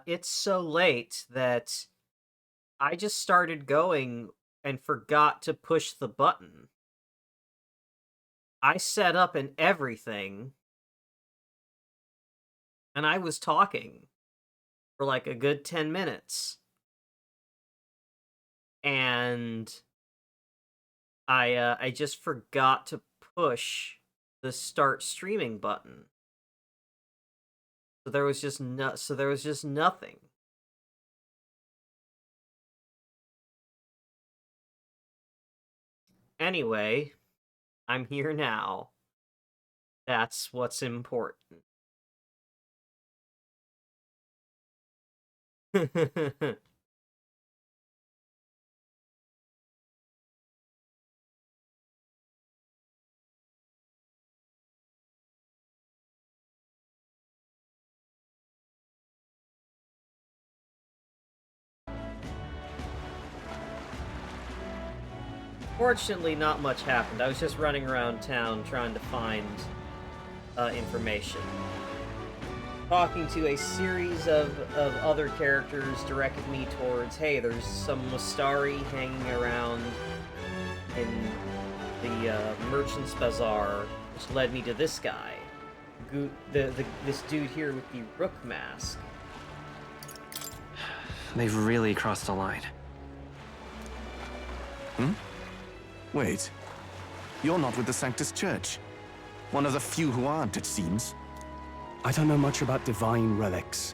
It's so late that I just started going and forgot to push the button. I set up and everything, and I was talking for like a good 10 minutes. And I just forgot to push the start streaming button. So there was just nothing. Anyway, I'm here now. That's what's important. Fortunately, not much happened. I was just running around town trying to find information. Talking to a series of other characters directed me towards, hey, there's some Mustari hanging around in the Merchant's Bazaar, which led me to this guy. This dude here with the Rook mask. They've really crossed a line. Wait. You're not with the Sanctus Church. One of the few who aren't, it seems. I don't know much about divine relics,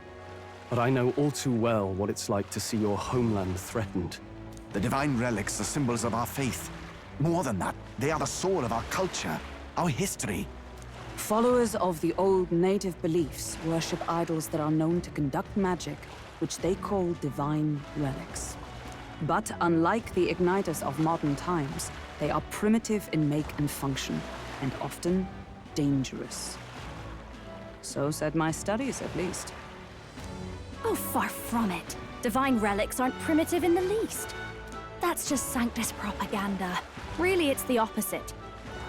but I know all too well what it's like to see your homeland threatened. The divine relics are symbols of our faith. More than that, they are the soul of our culture, our history. Followers of the old native beliefs worship idols that are known to conduct magic, which they call divine relics. But unlike the igniters of modern times, they are primitive in make and function, and often dangerous. So said my studies, at least. Oh, far from it. Divine relics aren't primitive in the least. That's just Sanctus propaganda. Really, it's the opposite.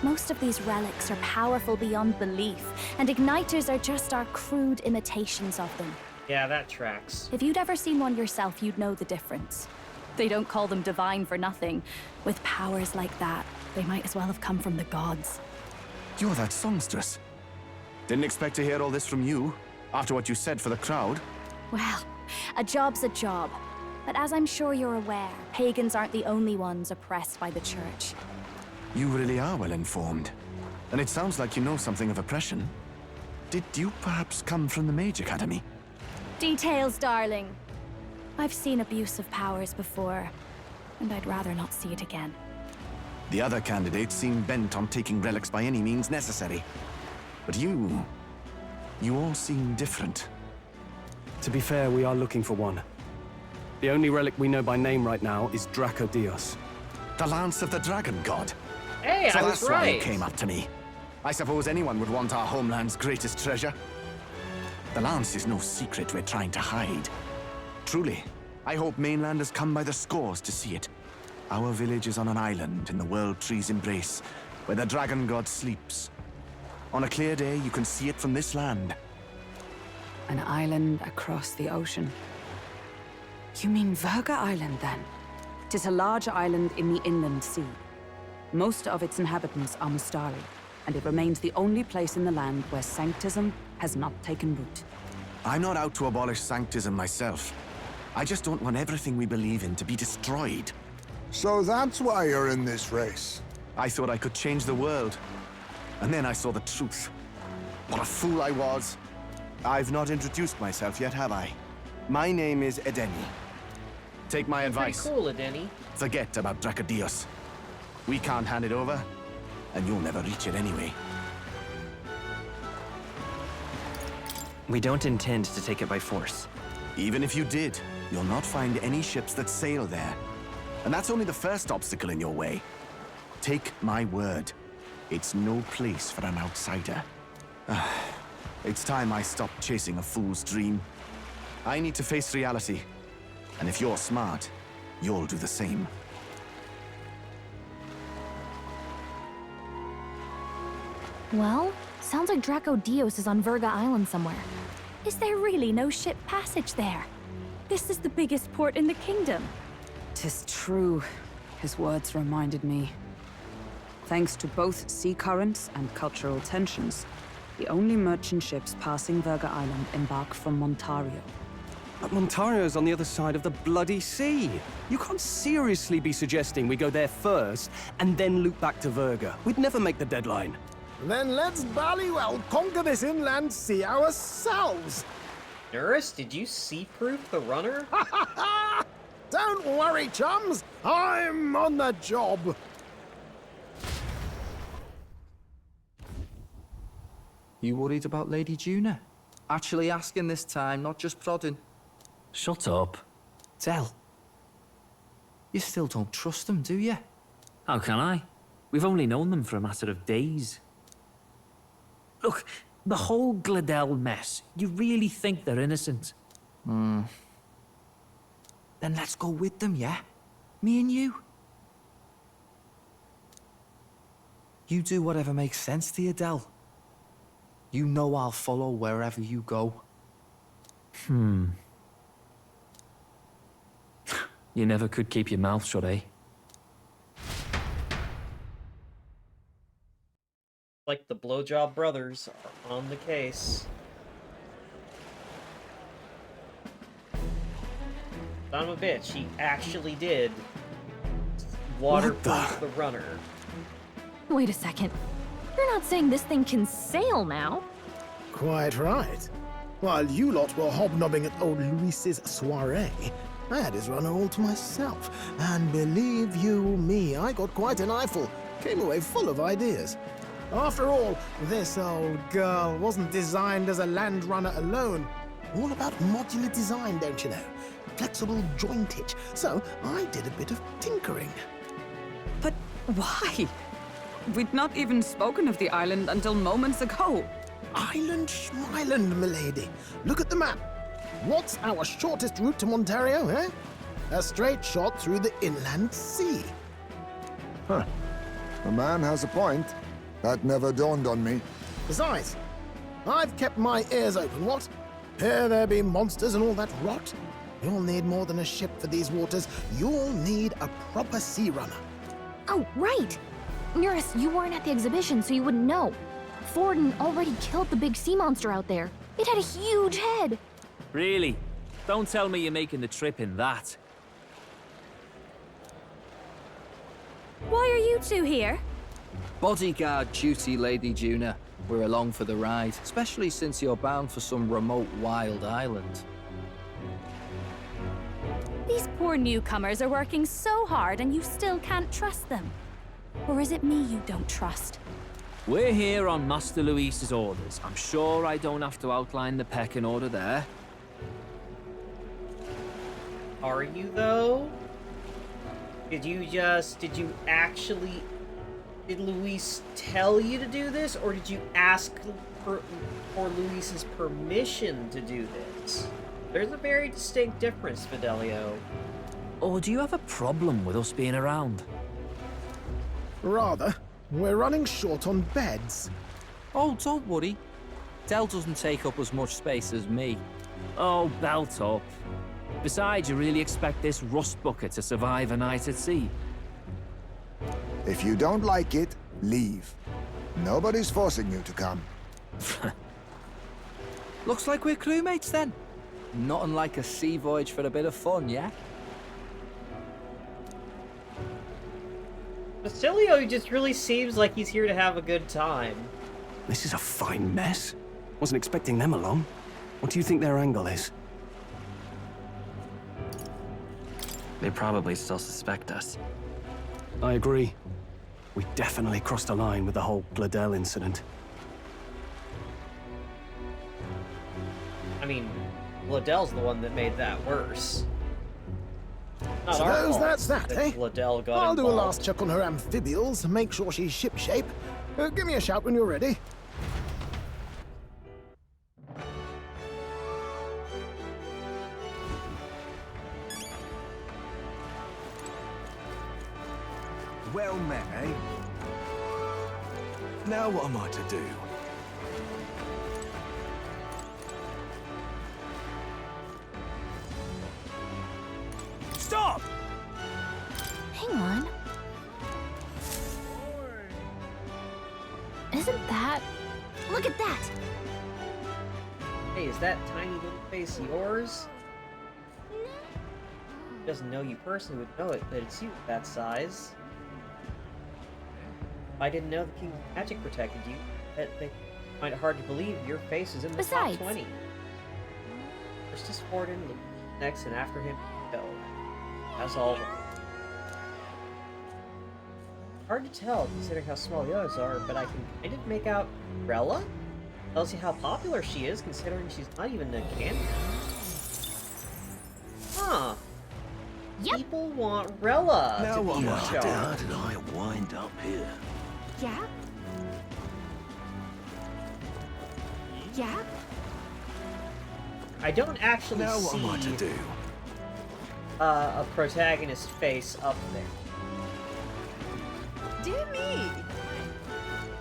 Most of these relics are powerful beyond belief, and igniters are just our crude imitations of them. Yeah, that tracks. If you'd ever seen one yourself, you'd know the difference. They don't call them divine for nothing. With powers like that, they might as well have come from the gods. You're that songstress. Didn't expect to hear all this from you, after what you said for the crowd. Well, a job's a job. But as I'm sure you're aware, pagans aren't the only ones oppressed by the church. You really are well informed. And it sounds like you know something of oppression. Did you perhaps come from the Mage Academy? Details, darling. I've seen abuse of powers before, and I'd rather not see it again. The other candidates seem bent on taking relics by any means necessary. But you all seem different. To be fair, we are looking for one. The only relic we know by name right now is Draco Dios. The Lance of the Dragon God. Hey, So I was that's why right. you came up to me. I suppose anyone would want our homeland's greatest treasure. The Lance is no secret we're trying to hide. Truly, I hope mainlanders come by the scores to see it. Our village is on an island in the World Tree's embrace, where the Dragon God sleeps. On a clear day, you can see it from this land. An island across the ocean. You mean Verga Island, then? 'Tis a large island in the inland sea. Most of its inhabitants are Mustari, and it remains the only place in the land where Sanctism has not taken root. I'm not out to abolish Sanctism myself. I just don't want everything we believe in to be destroyed. So that's why you're in this race. I thought I could change the world. And then I saw the truth. What a fool I was. I've not introduced myself yet, have I? My name is Edeni. Take my advice. Pretty cool, Denny. Forget about Dracodios. We can't hand it over, and you'll never reach it anyway. We don't intend to take it by force. Even if you did, you'll not find any ships that sail there. And that's only the first obstacle in your way. Take my word. It's no place for an outsider. It's time I stopped chasing a fool's dream. I need to face reality. And if you're smart, you'll do the same. Well, sounds like Draco Dios is on Verga Island somewhere. Is there really no ship passage there? This is the biggest port in the kingdom. 'Tis true. His words reminded me. Thanks to both sea currents and cultural tensions, the only merchant ships passing Verga Island embark from Montario. But Montario's on the other side of the bloody sea. You can't seriously be suggesting we go there first and then loop back to Verga. We'd never make the deadline. Then let's bally well conquer this inland sea ourselves. Nurse, did you sea-proof the runner? Don't worry, chums. I'm on the job. You worried about Lady Juna? Actually asking this time, not just prodding. Shut up. Tell. You still don't trust them, do you? How can I? We've only known them for a matter of days. Look, the whole Gladell mess, you really think they're innocent? Then let's go with them, yeah? Me and you. You do whatever makes sense to you, Del. You know I'll follow wherever you go. You never could keep your mouth shut, eh? Like the Blowjob brothers are on the case. Son of a bitch, he actually did waterproof the runner. Wait a second. You're not saying this thing can sail now? Quite right. While you lot were hobnobbing at old Luis's soiree, I had his runner all to myself. And believe you me, I got quite an eyeful. Came away full of ideas. After all, this old girl wasn't designed as a land runner alone. All about modular design, don't you know? Flexible jointage. So I did a bit of tinkering. But why? We'd not even spoken of the island until moments ago. Island Schmeiland, milady. Look at the map. What's our shortest route to Montario, eh? A straight shot through the inland sea. Huh. The man has a point. That never dawned on me. Besides, I've kept my ears open, what? Here there be monsters and all that rot. You'll need more than a ship for these waters. You'll need a proper sea runner. Oh, right! Eurus, you weren't at the exhibition, so you wouldn't know. Forden already killed the big sea monster out there. It had a huge head. Really? Don't tell me you're making the trip in that. Why are you two here? Bodyguard duty, Lady Juna. We're along for the ride, especially since you're bound for some remote wild island. These poor newcomers are working so hard and you still can't trust them. Or is it me you don't trust? We're here on Master Luis's orders. I'm sure I don't have to outline the pecking order there. Are you, though? Did you actually... Did Luis tell you to do this, or did you ask for Luis's permission to do this? There's a very distinct difference, Fidelio. Or do you have a problem with us being around? Rather, we're running short on beds. Oh, don't worry. Del doesn't take up as much space as me. Oh, belt up. Besides, you really expect this rust bucket to survive a night at sea? If you don't like it, leave. Nobody's forcing you to come. Looks like we're crewmates then. Not unlike a sea voyage for a bit of fun, yeah? Basilio just really seems like he's here to have a good time. This is a fine mess. Wasn't expecting them along. What do you think their angle is? They probably still suspect us. I agree. We definitely crossed a line with the whole Gladell incident. I mean, Gladell's the one that made that worse. Not our Suppose fault that's that, eh? Gladell got I'll do a involved. last check on her amphibials, make sure she's shipshape. Give me a shout when you're ready. Well met, eh? Now what am I to do? hang on. Isn't that... Look at that! Hey, is that tiny little face yours? Doesn't know you personally would know it, but it's you that size. I didn't know the King's magic protected you. They find it hard to believe your face is in the Besides, top 20. First is Forden, next, and after him, Go. That's all of them. Hard to tell, considering how small the others are, but I can kind of make out Rella? Tells you how popular she is, considering she's not even a canon. Huh. Yep. People want Rella Now to be what in how charge. did I wind up here? Yeah? Yeah? I don't actually Now what see am I to do? a protagonist face up there. Dear me!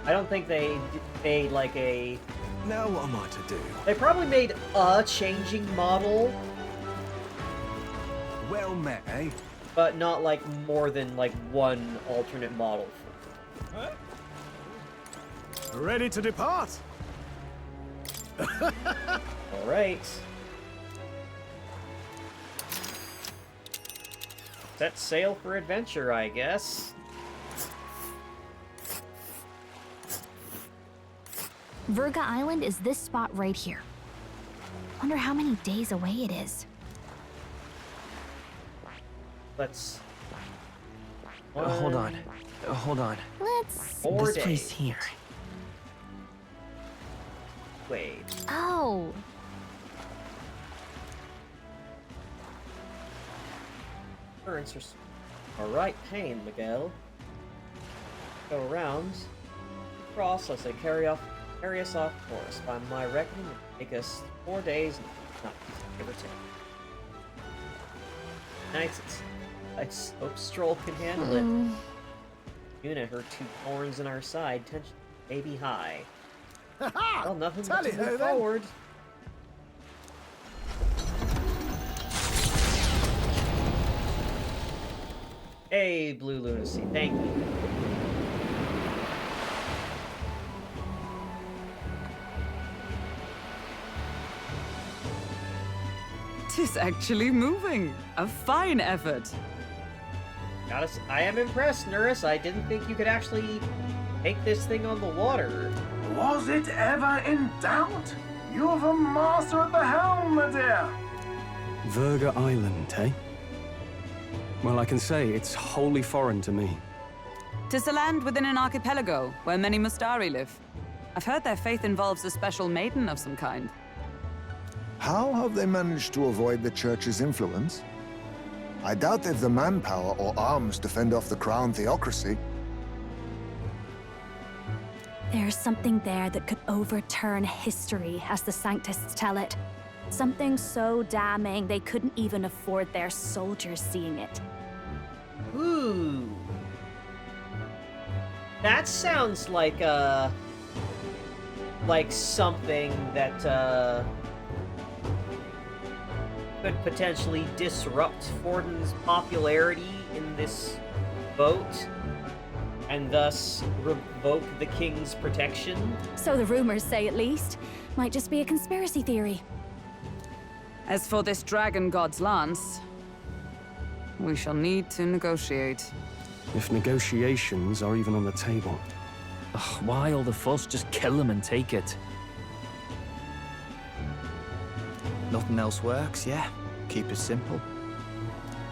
I don't think they made like a... Now what am I to do? They probably made a changing model, Well met, eh? but not like more than like one alternate model. Ready to depart? Alright. Set sail for adventure, I guess. Verga Island is this spot right here. Wonder how many days away it is. Let's... Hold on. Hold on. Let's... 4 This days. place here. Wait. Oh. Currents are alright pain, Miguel. Go around. Cross as they carry us off course. By my reckoning, it take us 4 days, not give or take. Nice. I hope Stroll can handle it. Yuna, her 2 thorns in our side, tension may be high. Well, nothing but to Tally-ho, move then. forward. Hey, Blue Lunacy, thank you. Tis actually moving. A fine effort. I am impressed, Nurse. I didn't think you could actually take this thing on the water. Was it ever in doubt? You're the master at the helm, my dear. Verga Island, eh? Well, I can say it's wholly foreign to me. 'Tis a land within an archipelago where many Mustari live. I've heard their faith involves a special maiden of some kind. How have they managed to avoid the Church's influence? I doubt they've the manpower or arms to fend off the crown theocracy. There's something there that could overturn history, as the Sanctists tell it. Something so damning they couldn't even afford their soldiers seeing it. Ooh. That sounds like something that could potentially disrupt Forden's popularity in this vote, and thus revoke the king's protection. So the rumors say, at least. Might just be a conspiracy theory. As for this dragon god's lance, we shall need to negotiate. If negotiations are even on the table. Ugh, why all the fuss? Just kill him and take it. Nothing else works, yeah? Keep it simple.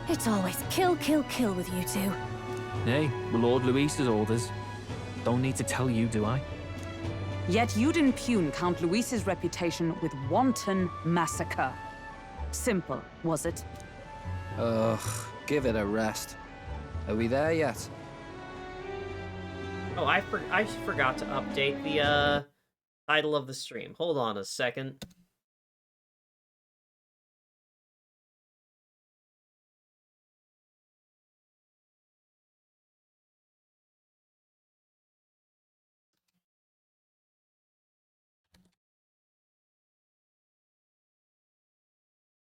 It's always kill, kill, kill with you two. Hey, Lord Luis's orders. Don't need to tell you, do I? Yet you'd impugn Count Luis's reputation with wanton massacre. Simple, was it? Ugh, give it a rest. Are we there yet? Oh, I forgot to update the title of the stream. Hold on a second.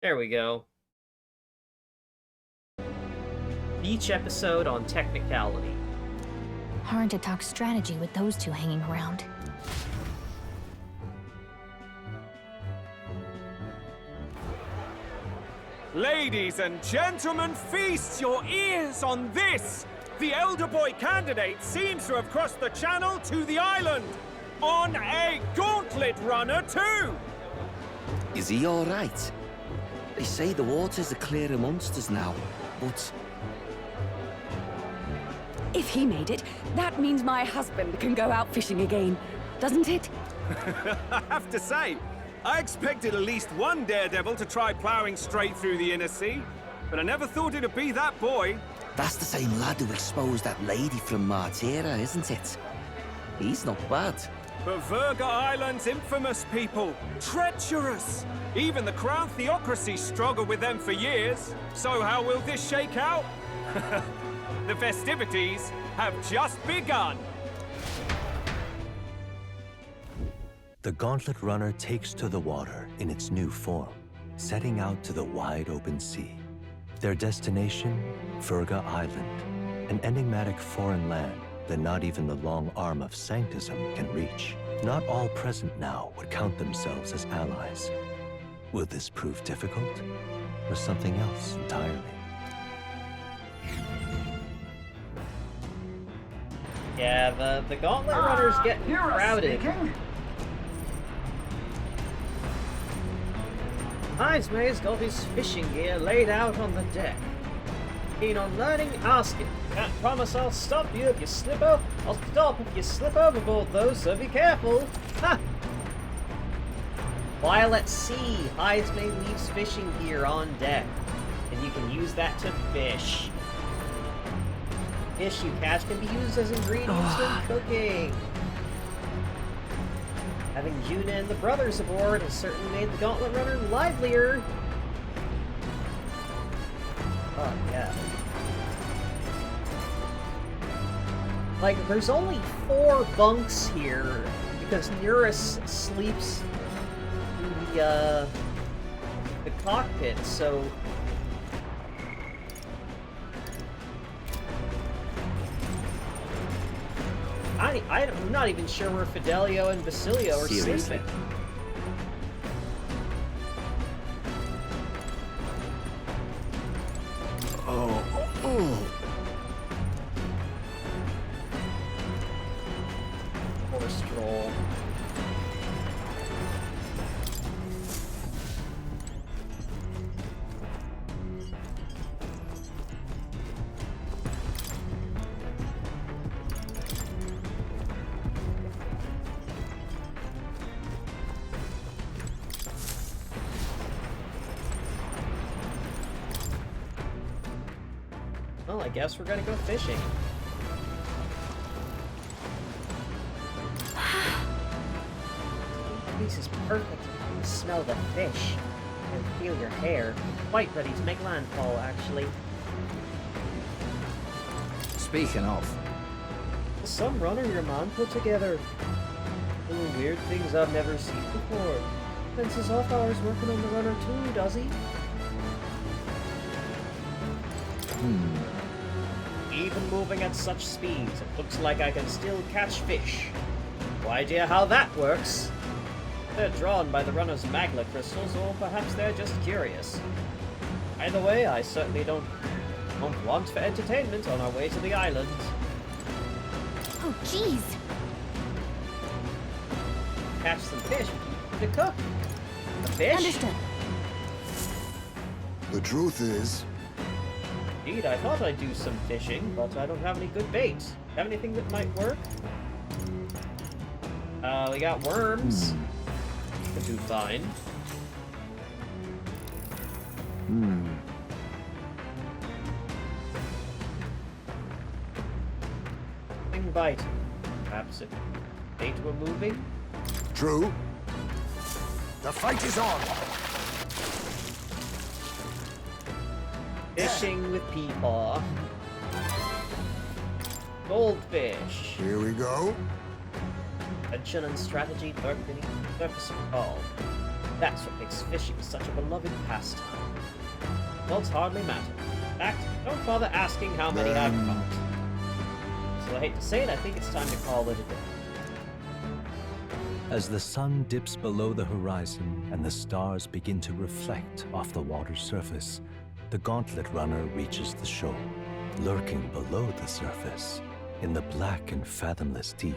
There we go. each episode on Technicality. Hard to talk strategy with those two hanging around. Ladies and gentlemen, feast your ears on this! The elder boy candidate seems to have crossed the channel to the island! On a gauntlet runner, too! Is he all right? They say the waters are clear amongst us now, but... If he made it, that means my husband can go out fishing again, doesn't it? I have to say, I expected at least one daredevil to try plowing straight through the inner sea, but I never thought it'd be that boy. That's the same lad who exposed that lady from Martira, isn't it? He's not bad. But Verga Island's infamous people. Treacherous! Even the Crown Theocracy struggled with them for years. So how will this shake out? The festivities have just begun! The Gauntlet Runner takes to the water in its new form, setting out to the wide open sea. Their destination, Verga Island, an enigmatic foreign land that not even the long arm of Sanctism can reach. Not all present now would count themselves as allies. Will this prove difficult, or something else entirely? Yeah, the Gauntlet Runner's getting crowded. Hidesmay's got his fishing gear laid out on the deck. Keen on learning? Ask him. Can't promise I'll stop you if you slip over. I'll stop if you slip overboard though, so be careful. Ha! While at sea, Hidesmay leaves fishing gear on deck, and you can use that to fish. Fish you catch can be used as ingredients when cooking. Having Juna and the brothers aboard has certainly made the Gauntlet Runner livelier. Oh, yeah. Like, there's only 4 bunks here, because Neurus sleeps in the cockpit, so... I'm not even sure where Fidelio and Basilio are sleeping. Poor Stroll. Well, I guess we're gonna go fishing. This is perfect. You can smell the fish and feel your hair. Quite ready to make landfall, actually. Speaking of, Some runner your man put together. There were weird things I've never seen before. Fences off hours working on the runner too, does he? Even moving at such speeds, it looks like I can still catch fish. No idea how that works. They're drawn by the runner's magma crystals, or perhaps they're just curious. Either way, I certainly don't want for entertainment on our way to the island. Oh, jeez. Catch some fish to cook. A fish? Understood. The truth is... Indeed, I thought I'd do some fishing, but I don't have any good bait. Have anything that might work? We got worms. Could do fine. Thing bite. Perhaps if bait were moving? True. The fight is on! Fishing with Peepaw. Goldfish. Here we go. Attention and strategy lurk beneath the surface of all. That's what makes fishing such a beloved pastime. Results hardly matter. In fact, don't bother asking how many I've caught. So I hate to say it, I think it's time to call it a day. As the sun dips below the horizon and the stars begin to reflect off the water's surface, the Gauntlet Runner reaches the shore. Lurking below the surface, in the black and fathomless deep,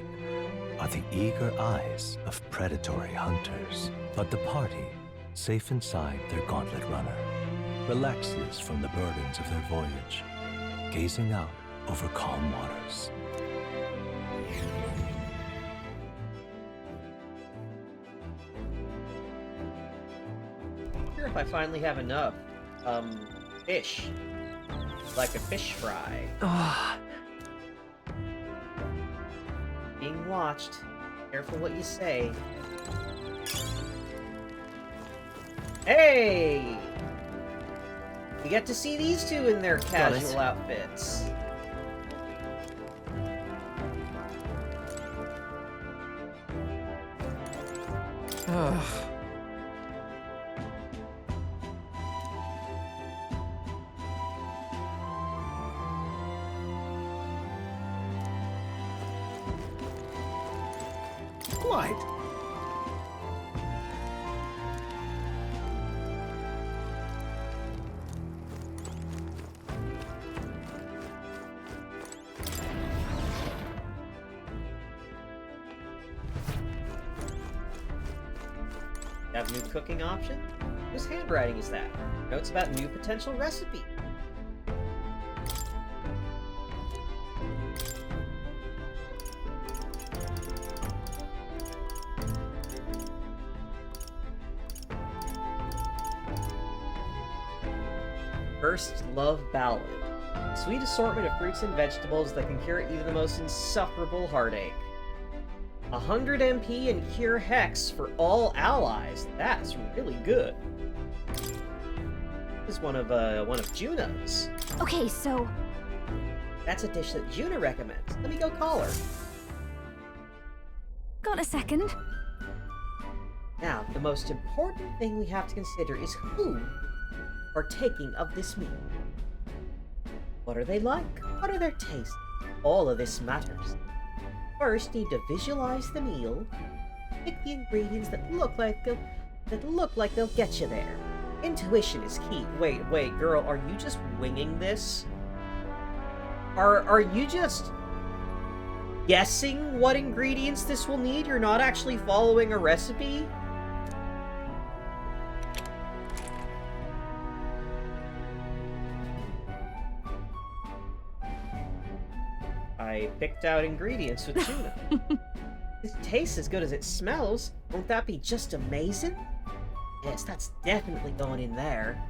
are the eager eyes of predatory hunters. But the party, safe inside their Gauntlet Runner, relaxes from the burdens of their voyage, gazing out over calm waters. If I finally have enough, fish. Like a fish fry. Being watched. Careful what you say. Hey! We get to see these two in their casual outfits. Quite. Have new cooking option? Whose handwriting is that? Notes about new potential recipe. First Love Ballad. Sweet assortment of fruits and vegetables that can cure even the most insufferable heartache. 100 MP and cure Hex for all allies. That's really good. This is one of Juno's. Okay, so... That's a dish that Juno recommends. Let me go call her. Got a second? Now, the most important thing we have to consider is who partaking of this meal. What are they like? What are their tastes? All of this matters. First, need to visualize the meal. Pick the ingredients that look like they'll get you there. Intuition is key. Wait, girl, are you just winging this? Are you just guessing what ingredients this will need? You're not actually following a recipe? I picked out ingredients with tuna. It tastes as good as it smells. Won't that be just amazing? Yes, that's definitely going in there.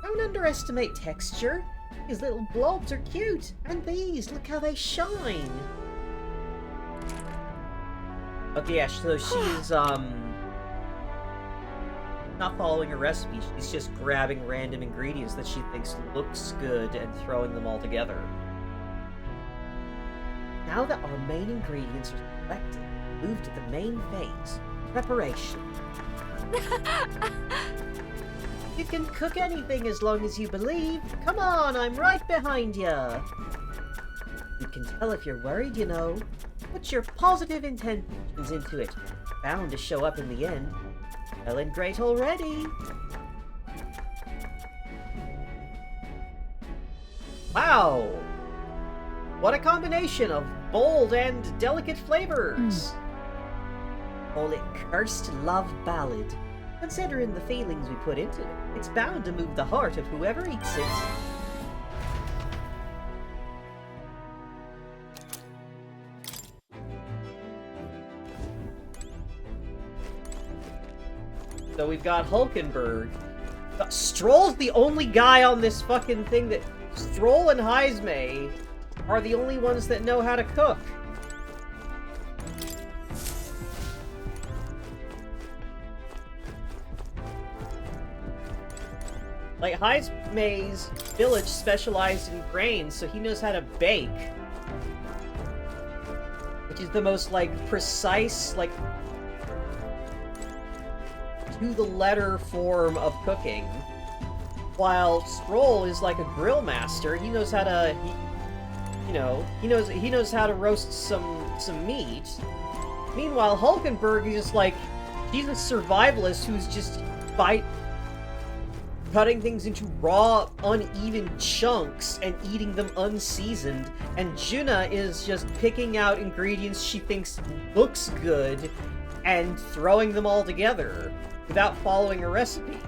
Don't underestimate texture. These little blobs are cute. And these, look how they shine. Okay, yeah, so she's, not following a recipe. She's just grabbing random ingredients that she thinks looks good and throwing them all together. Now that our main ingredients are selected, move to the main phase, preparation. You can cook anything as long as you believe. Come on, I'm right behind you. You can tell if you're worried, you know. Put your positive intentions into it. Bound to show up in the end. Feeling great already. Wow! What a combination of bold and delicate flavors! Call it Cursed Love Ballad. Considering the feelings we put into it, it's bound to move the heart of whoever eats it. So we've got Hulkenberg. Stroll's the only guy on this fucking thing that... Stroll and Heisme are the only ones that know how to cook. Like, Heisme's village specialized in grains, so he knows how to bake. Which is the most, like, precise, like, to-the-letter form of cooking. While Stroll is like a grill master. He knows how to, he knows how to roast some meat. Meanwhile, Hulkenberg is just like, she's a survivalist who's just cutting things into raw, uneven chunks and eating them unseasoned. And Juna is just picking out ingredients she thinks looks good and throwing them all together without following a recipe.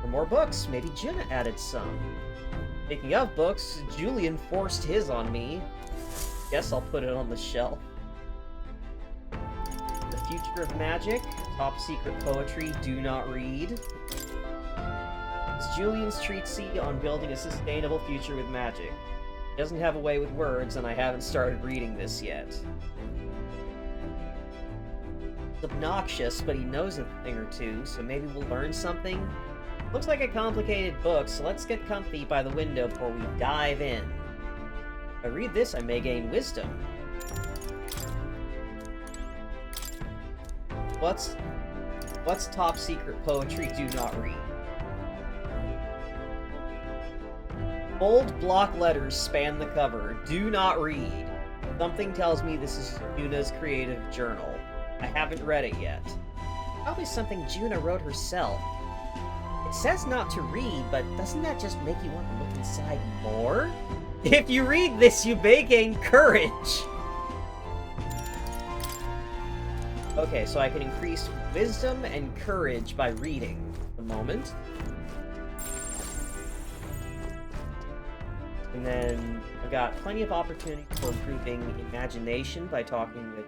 For more books, maybe Juna added some. Speaking of books, Julian forced his on me. Guess I'll put it on the shelf. The Future of Magic, Top Secret Poetry, do not read. It's Julian's treatise on building a sustainable future with magic. He doesn't have a way with words, and I haven't started reading this yet. It's obnoxious, but he knows a thing or two, so maybe we'll learn something? Looks like a complicated book, so let's get comfy by the window before we dive in. If I read this, I may gain wisdom. What's top secret poetry do not read? Bold block letters span the cover. Do not read. Something tells me this is Juna's creative journal. I haven't read it yet. Probably something Juna wrote herself. It says not to read, but doesn't that just make you want to look inside more? If you read this, you may gain courage! Okay, so I can increase wisdom and courage by reading. A moment. And then I've got plenty of opportunity for improving imagination by talking with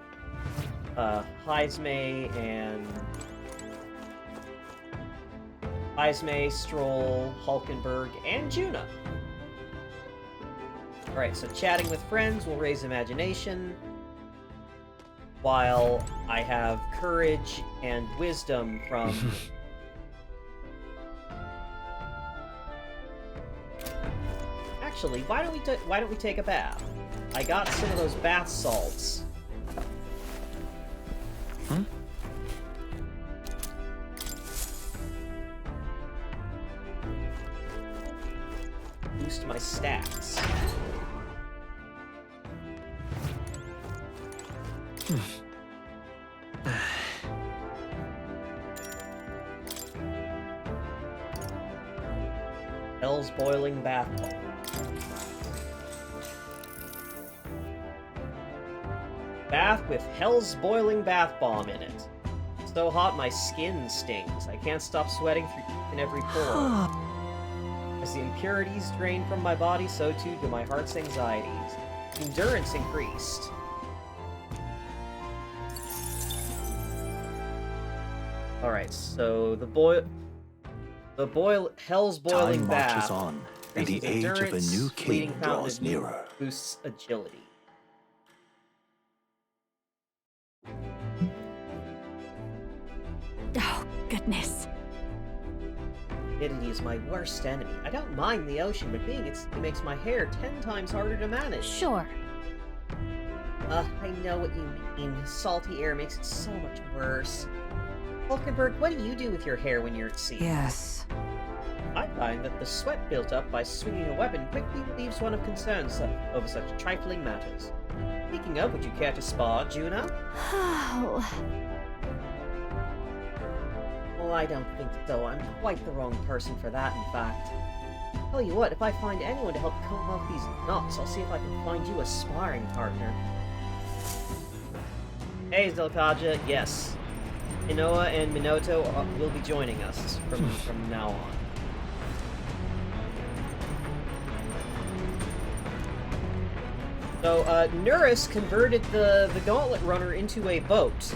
Heisme, Stroll, Hulkenberg, and Juna. Alright, so chatting with friends will raise imagination, while I have courage and wisdom from... Actually, why don't we take a bath? I got some of those bath salts. Hmm? Boost my stats. Hell's boiling bath bomb. Bath with Hell's boiling bath bomb in it. It's so hot my skin stings. I can't stop sweating through each and every pore. As the impurities drain from my body, so too do my heart's anxieties. Endurance increased. Alright, so Hell's boiling Time bath. marches on, and the age of a new king draws nearer. Boosts agility. Oh, goodness. Humidity is my worst enemy. I don't mind the ocean, but being at sea makes my hair 10 times harder to manage. Sure. I know what you mean. Salty air makes it so much worse. Hulkenberg, what do you do with your hair when you're at sea? Yes. I find that the sweat built up by swinging a weapon quickly relieves one of concerns over such trifling matters. Speaking of, would you care to spar, Juna? Oh, I don't think so. I'm quite the wrong person for that, in fact. Tell you what, if I find anyone to help comb off these knots, I'll see if I can find you a sparring partner. Hey, Zelkaja, yes. Inoa and Minoto will be joining us from now on. So, Nuris converted the Gauntlet Runner into a boat.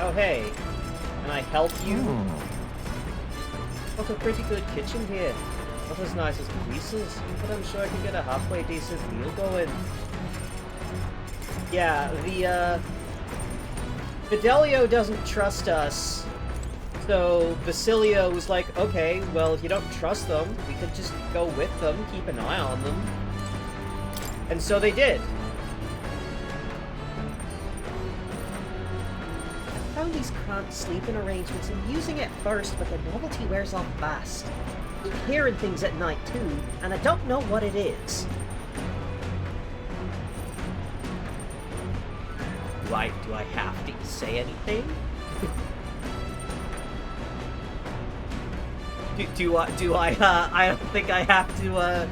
Oh, hey. Can I help you? Got a pretty good kitchen here. Not as nice as Lisa's, but I'm sure I can get a halfway decent meal going. Yeah, the, Fidelio doesn't trust us. So Basilio was like, okay, well, if you don't trust them, we could just go with them, keep an eye on them. And so they did. found these cramped sleeping arrangements and using it first, but the novelty wears off fast. I keep hearing things at night too, and I don't know what it is. Do I have to say anything? I don't think I have to,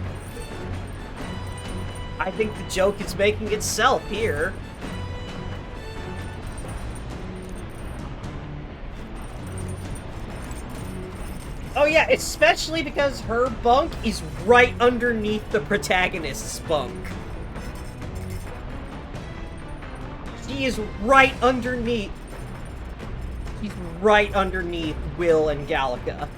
I think the joke is making itself here. Oh yeah, especially because her bunk is right underneath the protagonist's bunk. She is right underneath. She's right underneath Will and Gallica.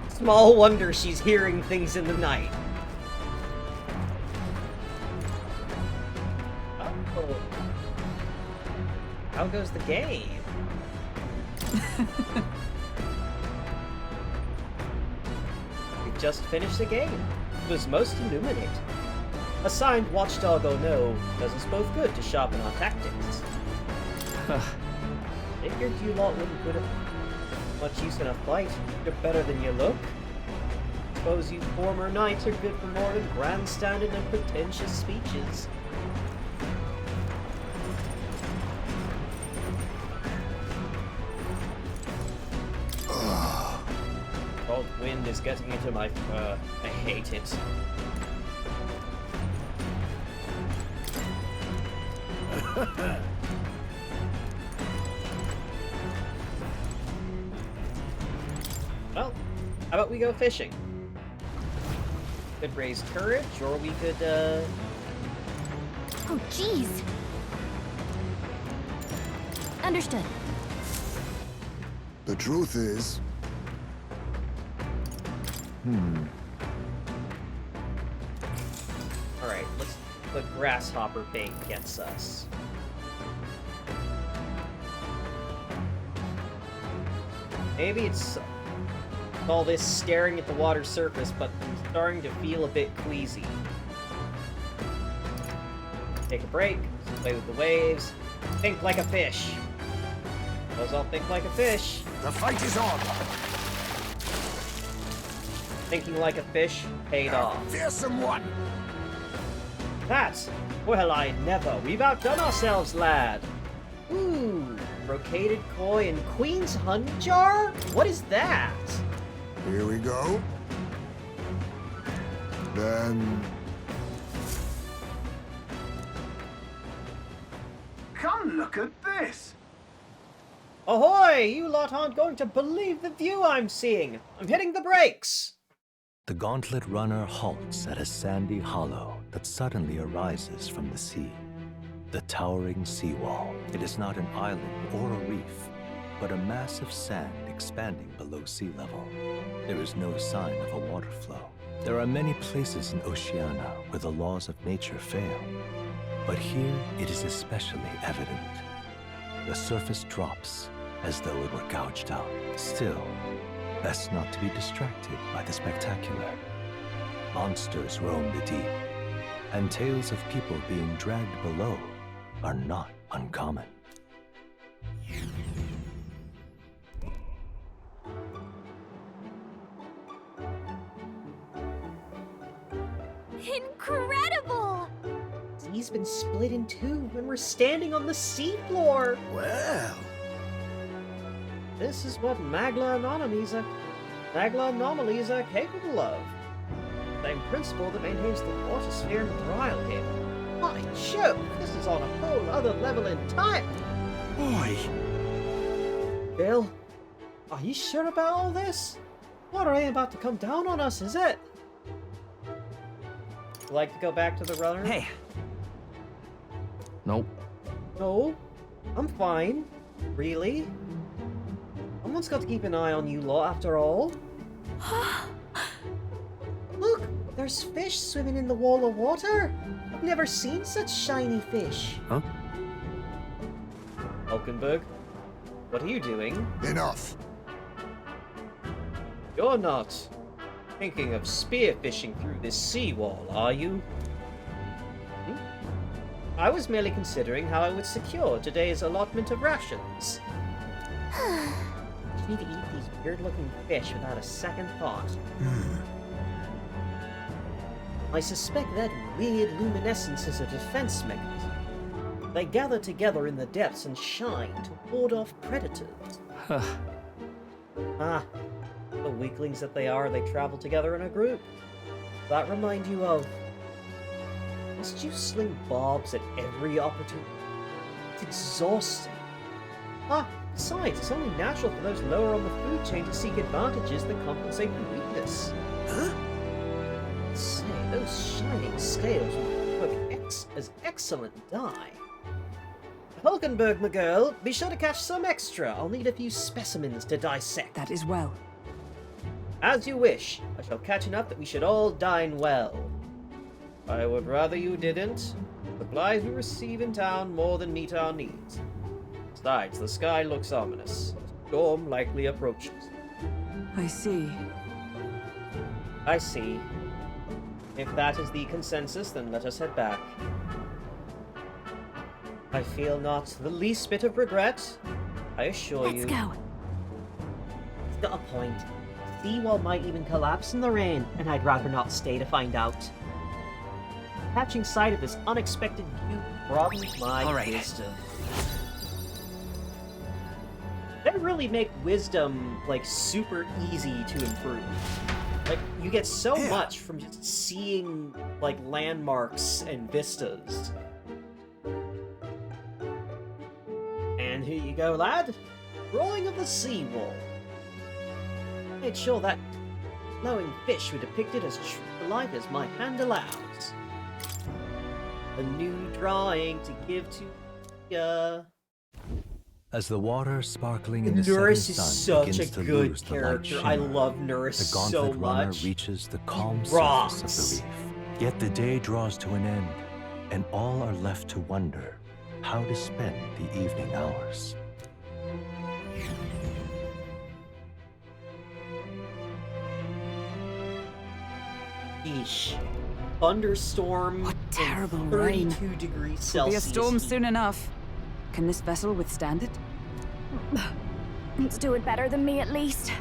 Small wonder she's hearing things in the night. Oh. How goes the game? We just finished the game. It was most illuminate. Assigned Watchdog or no, does us both good to sharpen our tactics. Figured you lot wouldn't put up much use in a fight. You're better than you look. Suppose you former knights are good for more than grandstanding and pretentious speeches. Cold wind is getting into my fur. I hate it. Well, how about we go fishing? Could raise courage, or we could, Oh, jeez. Understood. The truth is... Alright, let's put grasshopper bait gets us. Maybe it's all this staring at the water surface, but I'm starting to feel a bit queasy. Take a break, play with the waves, think like a fish. Suppose I'll think like a fish. The fight is on! Thinking like a fish paid off. Fearsome one! That? Well, I never. We've outdone ourselves, lad. Ooh, brocaded koi and queen's honey jar? What is that? Here we go. Then... Come look at this! Ahoy! You lot aren't going to believe the view I'm seeing. I'm hitting the brakes. The gauntlet runner halts at a sandy hollow that suddenly arises from the sea. The towering seawall. It is not an island or a reef, but a mass of sand expanding below sea level. There is no sign of a water flow. There are many places in Oceania where the laws of nature fail, but here it is especially evident. The surface drops as though it were gouged out. Still, best not to be distracted by the spectacular. Monsters roam the deep, and tales of people being dragged below are not uncommon. Incredible! He's been split in two when we're standing on the seafloor. Well... This is what Magla anomalies are capable of. Same principle that maintains the water sphere in Briarhead. My joke, this is on a whole other level entirely. Boy! Bill, are you sure about all this? Water ain't about to come down on us, is it? Would like to go back to the runner? Hey. Nope. No, I'm fine. Really? Someone's got to keep an eye on you lot, after all. Look, there's fish swimming in the wall of water. I've never seen such shiny fish. Huh? Hulkenberg, what are you doing? Enough. You're not thinking of spearfishing through this seawall, are you? I was merely considering how I would secure today's allotment of rations. You need to eat these weird-looking fish without a second thought. I suspect that weird luminescence is a defense mechanism. They gather together in the depths and shine to ward off predators. The weaklings that they are, they travel together in a group. That remind you of... Must you sling bobs at every opportunity? It's exhausting. Besides, it's only natural for those lower on the food chain to seek advantages that compensate for weakness. Huh? Say, those shining scales will cook as excellent dye. Hulkenberg, my girl, be sure to catch some extra. I'll need a few specimens to dissect. That is well. As you wish. I shall catch enough that we should all dine well. I would rather you didn't. Supplies we receive in town more than meet our needs. Besides, the sky looks ominous. A storm likely approaches. I see. I see. If that is the consensus, then let us head back. I feel not the least bit of regret. I assure you. Let's go. It's got a point. Seawall might even collapse in the rain, and I'd rather not stay to find out. Catching sight of this unexpected view broadens my wisdom. They really make wisdom, like, super easy to improve. Like, you get so much from just seeing, like, landmarks and vistas. And here you go, lad. Drawing of the seawall. Made sure that glowing fish were depicted as true to life as my hand allows. A new drawing to give to ya. As the water sparkling in the Nuris setting is sun such begins a to good lose the light character. I shimmer, love Nuris the so gauntlet runner much. reaches the calm Rocks. surface of the reef. Yet the day draws to an end, and all are left to wonder how to spend the evening hours. Yeesh. Thunderstorm. What terrible and rain. 32 degrees Will Celsius. be a storm heat. soon enough. Can this vessel withstand it? It's doing better than me, at least.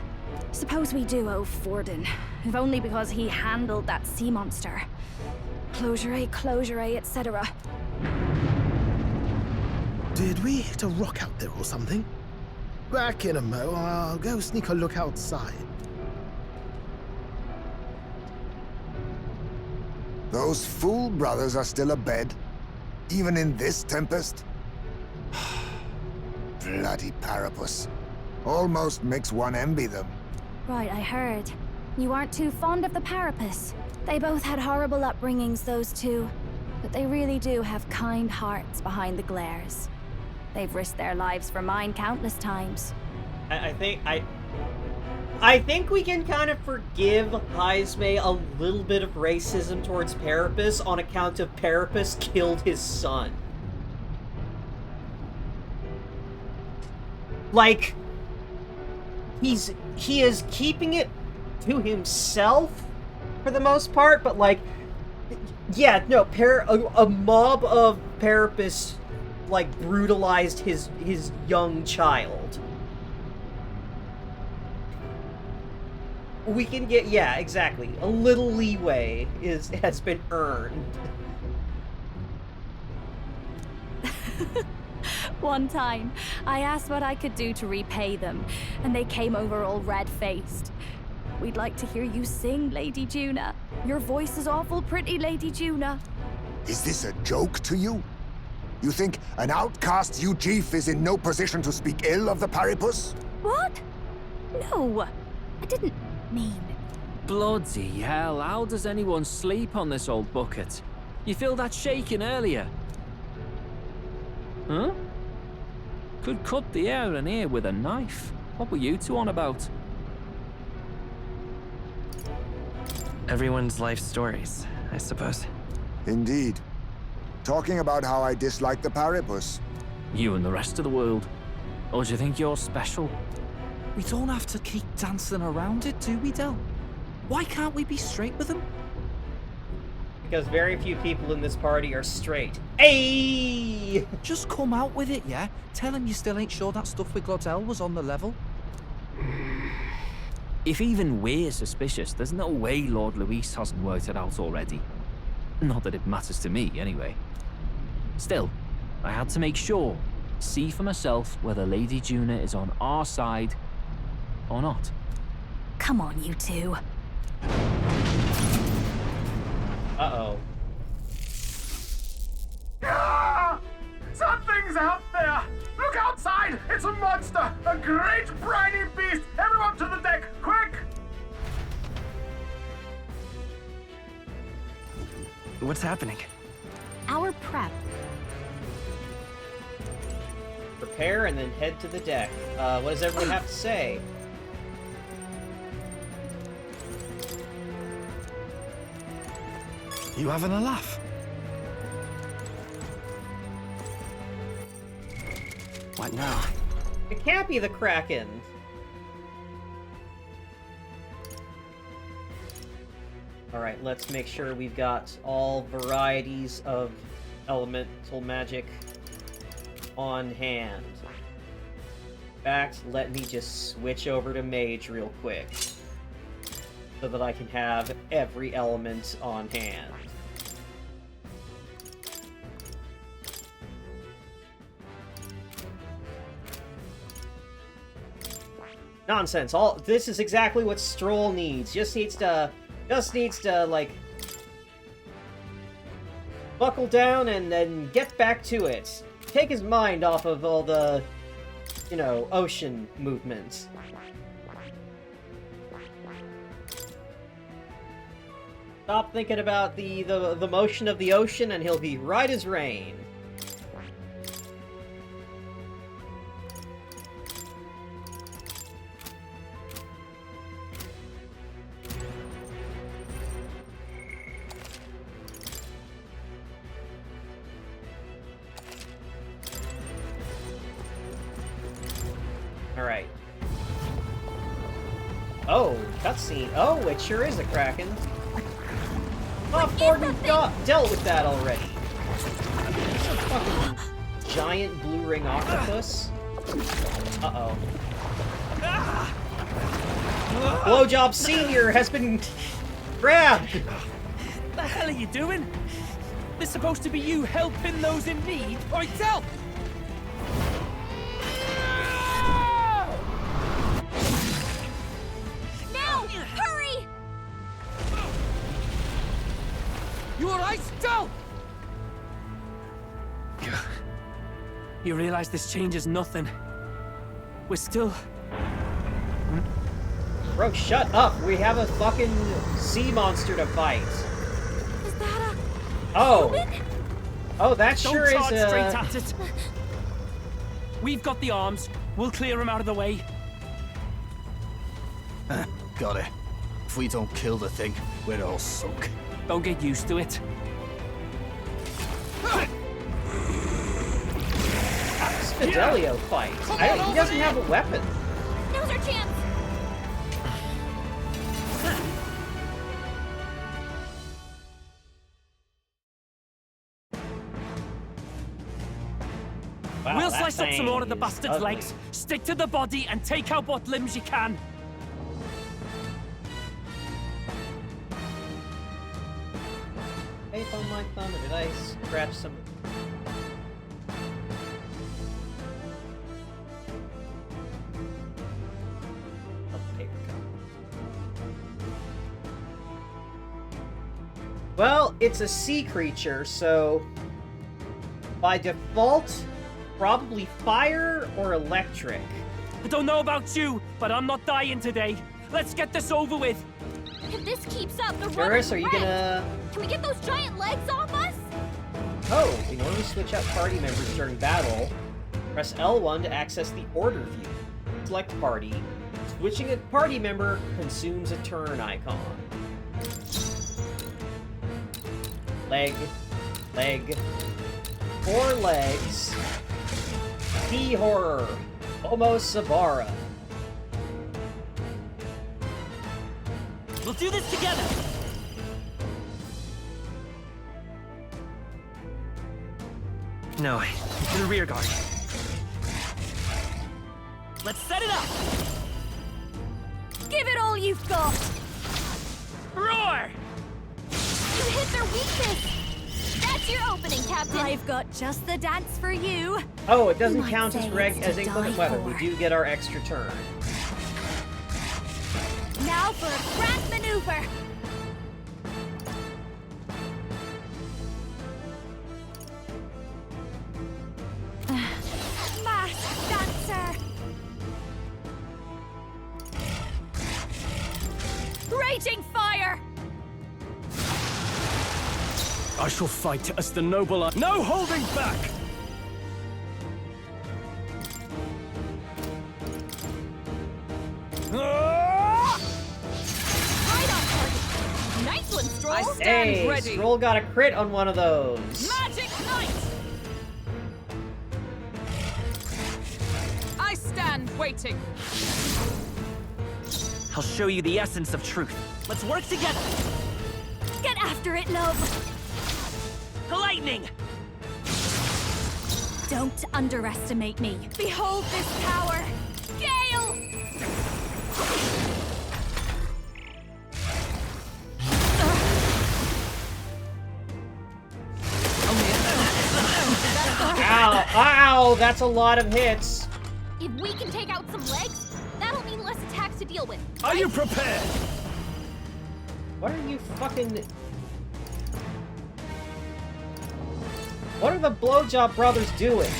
Suppose we do owe Forden, if only because he handled that sea monster. Closure, etc. Did we hit a rock out there or something? Back in a mo, I'll go sneak a look outside. Those fool brothers are still abed, even in this tempest? Bloody Parapus. Almost makes one envy them. Right, I heard. You aren't too fond of the Parapus. They both had horrible upbringings, those two. But they really do have kind hearts behind the glares. They've risked their lives for mine countless times. I think we can kind of forgive Heisme a little bit of racism towards Parapus on account of Parapus killed his son. Like, he is keeping it to himself for the most part, but like, yeah, no, a mob of Parapus like brutalized his young child. We can get, yeah, exactly. A little leeway has been earned. One time, I asked what I could do to repay them, and they came over all red-faced. We'd like to hear you sing, Lady Juna. Your voice is awful pretty, Lady Juna. Is this a joke to you? You think an outcast Ujif is in no position to speak ill of the Paripus? What? No, I didn't mean. Bloody hell, how does anyone sleep on this old bucket? You feel that shaking earlier? Huh? Could cut the air in here with a knife. What were you two on about? Everyone's life stories, I suppose. Indeed. Talking about how I dislike the Paripus. You and the rest of the world. Or do you think you're special? We don't have to keep dancing around it, do we, Del? Why can't we be straight with him? Because very few people in this party are straight. Ayy! Just come out with it, yeah? Tell him you still ain't sure that stuff with Glodell was on the level. If even we're suspicious, there's no way Lord Luis hasn't worked it out already. Not that it matters to me, anyway. Still, I had to make sure, see for myself whether Lady Juna is on our side or not. Come on, you two. Uh-oh. Ah! Something's out there! Look outside! It's a monster! A great briny beast! Everyone to the deck, quick! What's happening? Our prep. Prepare and then head to the deck. What does everyone have to say? You having a laugh? What now? It can't be the Kraken. Alright, let's make sure we've got all varieties of elemental magic on hand. In fact, let me just switch over to Mage real quick, so that I can have every element on hand. Nonsense. This is exactly what Stroll needs. Just needs to like buckle down and then get back to it. Take his mind off of all the, you know, ocean movements. Stop thinking about the motion of the ocean and he'll be right as rain. Alright. Oh, cutscene. Oh, it sure is a Kraken. Oh, Forden dealt with that already. It's a fucking giant blue ring octopus. Uh-oh. Blowjob Senior has been grabbed! What the hell are you doing? This is supposed to be you helping those in need, or tell! You alright, Del? You realize this changes nothing. We're still... Bro, shut up! We have a fucking sea monster to fight. Is that a... Oh! human? Oh, that sure is Don't charge straight at it. We've got the arms. We'll clear him out of the way. Got it. If we don't kill the thing, we're all sunk. Don't get used to it. Fidelio fight. He doesn't have a weapon. Now's our chance. Wow, We'll that slice up some more of the thing is bastard's ugly. legs, stick to the body, and take out what limbs you can. Tape on my thumb, or did I scratch some? Oh, paper cup. Well, it's a sea creature, so by default, probably fire or electric. I don't know about you, but I'm not dying today. Let's get this over with. If this keeps up, the Juris, runner's are you wrecked. gonna... Can we get those giant legs off us? Oh, in order to switch out party members during battle, press L1 to access the order view. Select party. Switching a party member consumes a turn icon. Leg. Leg. 4 legs. Sea horror. Homo Sabara. We'll do this together. No, to the rear guard. Let's set it up! Give it all you've got! Roar! You hit their weakness! That's your opening, Captain! I've got just the dance for you! Oh, it doesn't You might count as say reg it's as to inclement die weapon. We for. do get our extra turn. Now for a grand maneuver! Masked dancer! Raging fire! I shall fight as the noble I... No holding back! Right on target! Nice one, Stroll! I stand Hey, ready. Stroll got a crit on one of those. Magic Knight! I stand waiting. I'll show you the essence of truth. Let's work together. Get after it, love! Lightning! Don't underestimate me. Behold this power! Gale! Ow! Ow! That's a lot of hits. If we can take out some legs, that'll mean less attacks to deal with. Are you prepared? What are you fucking... What are the blowjob brothers doing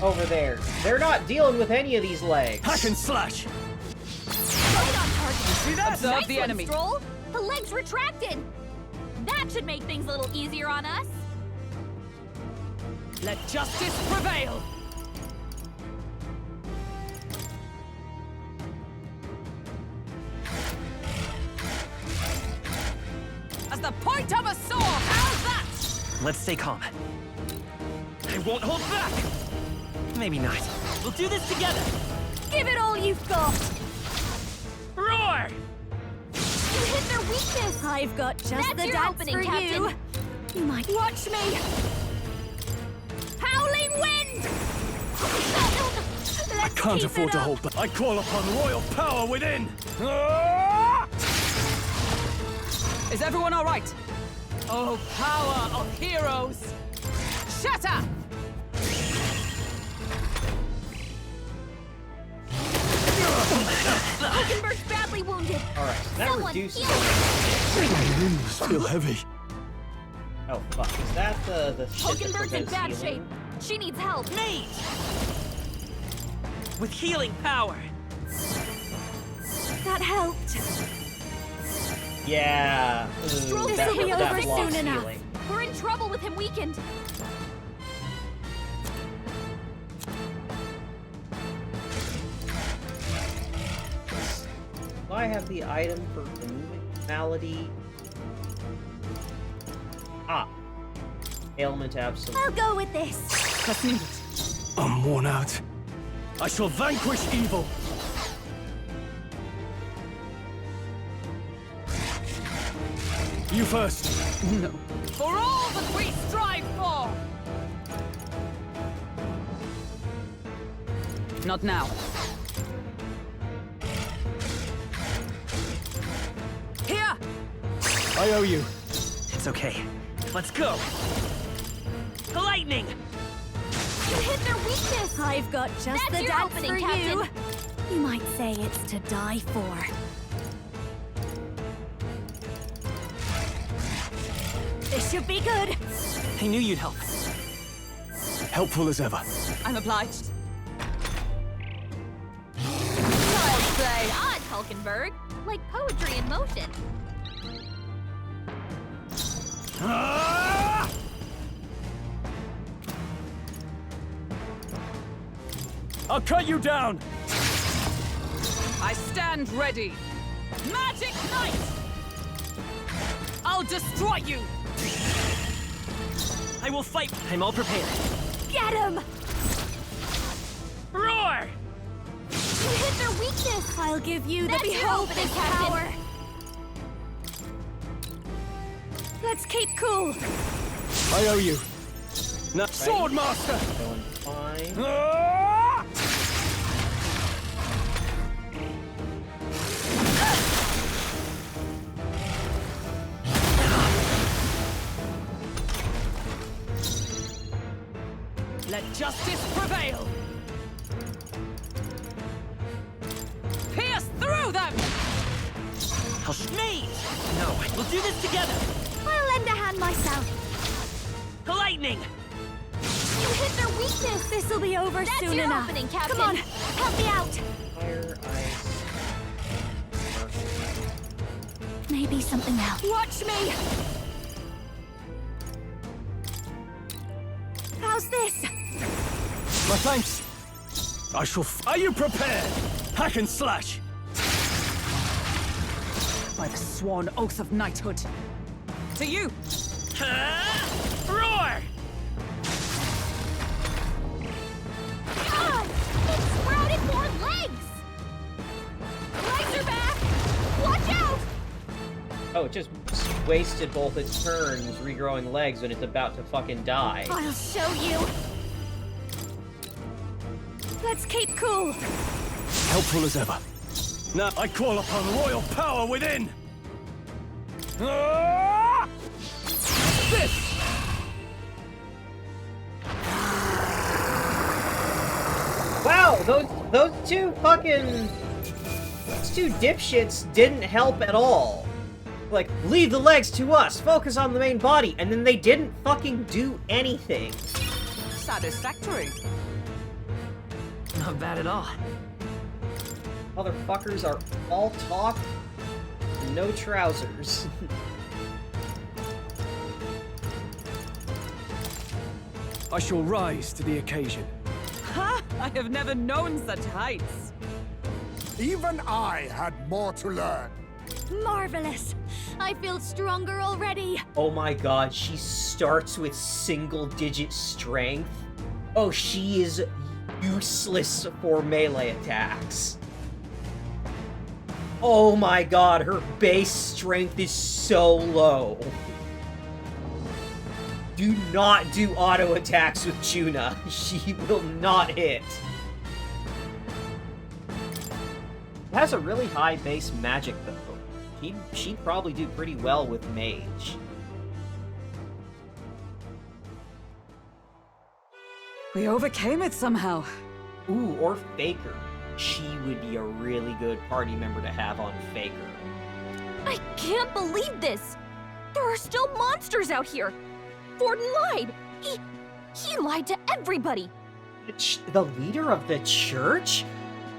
over there? They're not dealing with any of these legs. Hack and slash! Right on target. See that? Observe Nice the one, enemy. Stroll. The legs retracted. That should make things a little easier on us. Let justice prevail. As the point of a sword, how's that? Let's stay calm. I won't hold back! Maybe not. We'll do this together! Give it all you've got. Roar! You hit their weakness. I've got just That's the your dance opening, for Captain. you. You might watch me. Howling wind. I can't afford to hold back. I call upon royal power within! Ah! Is everyone all right? Oh, power of heroes! Shatter! Hulkenberg's badly wounded. Alright, that Someone reduces... heal My limbs feel heavy. Oh, fuck. Is that the shit that Hulkenberg's in prevents bad healing? shape. She needs help. Me! With healing power! That helped. Yeah. Ooh, Stroll, that, this will be that over blocks soon enough. healing. We're in trouble with him weakened. Do I have the item for removing malady? Ah. Ailment absolute. I'll go with this. That's needed. I'm worn out. I shall vanquish evil. You first. No. For all that we strive for! Not now. Here! I owe you. It's okay. Let's go! Lightning! You hit their weakness. I've got just That's the your dance opening, for Captain. you. You might say it's to die for. This should be good. I knew you'd help. Helpful as ever. I'm obliged. Child's play. Odd, Hulkenberg. Like poetry in motion. Ah! I'll cut you down! I stand ready. Magic Knight! I'll destroy you! I will fight. I'm all prepared. Get him! Roar! You hit their weakness. I'll give you That's the your behold opening, this Captain. power. Let's keep cool. I owe you. No, sword master! Going fine. Ah! Let justice prevail! Pierce through them! Hush me! No, we'll do this together! I'll lend a hand myself. Lightning! You hit their weakness! This'll be over That's soon your enough. opening, Captain. Come on, help me out! Fire, ice. Maybe something else. Watch me! How's this? My thanks. I shall. Are you prepared? Hack and slash. By the sworn oath of knighthood. To you! Roar! God! It sprouted more legs! Legs are back! Watch out! Oh, it just wasted both its turns regrowing legs when it's about to fucking die. I'll show you! Let's keep cool! Helpful as ever. Now I call upon royal power within. Ah! This. Wow, those two dipshits didn't help at all. Like, leave the legs to us, focus on the main body, and then they didn't fucking do anything. Satisfactory. Not bad at all. Motherfuckers are all talk, no trousers. I shall rise to the occasion. Ha! I have never known such heights. Even I had more to learn. Marvelous! I feel stronger already! Oh my god, she starts with single-digit strength. Oh, she is useless for melee attacks. Oh my god, her base strength is so low. Do not do auto attacks with Juna. She will not hit. It has a really high base magic though. She'd probably do pretty well with mage. We overcame it somehow. Ooh, or Faker. She would be a really good party member to have on Faker. I can't believe this! There are still monsters out here! Forden lied! He lied to everybody! The leader of the church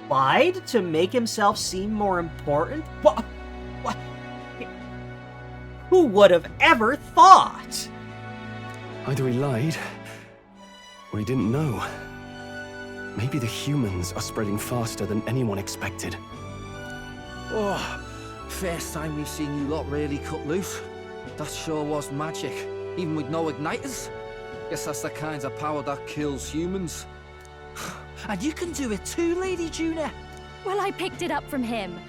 lied to make himself seem more important? What? Who would have ever thought? Either he lied, or he didn't know. Maybe the humans are spreading faster than anyone expected. Oh, first time we've seen you lot really cut loose. That sure was magic, even with no igniters. Guess that's the kind of power that kills humans. And you can do it too, Lady Juna. Well, I picked it up from him.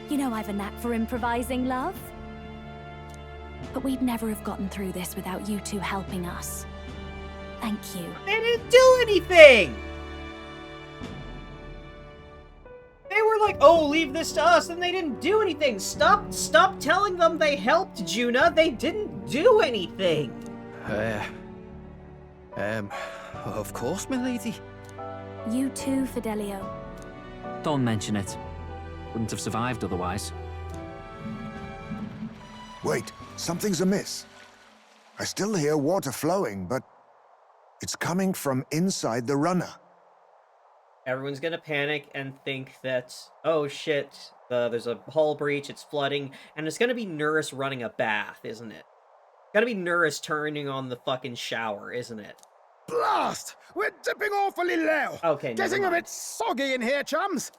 You know I've a knack for improvising, love. But we'd never have gotten through this without you two helping us. Thank you. They didn't do anything! They were like, oh, leave this to us, and they didn't do anything. Stop telling them they helped Juna. They didn't do anything. Of course, milady. You too, Fidelio. Don't mention it. Wouldn't have survived otherwise. Wait, something's amiss. I still hear water flowing, but it's coming from inside the runner. Everyone's gonna panic and think that, oh shit, there's a hull breach, it's flooding, and it's gonna be Nurse running a bath, isn't it? Gotta be Nurse turning on the fucking shower, isn't it? Blast! We're dipping awfully low. Okay, Getting never a mind. bit soggy in here, chums.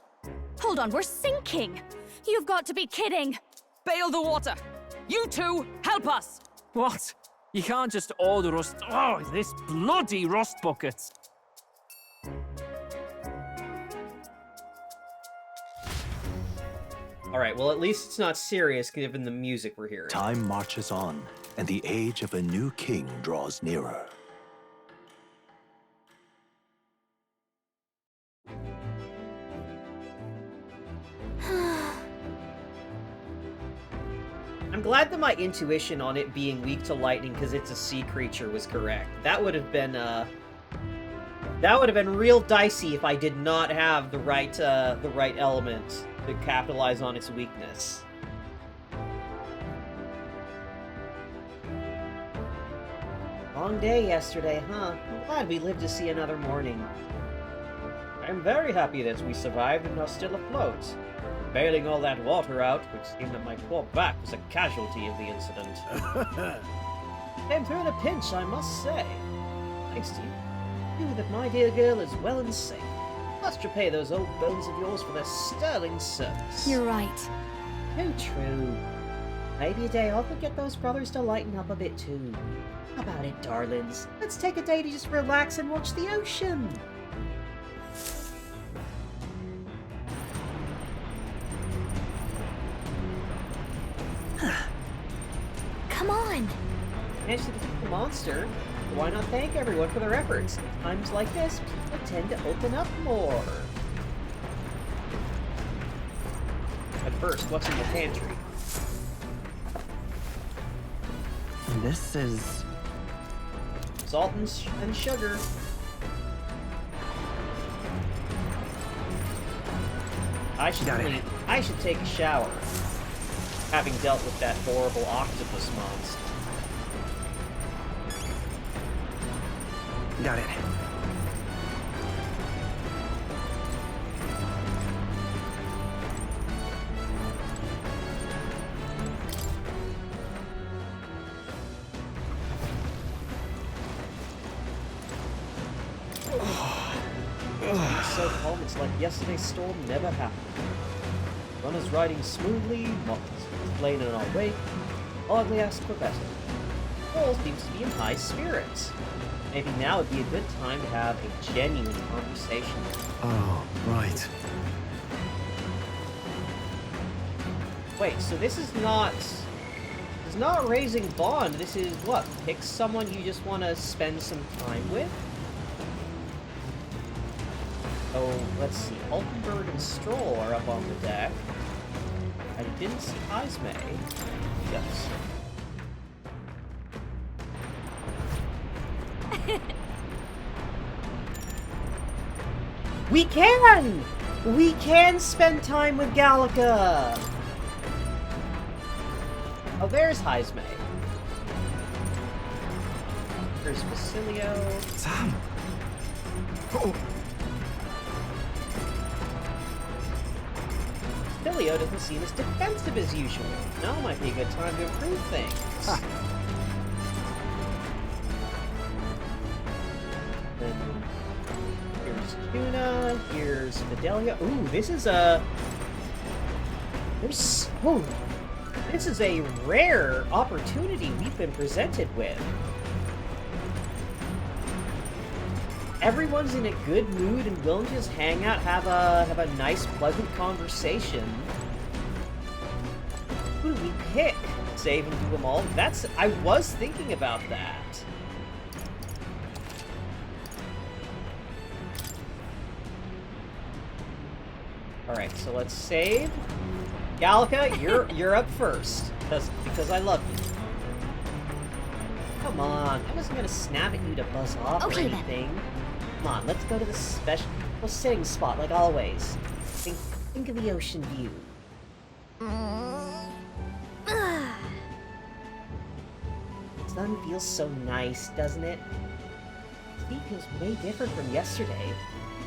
Hold on, we're sinking! You've got to be kidding! Bail the water! You two, help us! What? You can't just order us... Oh, this bloody rust bucket! Alright, well at least it's not serious given the music we're hearing. Time marches on, and the age of a new king draws nearer. glad that my intuition on it being weak to lightning because it's a sea creature was correct. That would have been real dicey if I did not have the right element to capitalize on its weakness. Long day yesterday, huh? I'm glad we lived to see another morning. I'm very happy that we survived and are still afloat. Bailing all that water out would seem that my poor back was a casualty of the incident. Came through in a pinch, I must say. Thanks to you. You that my dear girl is well and safe. Must repay those old bones of yours for their sterling service. You're right. Too true. Maybe a day off would get those brothers to lighten up a bit too. How about it, darlings? Let's take a day to just relax and watch the ocean. Come on. Managed to defeat the monster. Why not thank everyone for their efforts? At times like this, people tend to open up more. But first, what's in the pantry? This is... salt and sugar. I should take a shower, having dealt with that horrible octopus monster. Got it. So calm, it's like yesterday's storm never happened. Runners riding smoothly, moths playing in our wake, hardly ask for better. All seems to be in high spirits. Maybe now would be a good time to have a genuine conversation. Oh, right. Wait, so this is not raising bond. This is what? Pick someone you just want to spend some time with? Oh, let's see. Altenberg and Stroll are up on the deck. I didn't see Ismay. Yes. We can! We can spend time with Gallica! Oh, there's Heismay. There's Basilio. Sam! Oh! Basilio doesn't seem as defensive as usual. Now might be a good time to improve things. Then here's Tuna, here's Fidelia. Ooh, this is a... this is a rare opportunity we've been presented with. Everyone's in a good mood and willing to just hang out, have a nice, pleasant conversation. Who do we pick? Save and do them all? I was thinking about that. Alright, so let's save. Gallica, you're up first. Because I love you. Come on, I wasn't gonna snap at you to buzz off or anything. Come on, let's go to the special sitting spot like always. Think of the ocean view. The sun feels so nice, doesn't it? The sea feels way different from yesterday.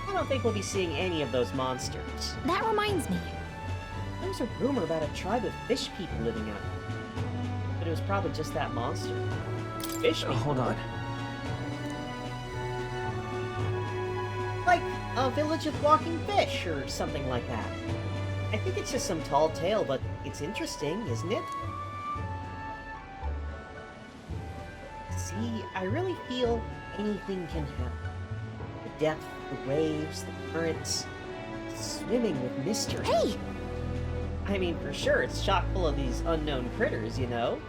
I don't think we'll be seeing any of those monsters. That reminds me. There was a rumor about a tribe of fish people living out there. But it was probably just that monster. Fish people? Hold on. Like a village of walking fish or something like that. I think it's just some tall tale, but it's interesting, isn't it? See, I really feel anything can happen. The depth, the waves, the currents, swimming with mystery. Hey! I mean, for sure, it's chock full of these unknown critters, you know?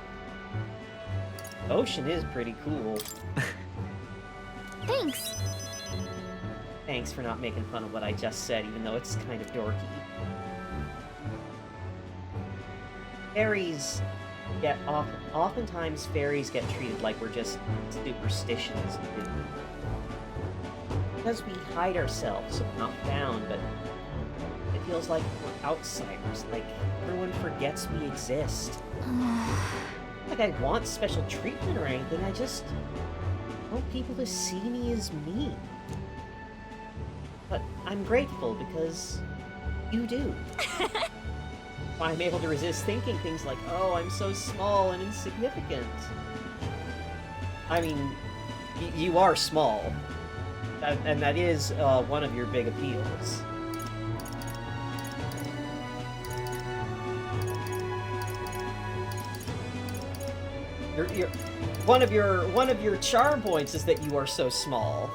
Ocean is pretty cool. Thanks. Thanks for not making fun of what I just said, even though it's kind of dorky. Gary's oftentimes fairies get treated like we're just superstitions. Because we hide ourselves, so we're not found, but it feels like we're outsiders, like everyone forgets we exist. Like I want special treatment or anything, I just want people to see me as me. But I'm grateful because you do. I'm able to resist thinking things like, oh, I'm so small and insignificant. I mean, you are small. And that is one of your big appeals. One of your charm points is that you are so small.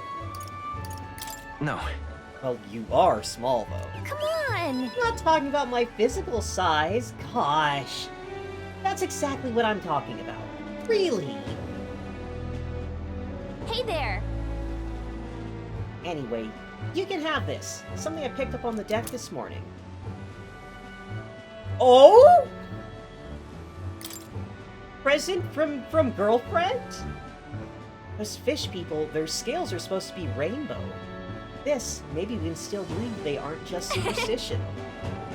No. Well, you are small, though. Come on! I'm not talking about my physical size. Gosh. That's exactly what I'm talking about. Really? Hey there! Anyway, you can have this. Something I picked up on the deck this morning. Oh? Present from girlfriend? Those fish people, their scales are supposed to be rainbow. This, maybe we can still believe they aren't just superstition.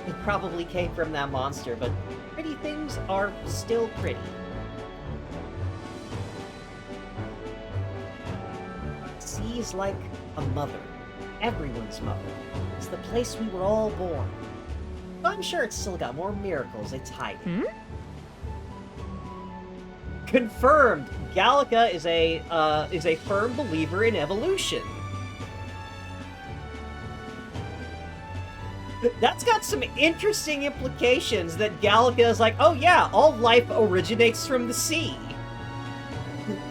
It probably came from that monster, but pretty things are still pretty. Sea is like a mother. Everyone's mother. It's the place we were all born. But I'm sure it's still got more miracles it's hiding. Confirmed! Gallica is a firm believer in evolution. That's got some interesting implications that Gallica is like, oh yeah, all life originates from the sea.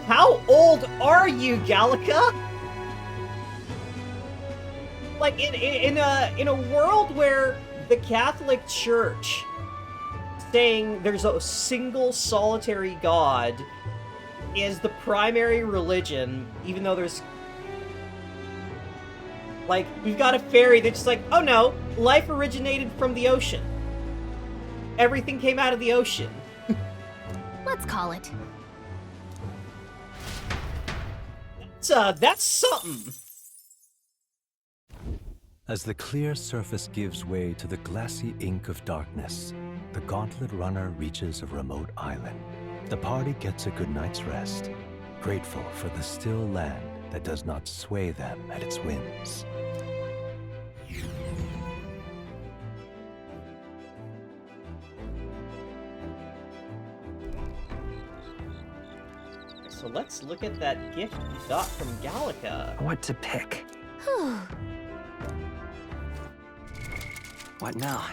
How old are you, Gallica? Like, in a world where the Catholic Church saying there's a single solitary God is the primary religion, even though there's... Like, we've got a fairy that's just like, oh no, life originated from the ocean. Everything came out of the ocean. Let's call it. That's something. As the clear surface gives way to the glassy ink of darkness, the Gauntlet Runner reaches a remote island. The party gets a good night's rest, grateful for the still land that does not sway them at its whims. So let's look at that gift we got from Gallica. What to pick? What now?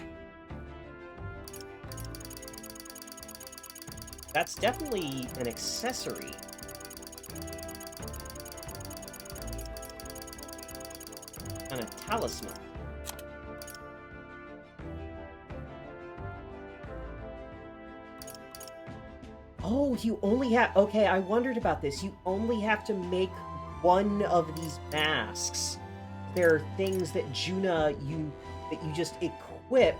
That's definitely an accessory. And a talisman. Oh, you only have... Okay, I wondered about this. You only have to make one of these masks. There are things that Juna, you just equip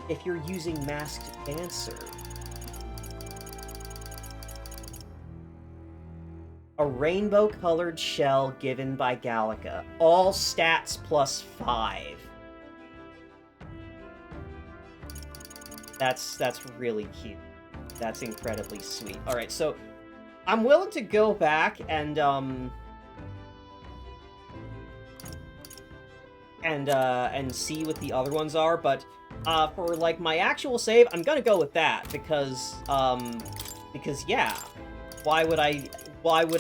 if you're using Masked Dancer. A rainbow-colored shell given by Gallica. All stats +5. That's really cute. That's incredibly sweet. All right, so I'm willing to go back and see what the other ones are, but for like my actual save, I'm gonna go with that because yeah, why would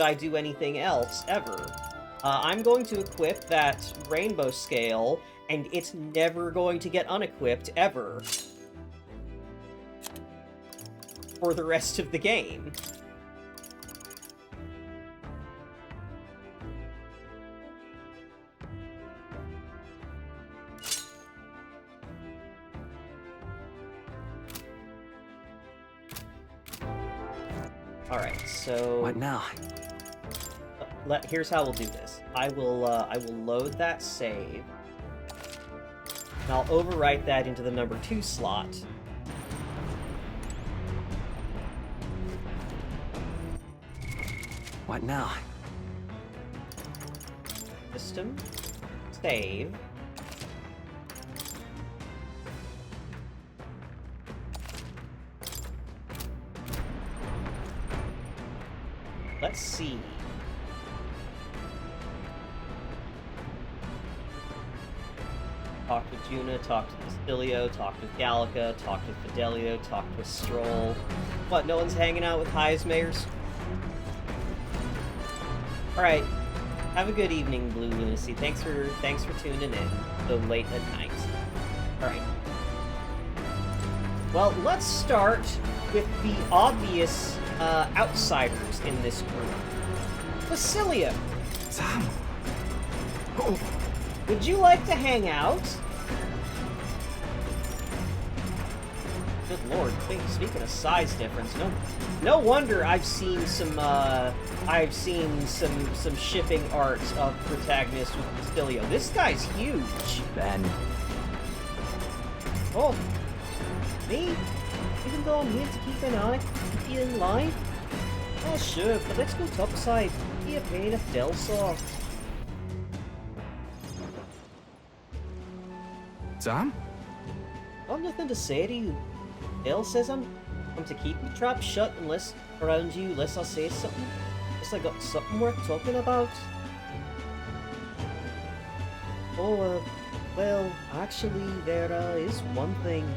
I do anything else ever? I'm going to equip that rainbow scale, and it's never going to get unequipped ever for the rest of the game. Alright, so... What now? Here's how we'll do this. I will load that save. And I'll overwrite that into the number 2 slot. What now? System. Save. Let's see. Talk with Juna, talk to Castilio, talk with Gallica, talk with Fidelio, talk with Stroll. What, no one's hanging out with Heismayers? Alright. Have a good evening, Blue Lunacy. Thanks for tuning in so late at night. Alright. Well, let's start with the obvious outsiders in this group. Basilia. Sam. Oh. Would you like to hang out? Good lord, speaking of size difference, no wonder I've seen some shipping art of protagonist with Castilio. This guy's huge. Ben. Oh, me? Even though I'm here to keep an eye, keep you in line? Oh sure, but let's go topside. Be a pain if Del saw. Sam? I've nothing to say to you. Del says I'm to keep the trap shut unless around you, unless I say something. Unless I got something worth talking about. Oh, well, actually, there is one thing.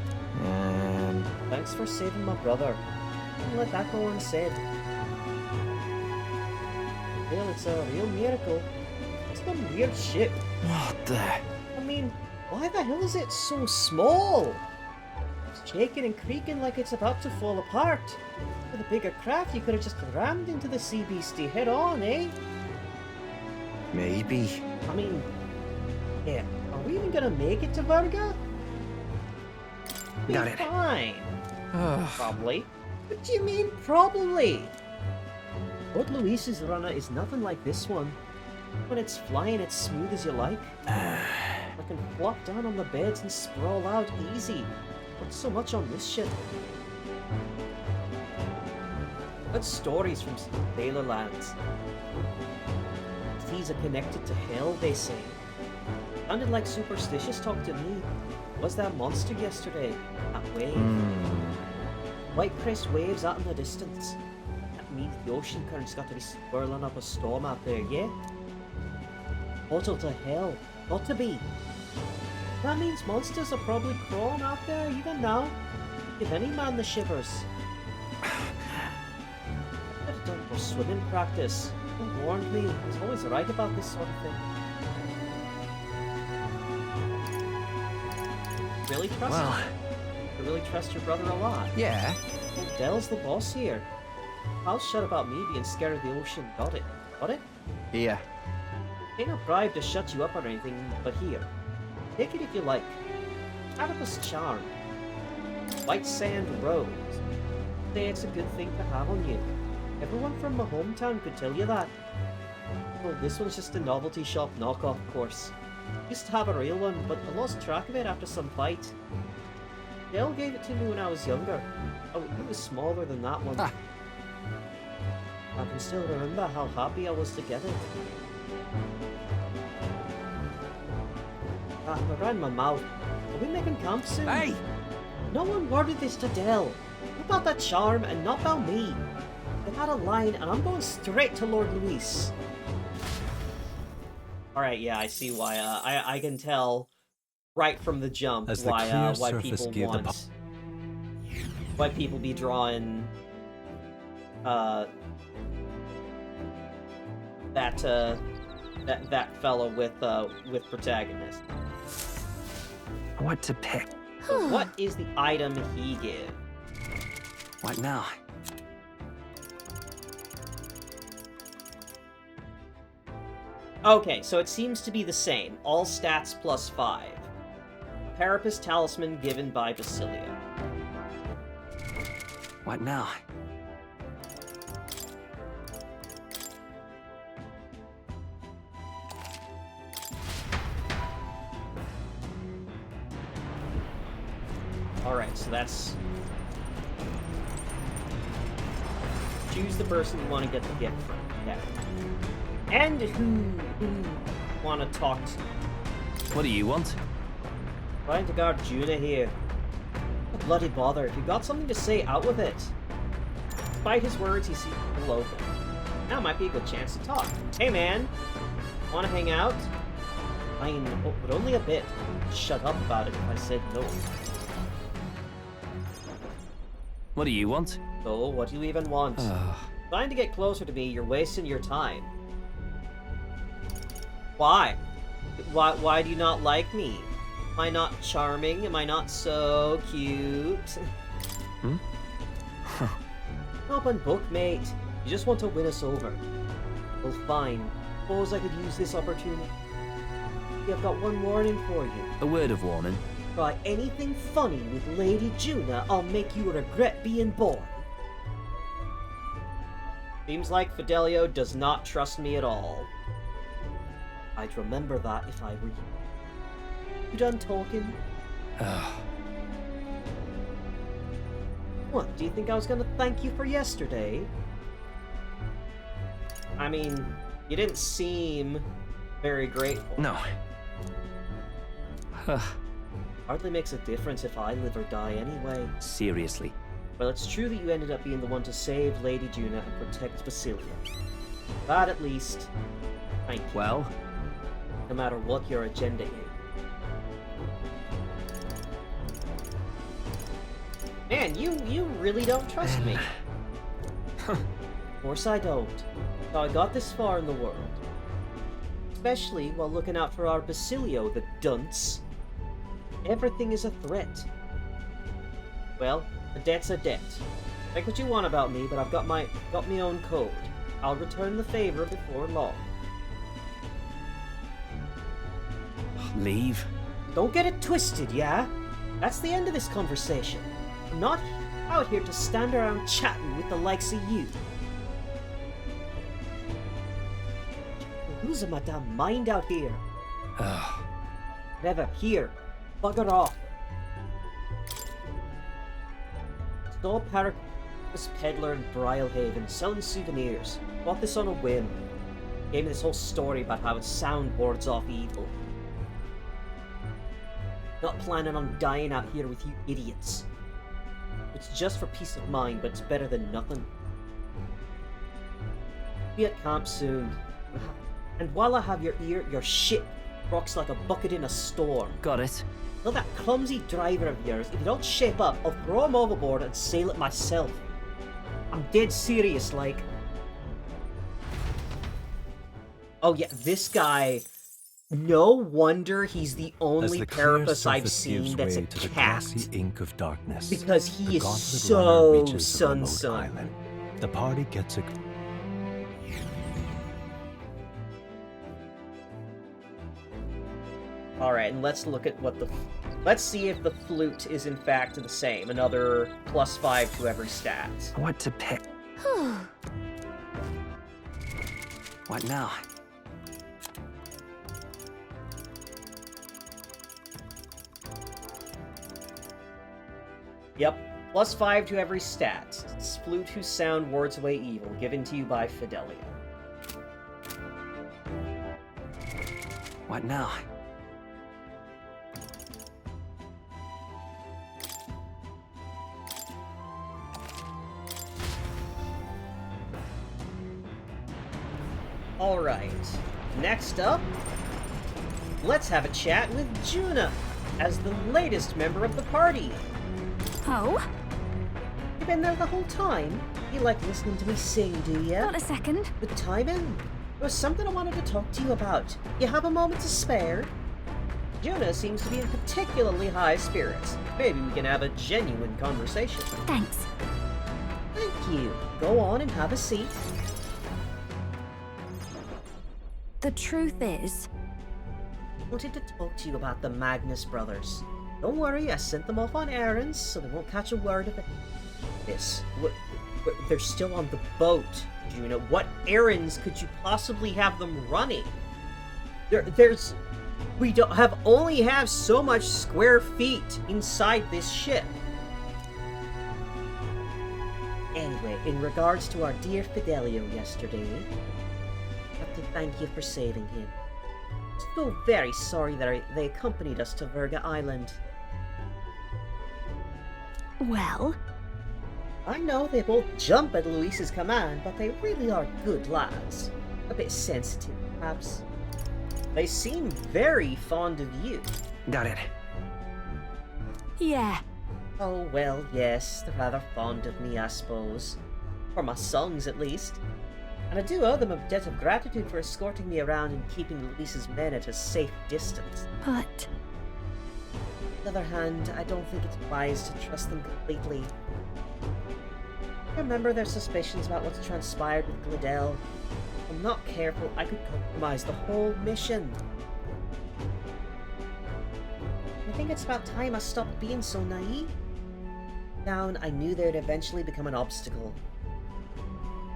Thanks for saving my brother. Don't let that go unsaid. Well, it's a real miracle. It's some weird shit. What the? I mean, why the hell is it so small? It's shaking and creaking like it's about to fall apart. With a bigger craft, you could have just rammed into the sea beastie head on, eh? Maybe. I mean, yeah, are we even gonna make it to Verga? Got it. Fine. Probably. What do you mean, probably? Lord Luis's runner is nothing like this one. When it's flying, it's smooth as you like. I can flop down on the beds and sprawl out easy. Not so much on this ship. Good stories from Sailor Lands. These are connected to hell, they say. Sounded like superstitious talk to me. Was that monster yesterday? That wave. White crest waves out in the distance. That means the ocean current's got to be swirling up a storm out there, yeah? Portal to hell. Got to be. That means monsters are probably crawling out there even now. Give any man the shivers. Could have done more swimming practice. He warned me. He's always right about this sort of thing. Really trust him? You really trust your brother a lot? Yeah. Well, Del's the boss here. I'll shut about me being scared of the ocean. Got it? Got it? Yeah. Ain't a bribe to shut you up or anything, but here. Take it if you like. Oedipus charm. White sand rose. Say it's a good thing to have on you. Everyone from my hometown could tell you that. Well, this one's just a novelty shop knockoff, of course. Used to have a real one, but I lost track of it after some fight. Del gave it to me when I was younger. Oh, it was smaller than that one. I can still remember how happy I was to get it. I ran my mouth. Are we making camp soon? Hey! No one worded this to Del. You about that charm and not about me. I've had a line and I'm going straight to Lord Luis. Alright, yeah, I see why. I can tell right from the jump why people want... Why people be drawing... that fellow with protagonist. What to pick? So what is the item he gives? What now? Okay, so it seems to be the same. All stats plus 5. Parapus Talisman given by Basilia. What now? Alright, so that's... choose the person you want to get the gift from. Yeah. And who want to talk to. What do you want? Trying to guard Juna here. A bloody bother. If you've got something to say, out with it. Despite his words, he seems a little open. Now might be a good chance to talk. Hey man, wanna hang out? Fine, but only a bit. Shut up about it if I said no. What do you want? So, what do you even want? Trying to get closer to me, you're wasting your time. Why? Why do you not like me? Am I not charming? Am I not so cute? Open book, mate. You just want to win us over. Well, fine. Suppose I could use this opportunity. I've got one warning for you. A word of warning. Try anything funny with Lady Juna, I'll make you regret being born. Seems like Fidelio does not trust me at all. I'd remember that if I were you. You done talking? What, do you think I was gonna thank you for yesterday? I mean, you didn't seem very grateful. No. Hardly makes a difference if I live or die anyway. Seriously. Well, it's true that you ended up being the one to save Lady Juna and protect Basilia. That at least, thank you. Well? No matter what your agenda is. Man, you really don't trust me. Of course I don't. How I got this far in the world. Especially while looking out for our Basilio, the dunce. Everything is a threat. Well, a debt's a debt. Think what you want about me, but I've got my own code. I'll return the favor before long. Leave? Don't get it twisted, yeah? That's the end of this conversation. I'm not out here to stand around chatting with the likes of you. Losing my damn mind out here. Never. Here. Bugger off. Stole this peddler in Brylehaven, selling souvenirs. Bought this on a whim. Gave me this whole story about how it soundboards off evil. Not planning on dying out here with you idiots. It's just for peace of mind, but it's better than nothing. Be at camp soon. And while I have your ear, your ship rocks like a bucket in a storm. Got it. Tell that clumsy driver of yours, if you don't shape up, I'll throw him overboard and sail it myself. I'm dead serious, like. Oh yeah, this guy. No wonder he's the only carapace I've seen that's a to the cat. glassy ink of darkness, because he the is gauntlet so runner reaches the remote sun. island. The party gets a... Alright, and let's look at what the... Let's see if the flute is in fact the same. Another +5 to every stat. What to pick? What now? Yep, +5 to every stat. It's flute whose sound wards away evil, given to you by Fidelia. What now? Alright, next up, let's have a chat with Juna, as the latest member of the party. Oh? You been there the whole time? You like listening to me sing, do ya? Got a second? The timing? There was something I wanted to talk to you about. You have a moment to spare? Juna seems to be in particularly high spirits. Maybe we can have a genuine conversation. Thanks. Thank you. Go on and have a seat. The truth is... I wanted to talk to you about the Magnus brothers. Don't worry, I sent them off on errands, so they won't catch a word of it. This. They're still on the boat, Juna. What errands could you possibly have them running? We only have so much square feet inside this ship. Anyway, Anyway, in regards to our dear Fidelio yesterday, I have to thank you for saving him. So very sorry that they accompanied us to Verga Island. Well? I know they both jump at Luis's command, but they really are good lads. A bit sensitive, perhaps. They seem very fond of you. Got it. Yeah. Oh, well, yes, they're rather fond of me, I suppose. For my songs, at least. And I do owe them a debt of gratitude for escorting me around and keeping Luis's men at a safe distance. But... On the other hand, I don't think it's wise to trust them completely. Remember their suspicions about what's transpired with Glidell? If I'm not careful, I could compromise the whole mission. I think it's about time I stopped being so naive. Down, I knew they'd eventually become an obstacle.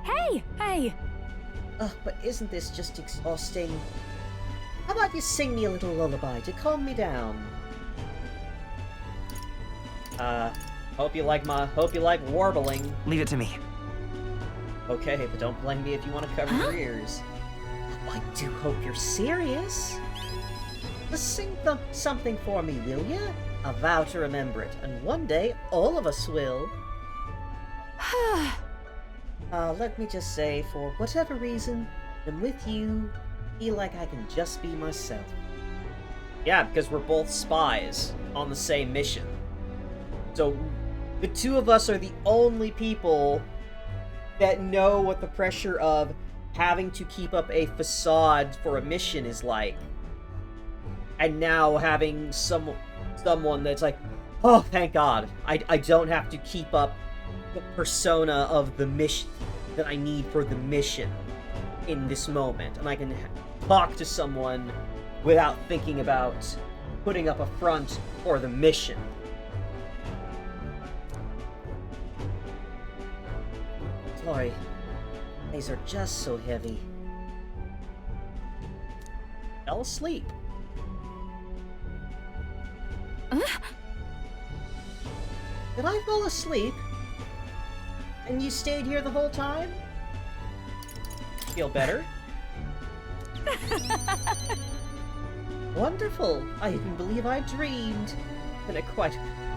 Hey! Hey! Ugh, but isn't this just exhausting? How about you sing me a little lullaby to calm me down? Hope you like warbling. Leave it to me. Okay, but don't blame me if you want to cover your ears. Oh, I do hope you're serious. Just sing something for me, will ya? I vow to remember it, and one day all of us will. Let me just say, for whatever reason, I'm with you, I feel like I can just be myself. Yeah, because we're both spies on the same mission. So, the two of us are the only people that know what the pressure of having to keep up a facade for a mission is like. And now having someone that's like, oh, thank God, I don't have to keep up the persona of the mission that I need for the mission in this moment. And I can talk to someone without thinking about putting up a front for the mission. Sorry, these are just so heavy. Fell asleep. Did I fall asleep? And you stayed here the whole time? Feel better? Wonderful. I even believe I dreamed.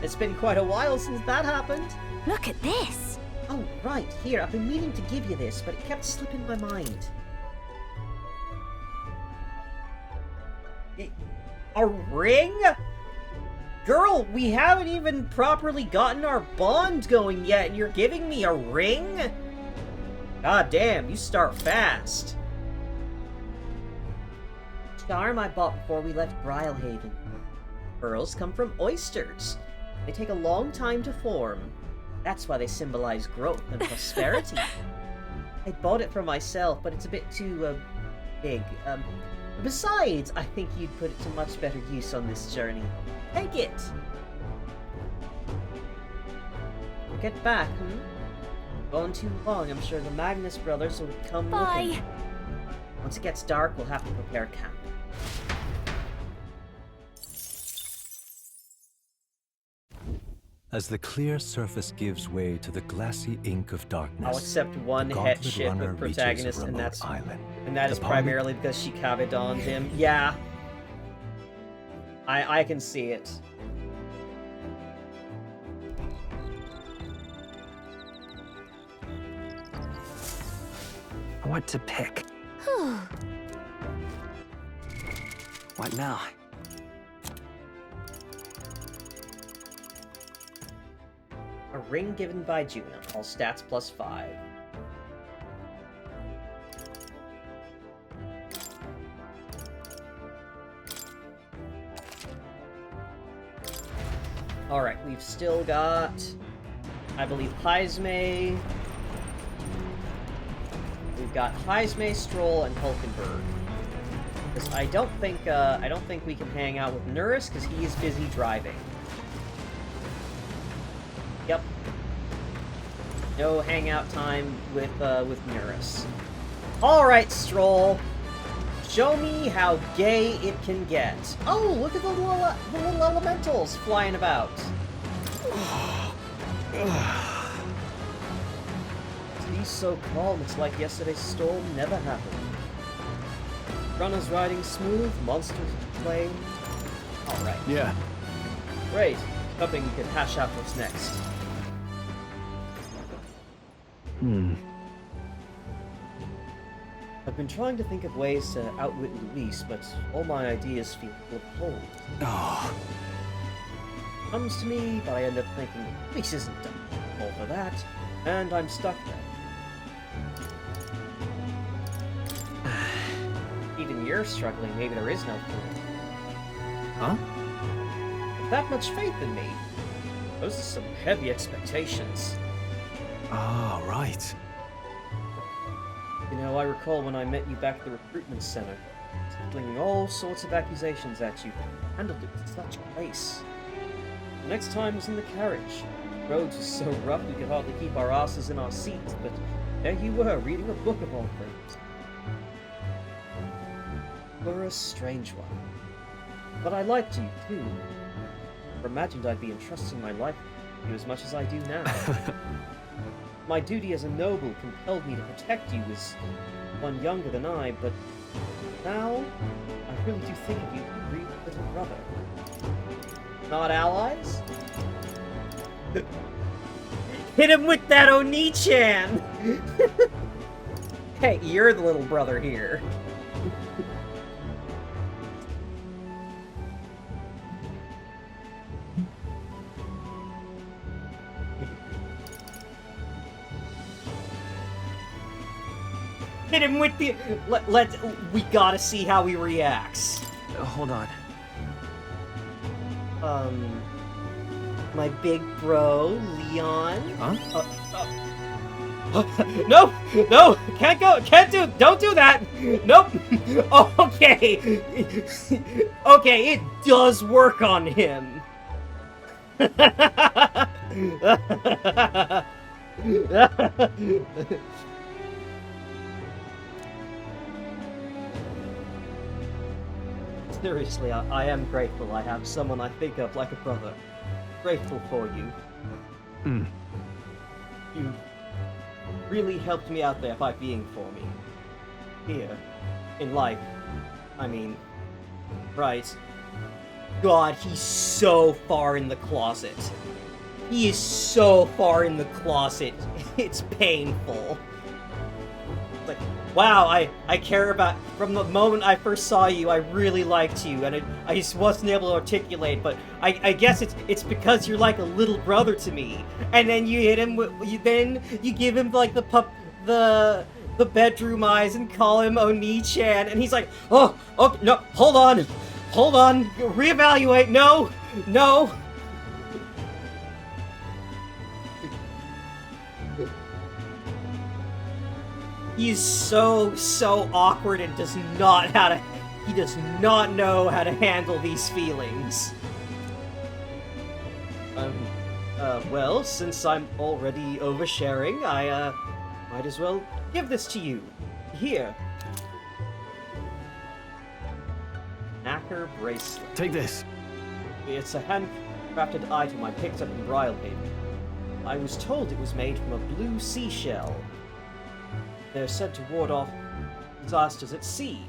It's been quite a while since that happened. Look at this. Oh, right, here, I've been meaning to give you this, but it kept slipping my mind. A ring? Girl, we haven't even properly gotten our bond going yet, and you're giving me a ring? God damn, you start fast. Charm I bought before we left Brylehaven. Pearls come from oysters. They take a long time to form. That's why they symbolize growth and prosperity. I bought it for myself, but it's a bit too, big. Besides, I think you'd put it to much better use on this journey. Take it! We'll get back, Gone too long, I'm sure the Magnus brothers will come looking. Once it gets dark, we'll have to prepare camp. As the clear surface gives way to the glassy ink of darkness, I'll accept one headship of protagonist, and that is primarily because she Cabedoned him. Yeah. I can see it. What to pick? What now? A ring given by Juno. All stats +5. Alright, we've still got, I believe, Heisme. We've got Heisme, Stroll, and Hulkenberg. Because I don't think we can hang out with Nurse because he is busy driving. Yep. No hangout time with Nurse. All right, Stroll. Show me how gay it can get. Oh, look at the little elementals flying about. sea's so calm, it's like yesterday's storm never happened. Runners riding smooth, monsters playing. Alright. Yeah. Great. Hoping you can hash out what's next. I've been trying to think of ways to outwit Luis, but all my ideas feel full of holes. Oh. Comes to me, but I end up thinking, Luis isn't done all for that, and I'm stuck there. Even you're struggling, maybe there is no clue. Huh? With that much faith in me, those are some heavy expectations. Ah, right. You know, I recall when I met you back at the recruitment center, flinging all sorts of accusations at you, handled it with such grace. The next time was in the carriage. The roads were so rough we could hardly keep our asses in our seats, but there you were, reading a book of all things. You were a strange one. But I liked you, too. Never imagined I'd be entrusting my life to you as much as I do now. My duty as a noble compelled me to protect you as one younger than I, but now I really do think of you as a real little brother. Not allies? Hit him with that Oni-chan! Hey, you're the little brother here. Hit him with the... we gotta see how he reacts. Hold on. My big bro, Leon? Huh? No! No! Can't go! Can't do... Don't do that! Nope! Okay! Okay, it does work on him. Seriously, I am grateful I have someone I think of like a brother. Grateful for you. You really helped me out there by being for me. Here. In life. I mean... Right. God, he's so far in the closet. He is so far in the closet. It's painful. Like, wow, I care about... From the moment I first saw you, I really liked you, and I just wasn't able to articulate, but I guess it's because you're like a little brother to me. And then you hit him with... Then you give him, like, the bedroom eyes and call him Oni-chan, and he's like, oh, no, hold on, reevaluate, no. He's so awkward and does not know how to handle these feelings. Well, since I'm already oversharing, I, might as well give this to you. Here. Knacker bracelet. Take this. It's a handcrafted item I picked up in Rhylehaven. I was told it was made from a blue seashell. They're said to ward off disasters at sea.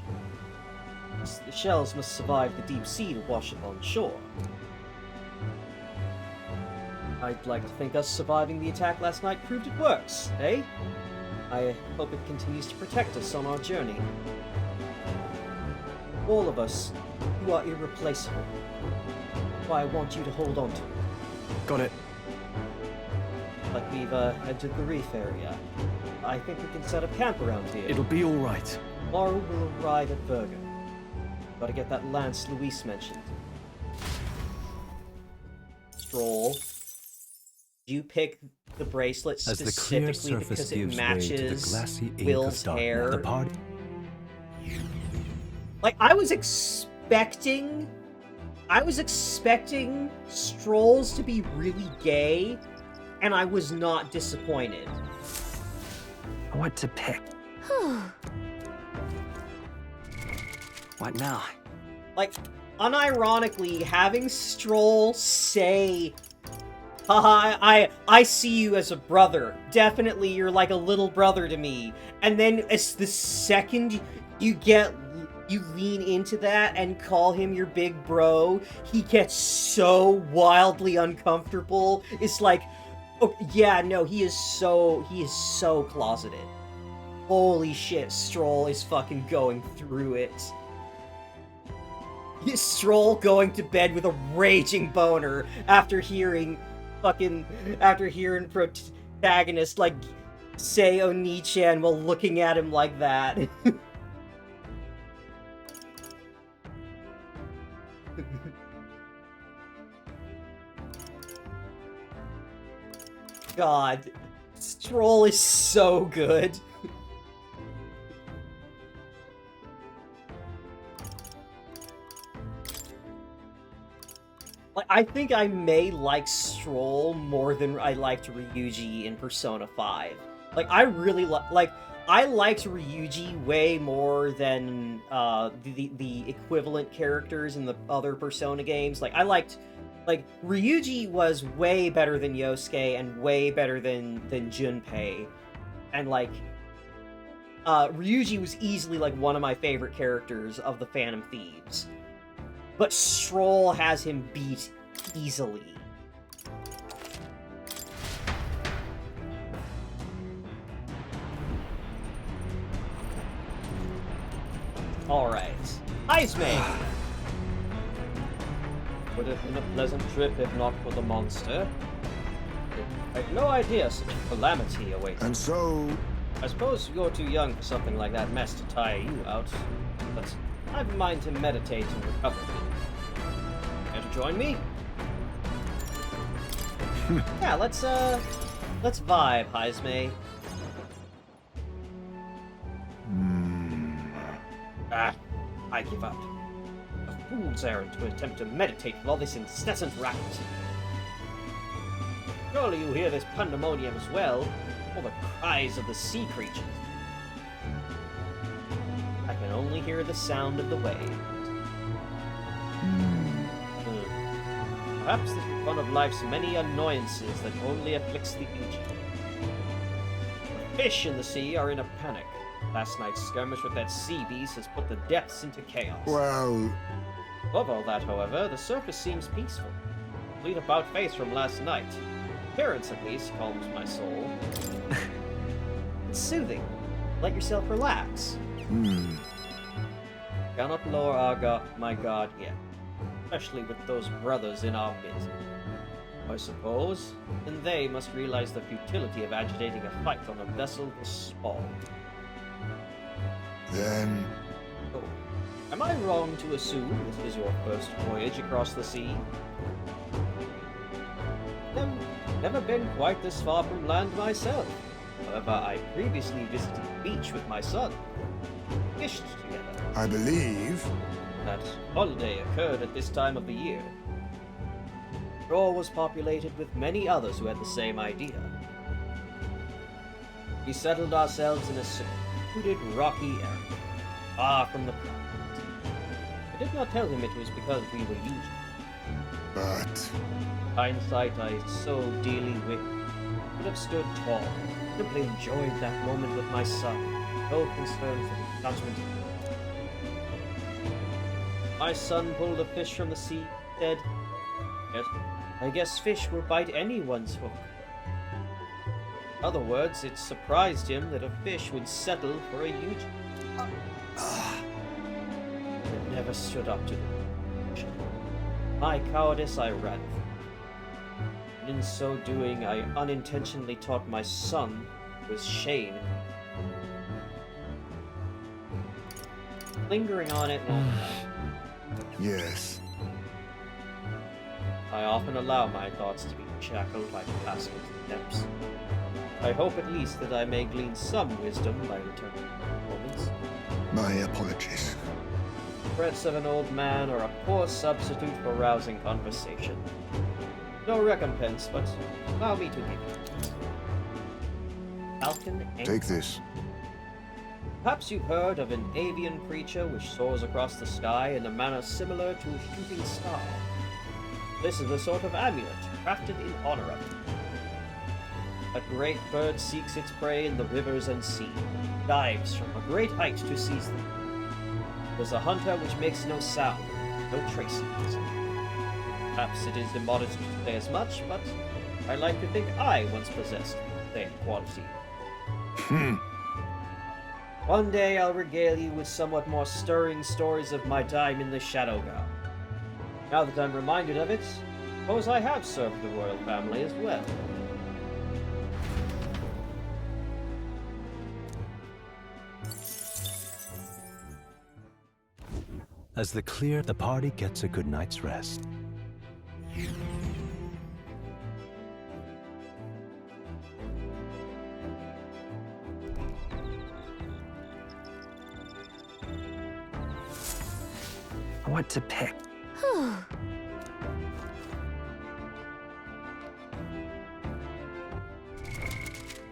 The shells must survive the deep sea to wash up on shore. I'd like to think us surviving the attack last night proved it works, eh? I hope it continues to protect us on our journey. All of us, you are irreplaceable. Why I want you to hold on to it. Got it. Like we've entered the reef area. I think we can set up camp around here. It'll be all right. Tomorrow we'll arrive at Verga. Gotta get that lance Luis mentioned. Stroll. You pick the bracelet As the clear specifically surface because it gives way to the matches glassy ink of Will's darkness, hair. the party... Like, I was expecting Strolls to be really gay, and I was not disappointed. What to pick? What now? Like, unironically, having Stroll say Haha, I see you as a brother. Definitely, you're like a little brother to me. And then as the second you lean into that and call him your big bro, he gets so wildly uncomfortable. It's like, oh, yeah, no, he is so closeted. Holy shit, Stroll is fucking going through it. Stroll going to bed with a raging boner after hearing protagonist like say Oni-chan while looking at him like that. God, Stroll is so good. Like, I think I may like Stroll more than I liked Ryuji in Persona 5. Like, I really I liked Ryuji way more than the equivalent characters in the other Persona games. Like, Ryuji was way better than Yosuke and way better than Junpei. And, like, Ryuji was easily, like, one of my favorite characters of the Phantom Thieves. But Stroll has him beat easily. Alright. Iceman! Would have been a pleasant trip if not for the monster. I had no idea such a calamity awaits. And so... I suppose you're too young for something like that mess to tire you out, but I've a mind to meditate and recover. Care to join me? Yeah, let's vibe, Heismay. I give up. A fool's errand to attempt to meditate with all this incessant racket. Surely you hear this pandemonium as well, all the cries of the sea creatures. I can only hear the sound of the waves. Perhaps this is one of life's many annoyances that only afflicts the aged. The fish in the sea are in a panic. Last night's skirmish with that sea beast has put the depths into chaos. Well... Above all that, however, the surface seems peaceful. Complete about face from last night. Appearance, at least, calms my soul. It's soothing. Let yourself relax. Cannot lower my guard yet. Especially with those brothers in our midst. I suppose, then they must realize the futility of agitating a fight on a vessel this small. Then... Oh, am I wrong to assume this is your first voyage across the sea? Never been quite this far from land myself. However, I previously visited the beach with my son. Fished together. I believe... That holiday occurred at this time of the year. The shore was populated with many others who had the same idea. We settled ourselves in a secluded rocky area, far from the crowd. I did not tell him it was because we were usual. But... hindsight, I so dearly wish I could have stood tall, simply enjoyed that moment with my son, no concern for the judgment. My son pulled a fish from the sea, said, "Yes, I guess fish will bite anyone's hook." In other words, it surprised him that a fish would settle for a huge... It never stood up to the... My cowardice I ran from. And in so doing, I unintentionally taught my son was shame. Lingering on it long enough. Yes. I often allow my thoughts to be shackled like passwords and depths. I hope at least that I may glean some wisdom by returning moments. My apologies. Threats of an old man are a poor substitute for rousing conversation. No recompense, but allow me to give it. Falcon Anchor. Take this. Perhaps you've heard of an avian creature which soars across the sky in a manner similar to a shooting star. This is a sort of amulet, crafted in honor of it. A great bird seeks its prey in the rivers and sea, dives from a great height to seize them. It is a hunter which makes no sound, no traces. Perhaps it is immodest to say as much, but I like to think I once possessed the same quality. One day I'll regale you with somewhat more stirring stories of my time in the Shadowgar. Now that I'm reminded of it, suppose I have served the royal family as well. As the party gets a good night's rest. What to pick?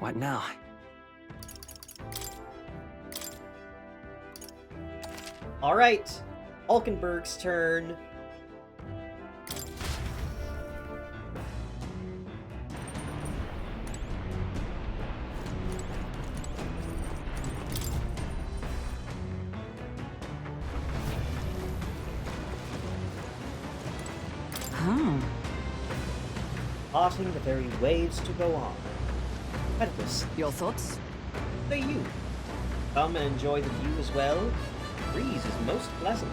What now? All right, Hulkenberg's turn. Parting the very waves to go on. Oedipus. Your thoughts? Say you. Come and enjoy the view as well. The breeze is most pleasant.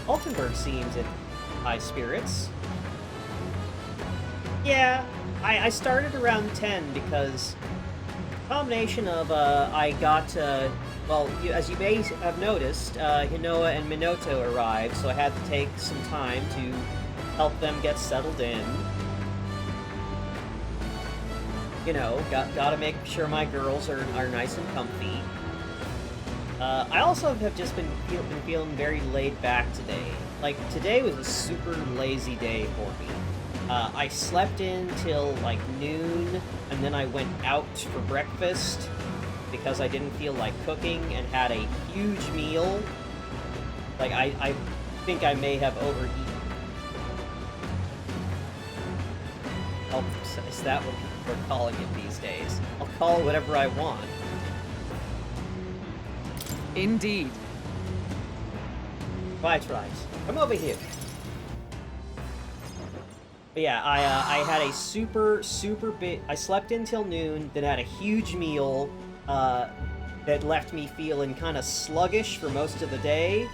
Altenberg seems in high spirits. Yeah, I started around 10 because combination of I got well, as you may have noticed, Hinoa and Minato arrived, so I had to take some time to help them get settled in. You know, gotta make sure my girls are nice and comfy. I also have just been feeling very laid back today. Like, today was a super lazy day for me. I slept in till, like, noon, and then I went out for breakfast because I didn't feel like cooking and had a huge meal. Like, I think I may have overeaten. Oh, is that what people are calling it these days? I'll call it whatever I want. Indeed. Right. Come over here. But yeah, I had a super big... I slept until noon, then had a huge meal that left me feeling kind of sluggish for most of the day.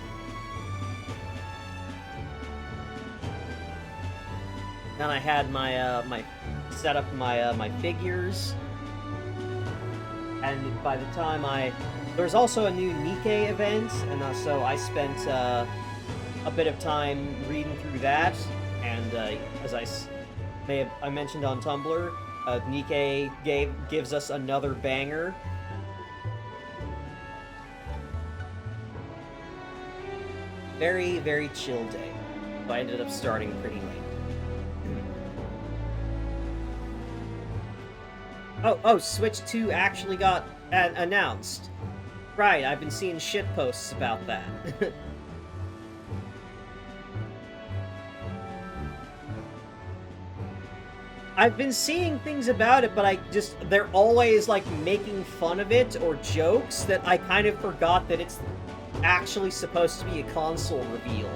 Then I had my set up my figures, and by the time there was also a new Nikkei event, and so I spent a bit of time reading through that. And as I mentioned on Tumblr, Nikkei gives us another banger. Very, very chill day. So I ended up starting pretty late. Oh, Switch 2 actually got announced. Right, I've been seeing shit posts about that. I've been seeing things about it, but they're always, like, making fun of it or jokes that I kind of forgot that it's actually supposed to be a console reveal.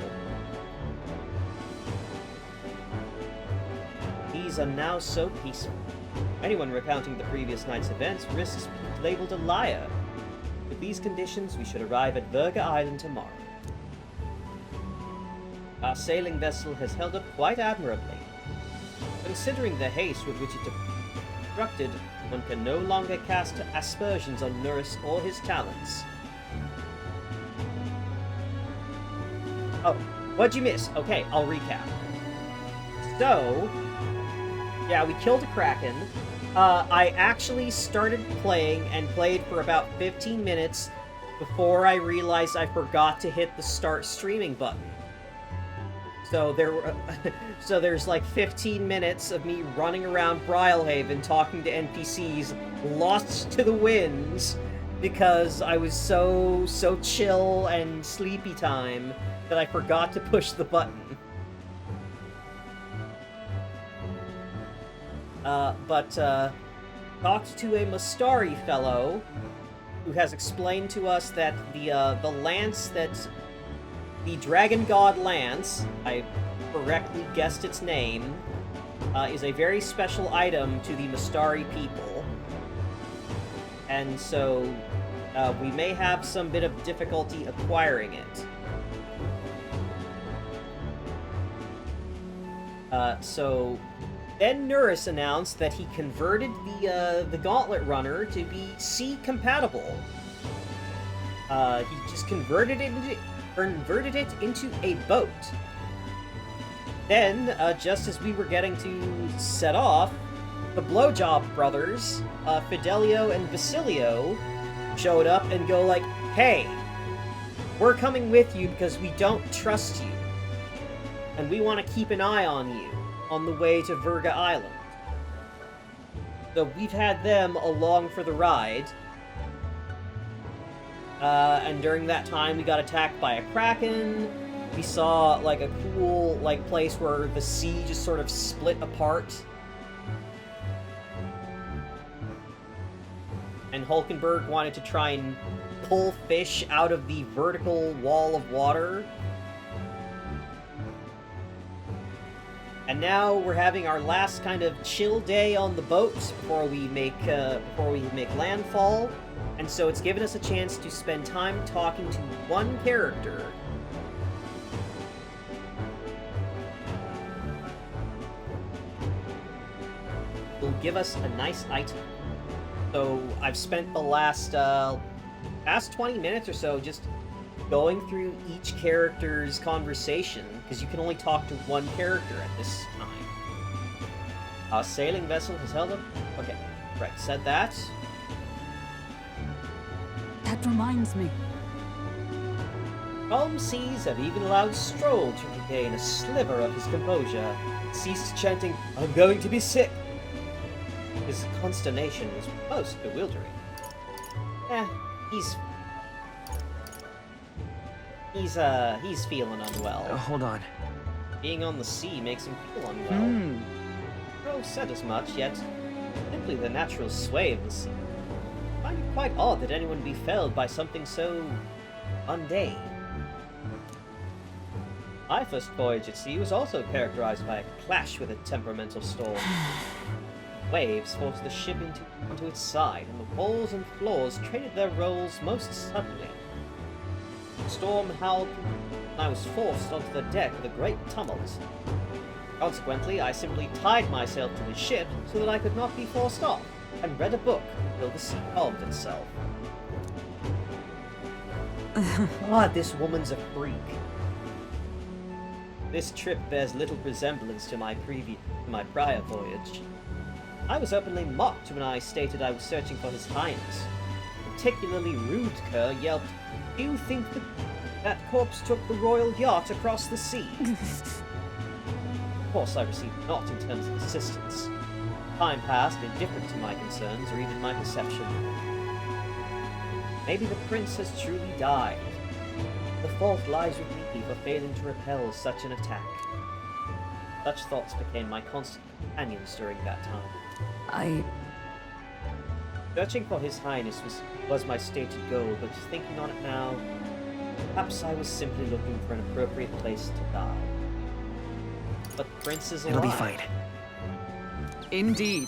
These are now so peaceful. Anyone recounting the previous night's events risks being labeled a liar. With these conditions, we should arrive at Verga Island tomorrow. Our sailing vessel has held up quite admirably. Considering the haste with which it constructed, one can no longer cast aspersions on Nurse or his talents. Oh, what'd you miss? Okay, I'll recap. So, yeah, we killed a Kraken. I actually started playing and played for about 15 minutes before I realized I forgot to hit the start streaming button. So there's like 15 minutes of me running around Brylehaven talking to NPCs, lost to the winds, because I was so chill and sleepy time that I forgot to push the button. but talked to a Mustari fellow who has explained to us that the lance that the Dragon God Lance, I correctly guessed its name, is a very special item to the Mustari people. And so we may have some bit of difficulty acquiring it. So then Nuris announced that he converted the Gauntlet Runner to be sea compatible. He just converted it into a boat. Then, just as we were getting to set off, the Blowjob brothers, Fidelio and Basilio, showed up and go like, "Hey, we're coming with you because we don't trust you. And we want to keep an eye on you on the way to Verga Island." So we've had them along for the ride. And during that time, we got attacked by a kraken. We saw, like, a cool, like, place where the sea just sort of split apart. And Hulkenberg wanted to try and pull fish out of the vertical wall of water. And now we're having our last kind of chill day on the boat before we make landfall. And so it's given us a chance to spend time talking to one character. Will give us a nice item. So I've spent the last 20 minutes or so just going through each character's conversation, because you can only talk to one character at this time. A sailing vessel has held up. Okay, right, said that. That reminds me. Calm seas have even allowed Stroll to regain a sliver of his composure. Ceased chanting, "I'm going to be sick." His consternation was most bewildering. He's feeling unwell. Hold on. Being on the sea makes him feel unwell. Stroll said as much, yet simply the natural sway of the sea. I find it quite odd that anyone be felled by something so mundane. My first voyage at sea was also characterized by a clash with a temperamental storm. Waves forced the ship onto its side, and the walls and floors traded their roles most suddenly. The storm howled, and I was forced onto the deck with a great tumult. Consequently, I simply tied myself to the ship so that I could not be forced off, and read a book until the sea calmed itself. God, this woman's a freak. This trip bears little resemblance to my prior voyage. I was openly mocked when I stated I was searching for His Highness. Particularly rude cur yelped, "Do you think that corpse took the royal yacht across the sea?" Of course, I received naught in terms of assistance. Time passed, indifferent to my concerns or even my perception. Maybe the prince has truly died. The fault lies with me for failing to repel such an attack. Such thoughts became my constant companions during that time. Searching for His Highness was my stated goal, but thinking on it now, perhaps I was simply looking for an appropriate place to die. But the prince is alive. It'll be fine. Indeed.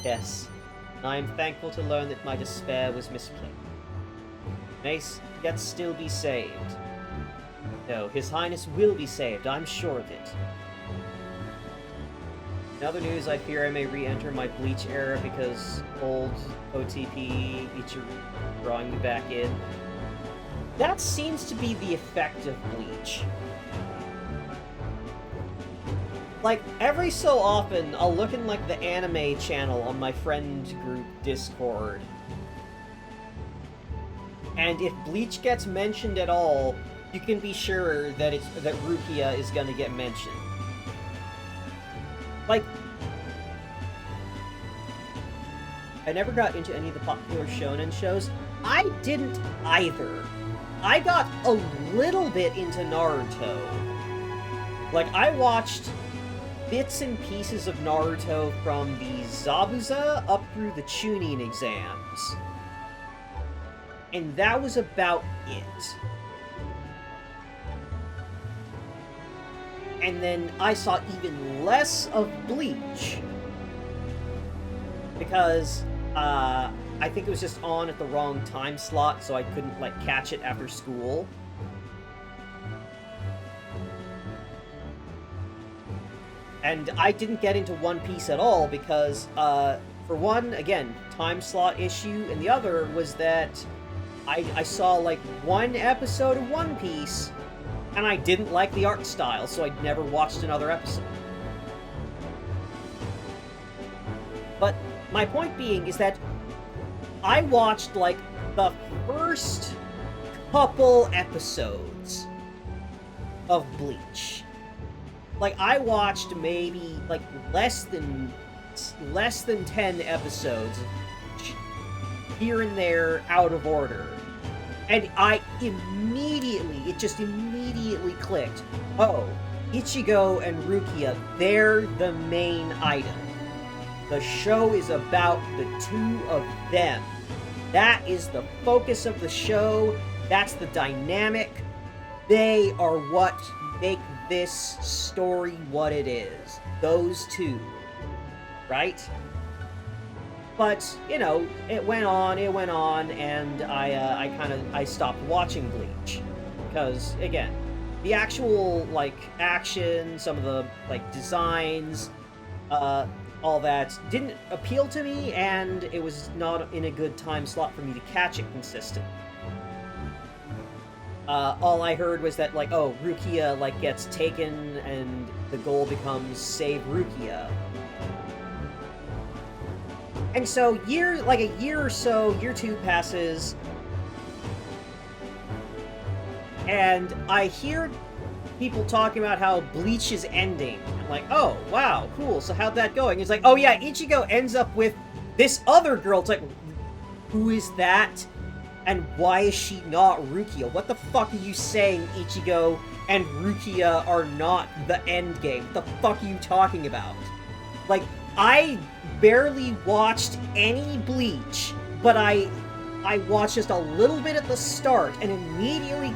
Yes, and I am thankful to learn that my despair was misplaced. May yet still be saved. No, His Highness will be saved, I'm sure of it. In other news, I fear I may re-enter my Bleach era because old OTP Ichiru drawing me back in. That seems to be the effect of Bleach. Like, every so often, I'll look in, like, the anime channel on my friend group Discord. And if Bleach gets mentioned at all, you can be sure that Rukia is gonna get mentioned. Like, I never got into any of the popular shonen shows. I didn't either. I got a little bit into Naruto. Like, I watched bits and pieces of Naruto from the Zabuza up through the Chunin exams. And that was about it. And then I saw even less of Bleach. Because, I think it was just on at the wrong time slot, so I couldn't, like, catch it after school. And I didn't get into One Piece at all because, for one, again, time slot issue, and the other was that I saw, like, one episode of One Piece, and I didn't like the art style, so I'd never watched another episode. But my point being is that I watched, like, the first couple episodes of Bleach. Like, I watched maybe, like, less than 10 episodes here and there out of order. And it just immediately clicked. Oh, Ichigo and Rukia, they're the main item. The show is about the two of them. That is the focus of the show. That's the dynamic. They are what make this story what it is. Those two. Right? But, you know, it went on, and I stopped watching Bleach. Because, again, the actual, like, action, some of the, like, designs, all that didn't appeal to me, and it was not in a good time slot for me to catch it consistently. All I heard was that, like, oh, Rukia, like, gets taken, and the goal becomes save Rukia. And so, a year or so, year 2 passes, and I hear people talking about how Bleach is ending. I'm like, oh, wow, cool, so how'd that go? And he's like, oh yeah, Ichigo ends up with this other girl. It's like, who is that? And why is she not Rukia? What the fuck are you saying, Ichigo and Rukia are not the end game? What the fuck are you talking about? Like, I barely watched any Bleach, but I watched just a little bit at the start and immediately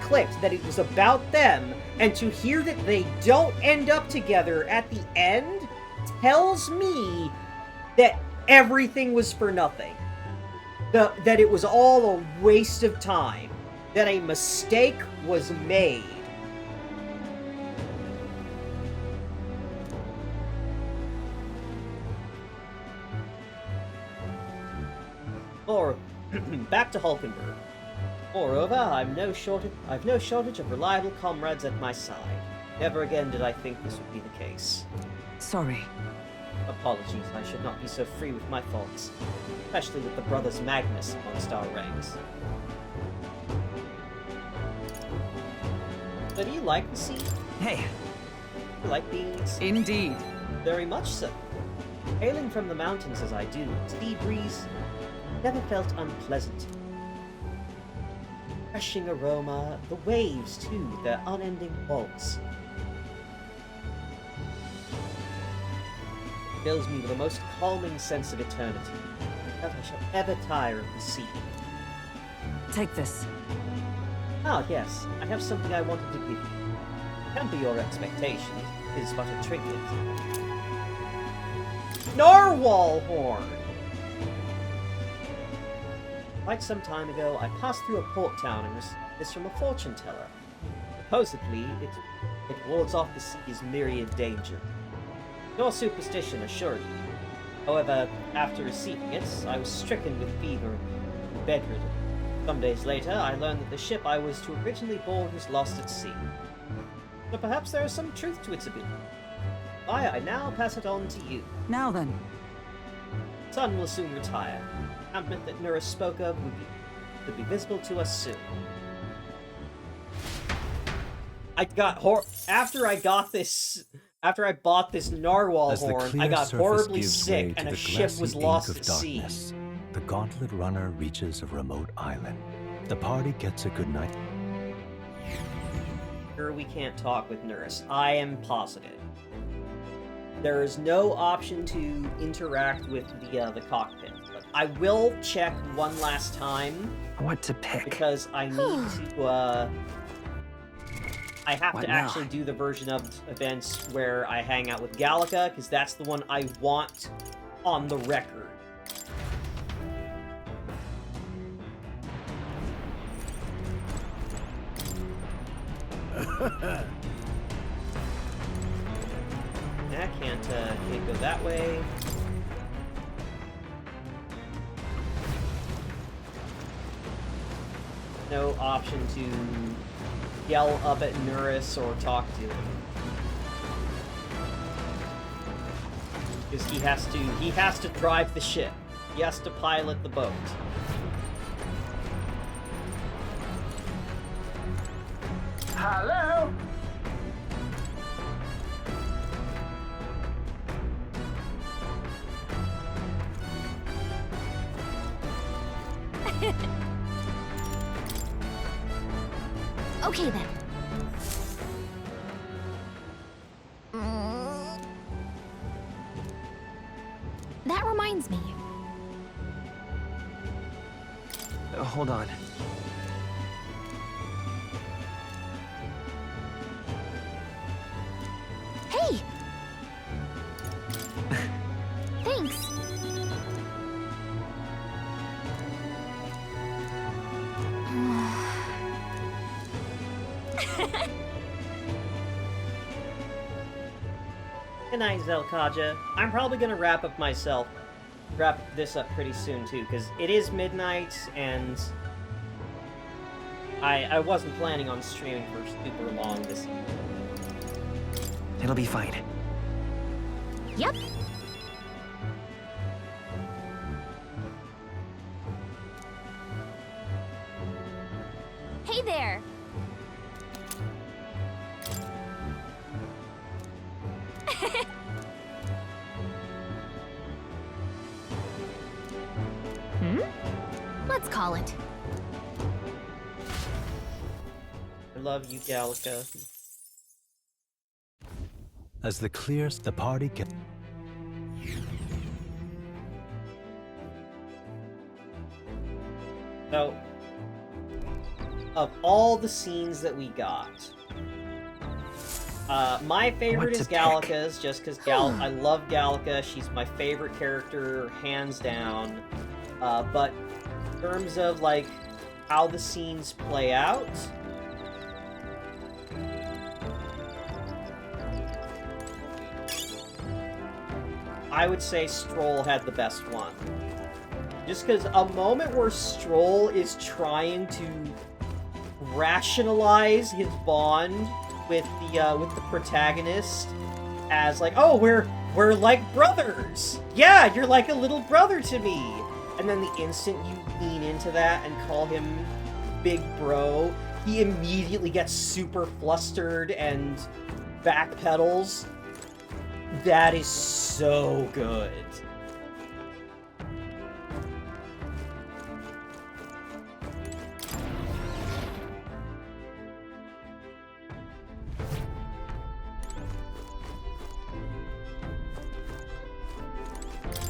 clicked that it was about them, and to hear that they don't end up together at the end tells me that everything was for nothing. That it was all a waste of time. That a mistake was made. Or, back to Hulkenberg. Moreover, I've no shortage of reliable comrades at my side. Never again did I think this would be the case. Sorry. Apologies, I should not be so free with my faults, especially with the brothers Magnus amongst our ranks. So do you like the sea? Hey. You like beans? Indeed. Very much so. Hailing from the mountains as I do, sea breeze never felt unpleasant. Refreshing aroma, the waves too, with their unending waltz. Fills me with the most calming sense of eternity. That I shall ever tire of the sea. Take this. Ah, yes, I have something I wanted to give you. Temper your expectations. It is but a trinket. Narwhal horn! Quite some time ago, I passed through a port town and received this from a fortune teller. Supposedly, it wards off the sea's myriad dangers. Your superstition, assuredly. However, after receiving it, I was stricken with fever and bedridden. Some days later, I learned that the ship I was to originally board was lost at sea. But perhaps there is some truth to its ability. I now pass it on to you. Now then. Sun will soon retire. The encampment that Nura spoke of would be visible to us soon. After I bought this narwhal horn, I got horribly sick, and a ship was lost at sea. The Gauntlet Runner reaches a remote island. The party gets a good night. Sure, we can't talk with Nurse. I am positive. There is no option to interact with the cockpit. But I will check one last time. What to pick? Because I need to, I have What to now? actually do the version of events where I hang out with Gallica, because that's the one I want on the record. I can't go that way. No option to yell up at Nurse or talk to him. Because he has to drive the ship. He has to pilot the boat. Hello? Okay then. That reminds me. Hold on. Hey! Thanks. Good night, Zelkaja. I'm probably gonna wrap this up pretty soon too, because it is midnight, and I wasn't planning on streaming for super long this evening. It'll be fine. Yep. Hey there. Let's call it. I love you, Gallica. As the clears, the party can. So, of all the scenes that we got, my favorite is Gallica's, just because I love Gallica. She's my favorite character, hands down. But in terms of, like, how the scenes play out, I would say Stroll had the best one. Just because a moment where Stroll is trying to rationalize his bond with the protagonist as like, oh, we're like brothers. Yeah, you're like a little brother to me. And then the instant you lean into that and call him Big Bro, he immediately gets super flustered and backpedals. That is so good.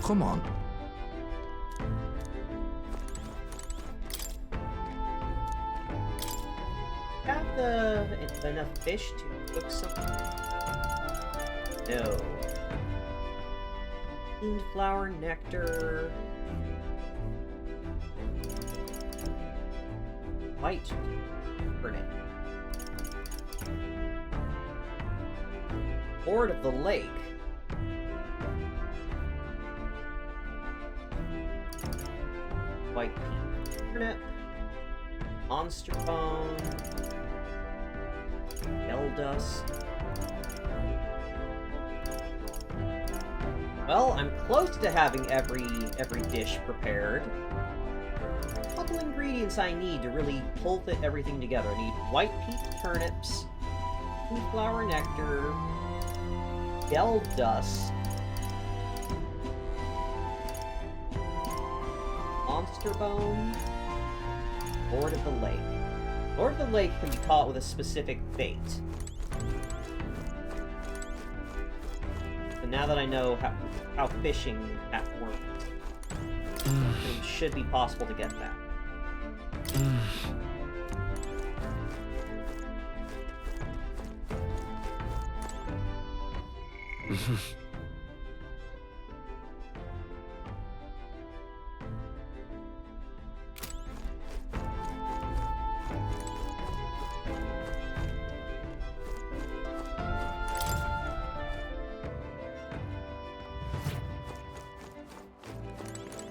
Come on. Have enough fish to cook something? No. Steamed flower nectar. White turnip. Lord of the Lake. White pea turnip. Monster bone. Bell dust. Well, I'm close to having every dish prepared. A couple ingredients I need to really pull everything together. I need white pea turnips, flower nectar, bell dust, monster bone, Lord of the Lake. Lord of the Lake can be caught with a specific bait. But now that I know how fishing that works, it should be possible to get that.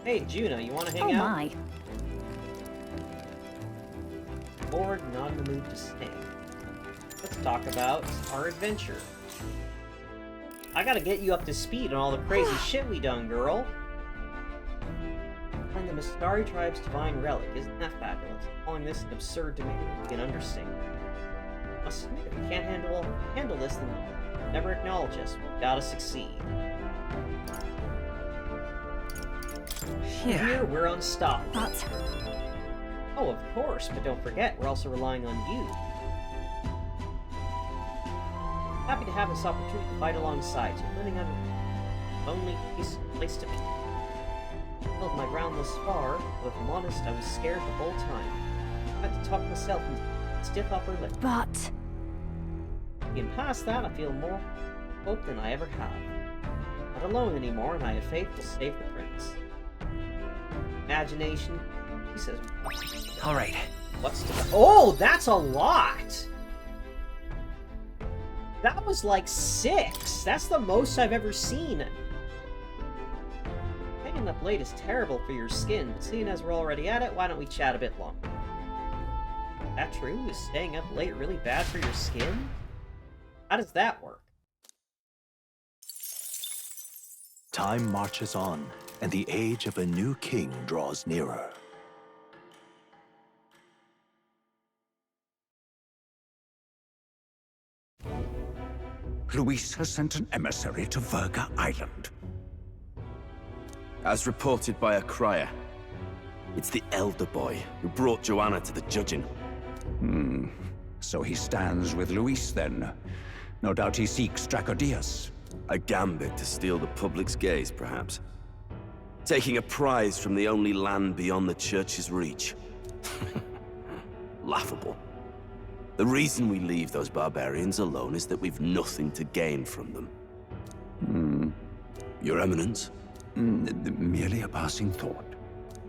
Hey, Juno, you want to hang out? Oh my. Bored, not in the mood to stay. Let's talk about our adventure. I gotta get you up to speed on all the crazy shit we done, girl. Find the Mistari tribe's divine relic. Isn't that fabulous? Calling this an absurd demand would be an understatement. Must admit, if we can't handle this, then never acknowledge us. We gotta succeed. Yeah. Here, we're unstoppable. But... Oh, of course, but don't forget, we're also relying on you. Happy to have this opportunity to fight alongside you, living on a lonely place to be. I held my ground thus far, but if I'm honest, I was scared the whole time. I had to talk myself into stiff upper lip. But... Being past that, I feel more hope than I ever have. I'm not alone anymore, and I have faith we'll save the prince. Imagination, he says. Alright. What's the... Oh, that's a lot! That was like 6. That's the most I've ever seen. Staying up late is terrible for your skin, but seeing as we're already at it, why don't we chat a bit longer? Is that true? Is staying up late really bad for your skin? How does that work? Time marches on, and the age of a new king draws nearer. Luis has sent an emissary to Verga Island. As reported by a crier, it's the elder boy who brought Joanna to the judging. So he stands with Luis then. No doubt he seeks Dracodius. A gambit to steal the public's gaze, perhaps. Taking a prize from the only land beyond the church's reach. Laughable. The reason we leave those barbarians alone is that we've nothing to gain from them. Your Eminence? Merely a passing thought.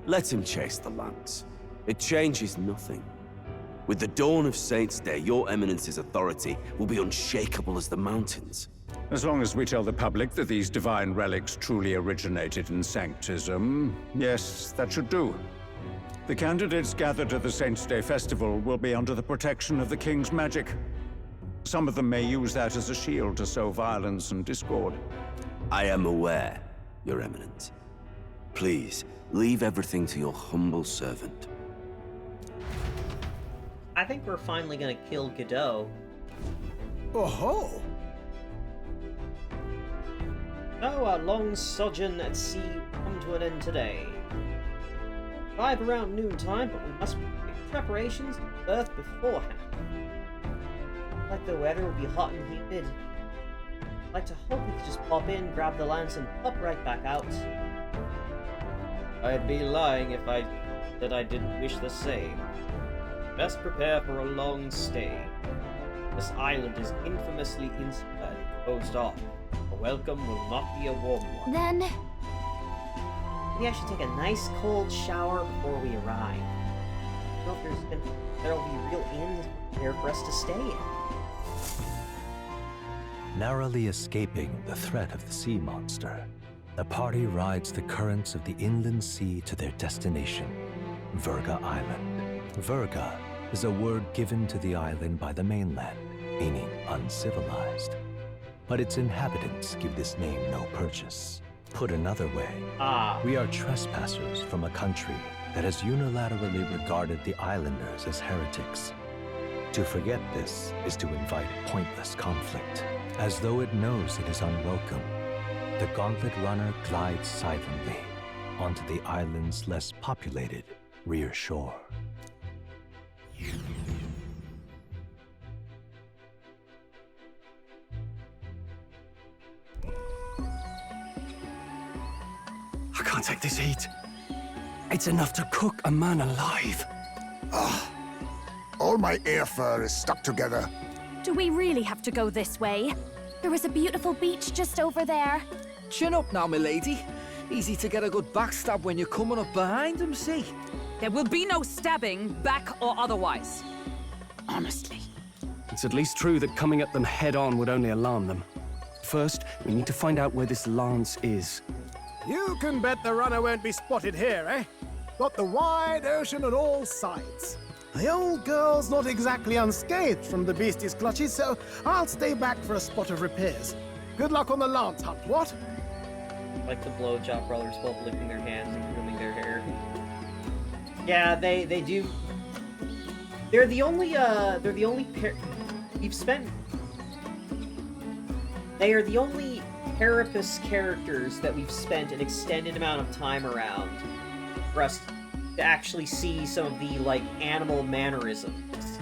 Let him chase the lance. It changes nothing. With the dawn of Saints' Day, your Eminence's authority will be unshakable as the mountains. As long as we tell the public that these divine relics truly originated in Sanctism, yes, that should do. The candidates gathered at the Saints' Day Festival will be under the protection of the King's magic. Some of them may use that as a shield to sow violence and discord. I am aware, Your Eminence. Please, leave everything to your humble servant. I think we're finally gonna kill Godot. Oh-ho! Oh, our long sojourn at sea come to an end today. Arrive around noontime, but we must make preparations to berth beforehand. Like the weather will be hot and humid. I'd like to hope we could just pop in, grab the lance, and pop right back out. I'd be lying if I said I didn't wish the same. Best prepare for a long stay. This island is infamously insulated and closed off. A welcome will not be a warm one. Then... maybe I should take a nice cold shower before we arrive. I don't know if there'll be real inns there for us to stay in. Narrowly escaping the threat of the sea monster, the party rides the currents of the inland sea to their destination, Verga Island. Verga is a word given to the island by the mainland, meaning uncivilized. But its inhabitants give this name no purchase. Put another way, we are trespassers from a country that has unilaterally regarded the islanders as heretics. To forget this is to invite pointless conflict. As though it knows it is unwelcome, the Gauntlet Runner glides silently onto the island's less populated rear shore. can't take this heat. It's enough to cook a man alive. All my ear fur is stuck together. Do we really have to go this way? There is a beautiful beach just over there. Chin up now, milady. Easy to get a good backstab when you're coming up behind him, see? There will be no stabbing, back or otherwise. Honestly. It's at least true that coming at them head-on would only alarm them. First, we need to find out where this lance is. You can bet the runner won't be spotted here, eh? Got the wide ocean on all sides. The old girl's not exactly unscathed from the beastie's clutches, so I'll stay back for a spot of repairs. Good luck on the lance hunt, what? Like the blowjob brothers both licking their hands and combing their hair. Yeah, they do. They're the only pair we've spent. They are the only carapace characters that we've spent an extended amount of time around for us to actually see some of the, like, animal mannerisms.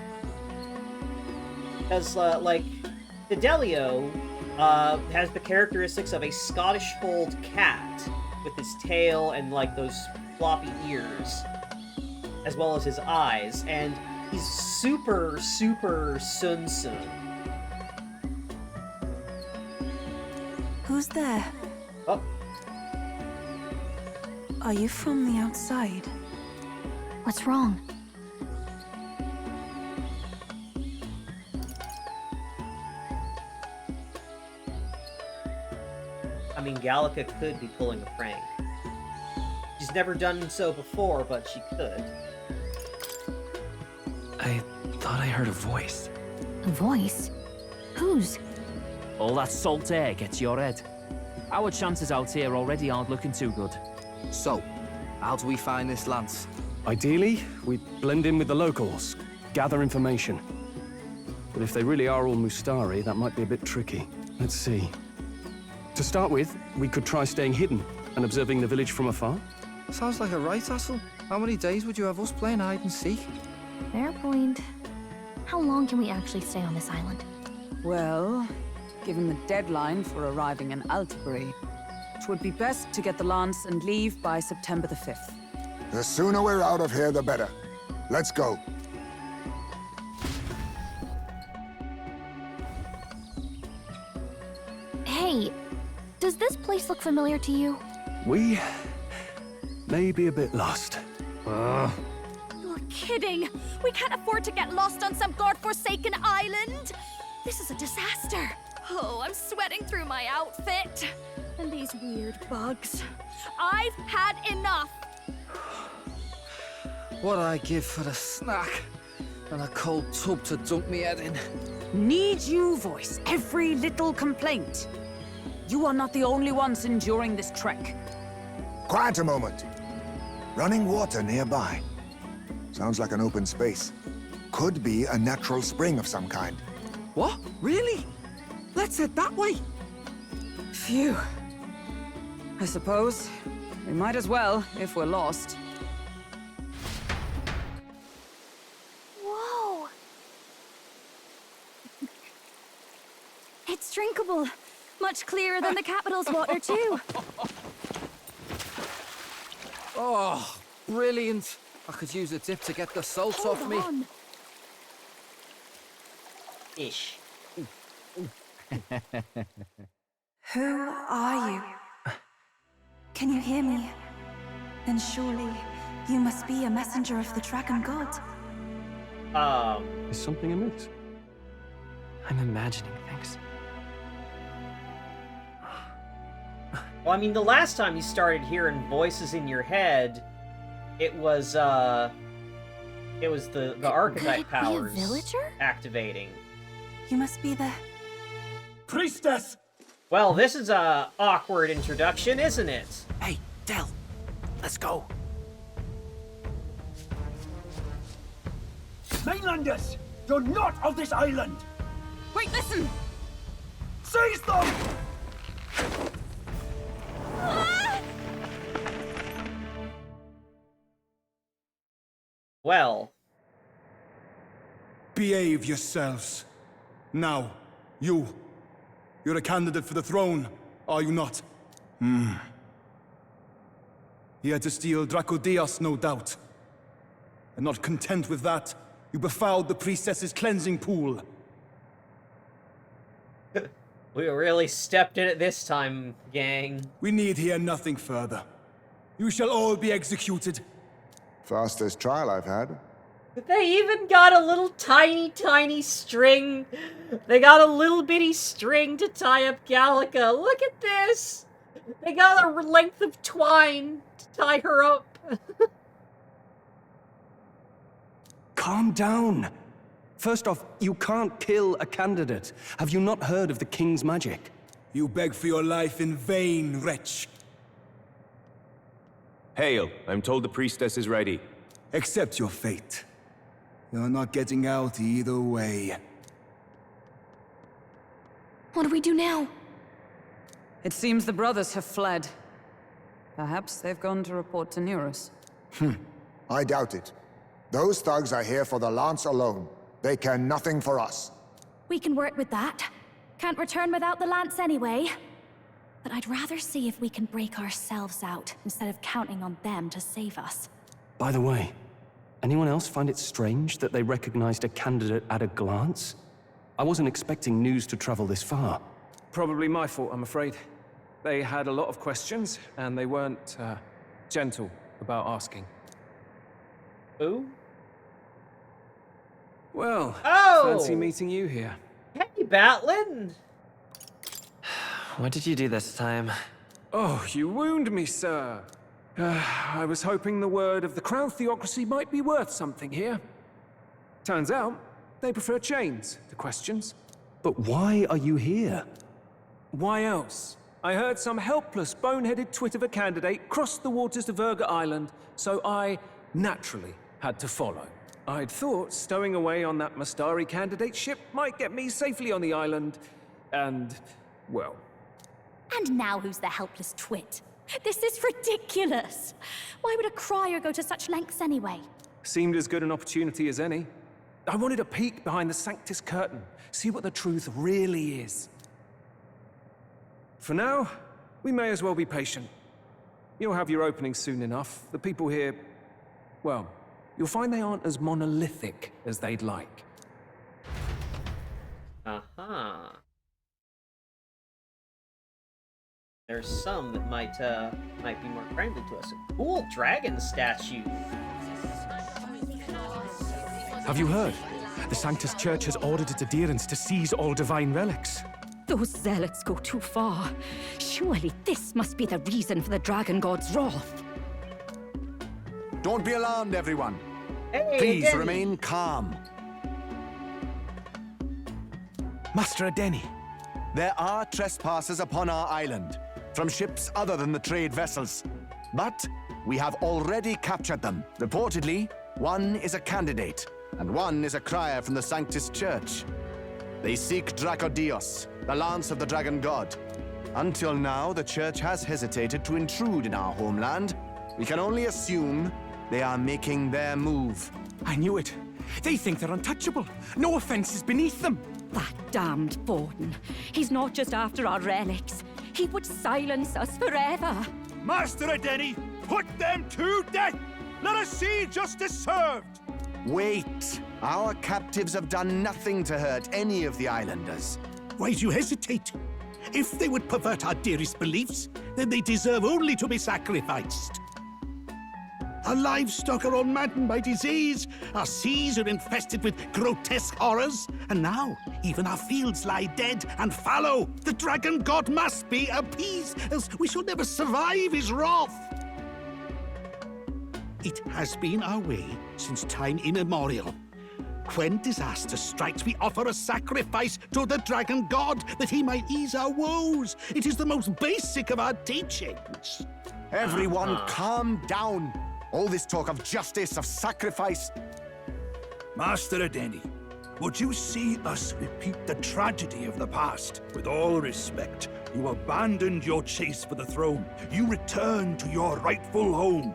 Because, like, Fidelio has the characteristics of a Scottish fold cat with his tail and, like, those floppy ears, as well as his eyes, and he's super, super Sun. Who's there? Oh. Are you from the outside? What's wrong? I mean, Gallica could be pulling a prank. She's never done so before, but she could. I thought I heard a voice. A voice? Whose? All that salt air gets your head. Our chances out here already aren't looking too good. So, how do we find this lance? Ideally, we blend in with the locals, gather information. But if they really are all Mustari, that might be a bit tricky. Let's see. To start with, we could try staying hidden and observing the village from afar. Sounds like a right hassle. How many days would you have us playing hide and seek? Fair point. How long can we actually stay on this island? Well, given the deadline for arriving in Altibury, it would be best to get the lance and leave by September the 5th. The sooner we're out of here, the better. Let's go. Hey, does this place look familiar to you? We may be a bit lost. You're kidding! We can't afford to get lost on some godforsaken island! This is a disaster! Oh, I'm sweating through my outfit. And these weird bugs. I've had enough! What I give for a snack and a cold tub to dunk me head in. Need you voice every little complaint. You are not the only ones enduring this trek. Quiet a moment. Running water nearby. Sounds like an open space. Could be a natural spring of some kind. What? Really? Let's head that way. Phew. I suppose we might as well if we're lost. Whoa! It's drinkable. Much clearer than the capital's water, too. Oh, brilliant. I could use a dip to get the salt off me. Ish. Who are you? Can you hear me? Then surely you must be a messenger of the Dragon God. Is something amiss? I'm imagining things. Well, I mean, the last time you started hearing voices in your head, it was the archetype powers activating. You must be the... Priestess! Well, this is a awkward introduction, isn't it? Hey, Del, let's go. Mainlanders! You're not of this island! Wait, listen! Seize them! Well. Behave yourselves. Now, you're a candidate for the throne, are you not? Here to steal Dracodios, no doubt. And not content with that, you befouled the priestess's cleansing pool. We really stepped in it this time, gang. We need hear nothing further. You shall all be executed. Fastest trial I've had. They even got a little tiny string. They got a little bitty string to tie up Gallica. Look at this. They got a length of twine to tie her up. Calm down. First off, you can't kill a candidate. Have you not heard of the king's magic? You beg for your life in vain, wretch. Hail, I'm told the priestess is ready. Accept your fate. You're not getting out either way. What do we do now? It seems the brothers have fled. Perhaps they've gone to report to Neurus. I doubt it. Those thugs are here for the lance alone. They care nothing for us. We can work with that. Can't return without the lance anyway. But I'd rather see if we can break ourselves out, instead of counting on them to save us. By the way, anyone else find it strange that they recognized a candidate at a glance? I wasn't expecting news to travel this far. Probably my fault, I'm afraid. They had a lot of questions, and they weren't, gentle about asking. Who? Well, Oh! fancy meeting you here. Hey, Batlin! What did you do this time? Oh, you wound me, sir. I was hoping the word of the Crown Theocracy might be worth something here. Turns out, they prefer chains to questions. But why are you here? Why else? I heard some helpless, boneheaded twit of a candidate crossed the waters of Verga Island, so I, naturally, had to follow. I'd thought stowing away on that Mastari candidate ship might get me safely on the island, and, well... And now who's the helpless twit? This is ridiculous! Why would a crier go to such lengths anyway? Seemed as good an opportunity as any. I wanted a peek behind the Sanctus curtain, see what the truth really is. For now, we may as well be patient. You'll have your opening soon enough. The people here, well, you'll find they aren't as monolithic as they'd like. Uh-huh. There's some that might be more friendly to us. A cool dragon statue. Have you heard? The Sanctus Church has ordered its adherents to seize all divine relics. Those zealots go too far. Surely this must be the reason for the Dragon God's wrath. Don't be alarmed, everyone. Hey, Please Adeni. remain calm. Master Adeni. There are trespassers upon our island, from ships other than the trade vessels. But we have already captured them. Reportedly, one is a candidate, and one is a crier from the Sanctus Church. They seek Dracodios, the lance of the Dragon God. Until now, the Church has hesitated to intrude in our homeland. We can only assume they are making their move. I knew it. They think they're untouchable. No offense is beneath them. That damned Borden. He's not just after our relics. He would silence us forever. Master Adeni, put them to death! Let us see justice served! Wait! Our captives have done nothing to hurt any of the islanders. Why do you hesitate? If they would pervert our dearest beliefs, then they deserve only to be sacrificed. Our livestock are all maddened by disease, our seas are infested with grotesque horrors, and now even our fields lie dead and fallow. The Dragon God must be appeased, else we shall never survive his wrath. It has been our way since time immemorial. When disaster strikes, we offer a sacrifice to the Dragon God that he might ease our woes. It is the most basic of our teachings. Everyone, calm down. All this talk of justice, of sacrifice... Master Adeni, would you see us repeat the tragedy of the past? With all respect, you abandoned your chase for the throne. You returned to your rightful home.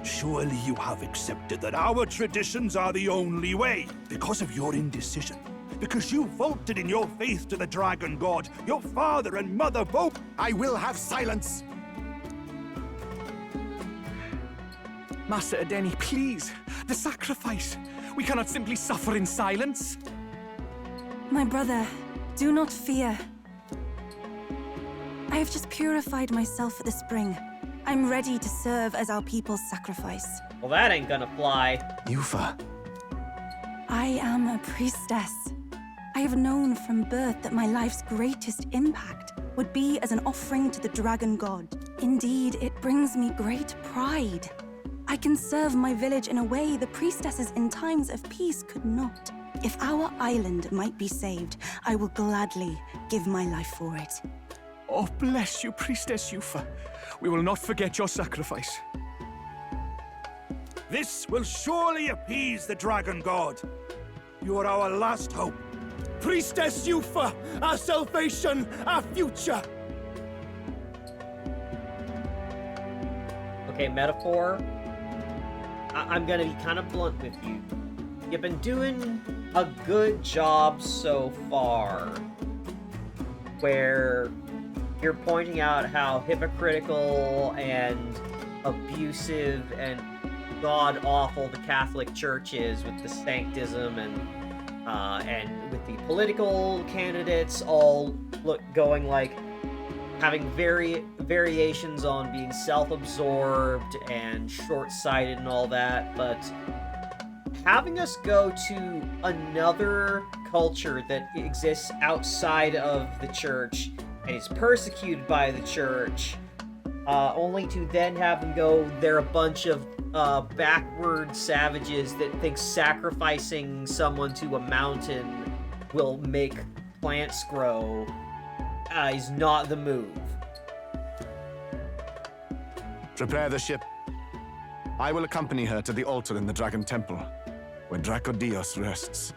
Surely you have accepted that our traditions are the only way. Because of your indecision, because you vaulted in your faith to the Dragon God, your father and mother both... I will have silence! Master Adeni, please! The sacrifice! We cannot simply suffer in silence! My brother, do not fear. I have just purified myself for the spring. I'm ready to serve as our people's sacrifice. Well, that ain't gonna fly. Yufa. I am a priestess. I have known from birth that my life's greatest impact would be as an offering to the dragon god. Indeed, it brings me great pride. I can serve my village in a way the priestesses in times of peace could not. If our island might be saved, I will gladly give my life for it. Oh, bless you, Priestess Yufa. We will not forget your sacrifice. This will surely appease the dragon god. You are our last hope. Priestess Yufa, our salvation, our future. Okay, metaphor. I'm gonna be kind of blunt with you. You've been doing a good job so far, where you're pointing out how hypocritical and abusive and god-awful the Catholic Church is with the sanctism and with the political candidates all going like having variations on being self-absorbed and short-sighted and all that, but having us go to another culture that exists outside of the church and is persecuted by the church, only to then have them go, they're a bunch of backward savages that think sacrificing someone to a mountain will make plants grow, is not the move. Prepare the ship. I will accompany her to the altar in the Dragon Temple, where Draco Dios rests.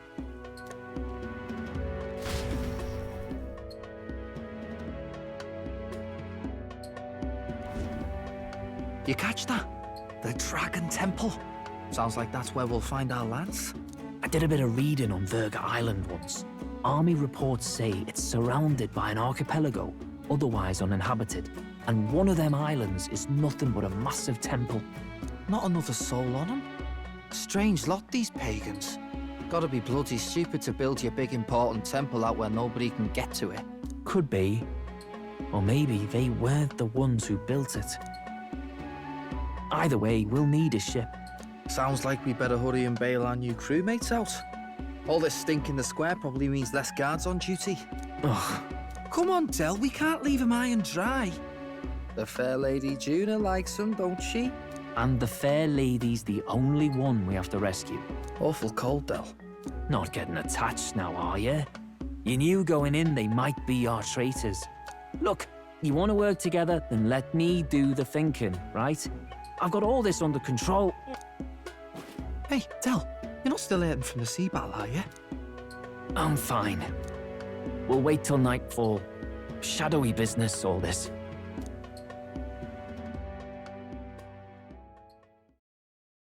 You catch that? The Dragon Temple. Sounds like that's where we'll find our lads. I did a bit of reading on Verga Island once. Army reports say it's surrounded by an archipelago, otherwise uninhabited. And one of them islands is nothing but a massive temple. Not another soul on them. Strange lot, these pagans. Gotta be bloody stupid to build your big important temple out where nobody can get to it. Could be. Or maybe they weren't the ones who built it. Either way, we'll need a ship. Sounds like we better hurry and bail our new crewmates out. All this stink in the square probably means less guards on duty. Ugh. Come on, Del, we can't leave 'em high and dry. The fair lady Juna likes 'em, don't she? And the fair lady's the only one we have to rescue. Awful cold, Del. Not getting attached now, are you? You knew going in they might be our traitors. Look, you want to work together, then let me do the thinking, right? I've got all this under control. Hey, Del, you're not still hurting from the sea battle, are you? I'm fine. We'll wait till nightfall. Shadowy business, all this.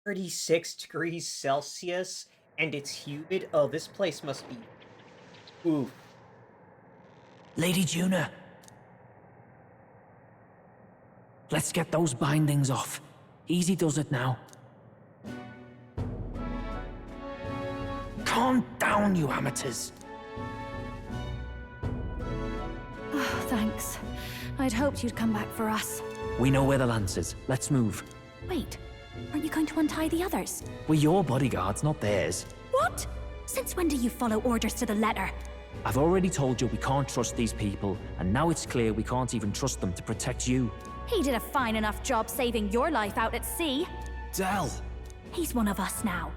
-36 degrees Celsius, and it's humid. Oh, this place must be... Ooh. Lady Juna. Let's get those bindings off. Easy does it now. Calm down, you amateurs. Oh, thanks. I'd hoped you'd come back for us. We know where the lance is. Let's move. Wait, aren't you going to untie the others? We're your bodyguards, not theirs. What? Since when do you follow orders to the letter? I've already told you we can't trust these people, and now it's clear we can't even trust them to protect you. He did a fine enough job saving your life out at sea. Del! He's one of us now.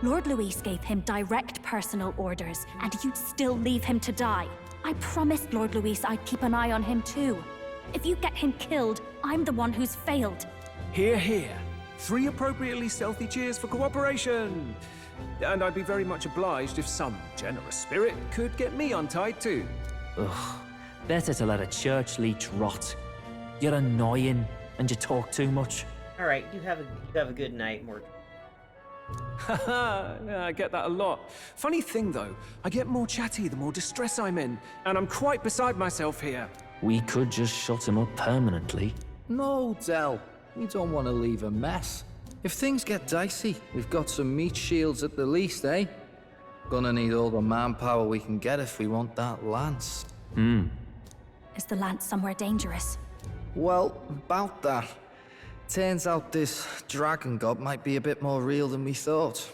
Lord Luis gave him direct personal orders, and you'd still leave him to die. I promised Lord Luis I'd keep an eye on him too. If you get him killed, I'm the one who's failed. Hear, hear. 3 appropriately stealthy cheers for cooperation. And I'd be very much obliged if some generous spirit could get me untied too. Ugh. Better to let a church leech rot. You're annoying, and you talk too much. All right, you have a good night, Morgan. Haha, yeah, I get that a lot. Funny thing though, I get more chatty the more distress I'm in, and I'm quite beside myself here. We could just shut him up permanently. No, Del. We don't want to leave a mess. If things get dicey, we've got some meat shields at the least, eh? Gonna need all the manpower we can get if we want that lance. Is the lance somewhere dangerous? Well, about that. Turns out this dragon god might be a bit more real than we thought.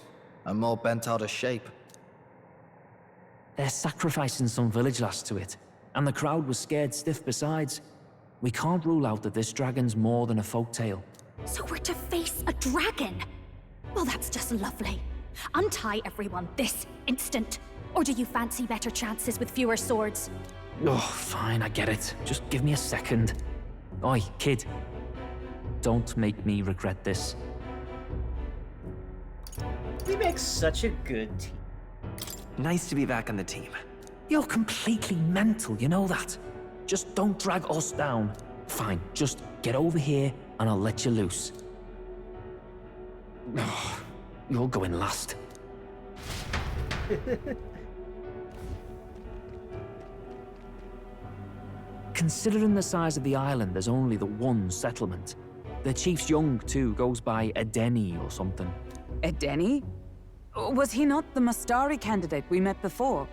And more bent out of shape. They're sacrificing some village lass to it, and the crowd was scared stiff besides. We can't rule out that this dragon's more than a folktale. So we're to face a dragon? Well, that's just lovely. Untie everyone this instant. Or do you fancy better chances with fewer swords? Oh, fine, I get it. Just give me a second. Oi, kid. Don't make me regret this. We make such a good team. Nice to be back on the team. You're completely mental, you know that? Just don't drag us down. Fine, just get over here and I'll let you loose. Oh, you're going last. Considering the size of the island, there's only the one settlement. The chief's young, too, goes by Edeni or something. Edeni? Was he not the Mustari candidate we met before?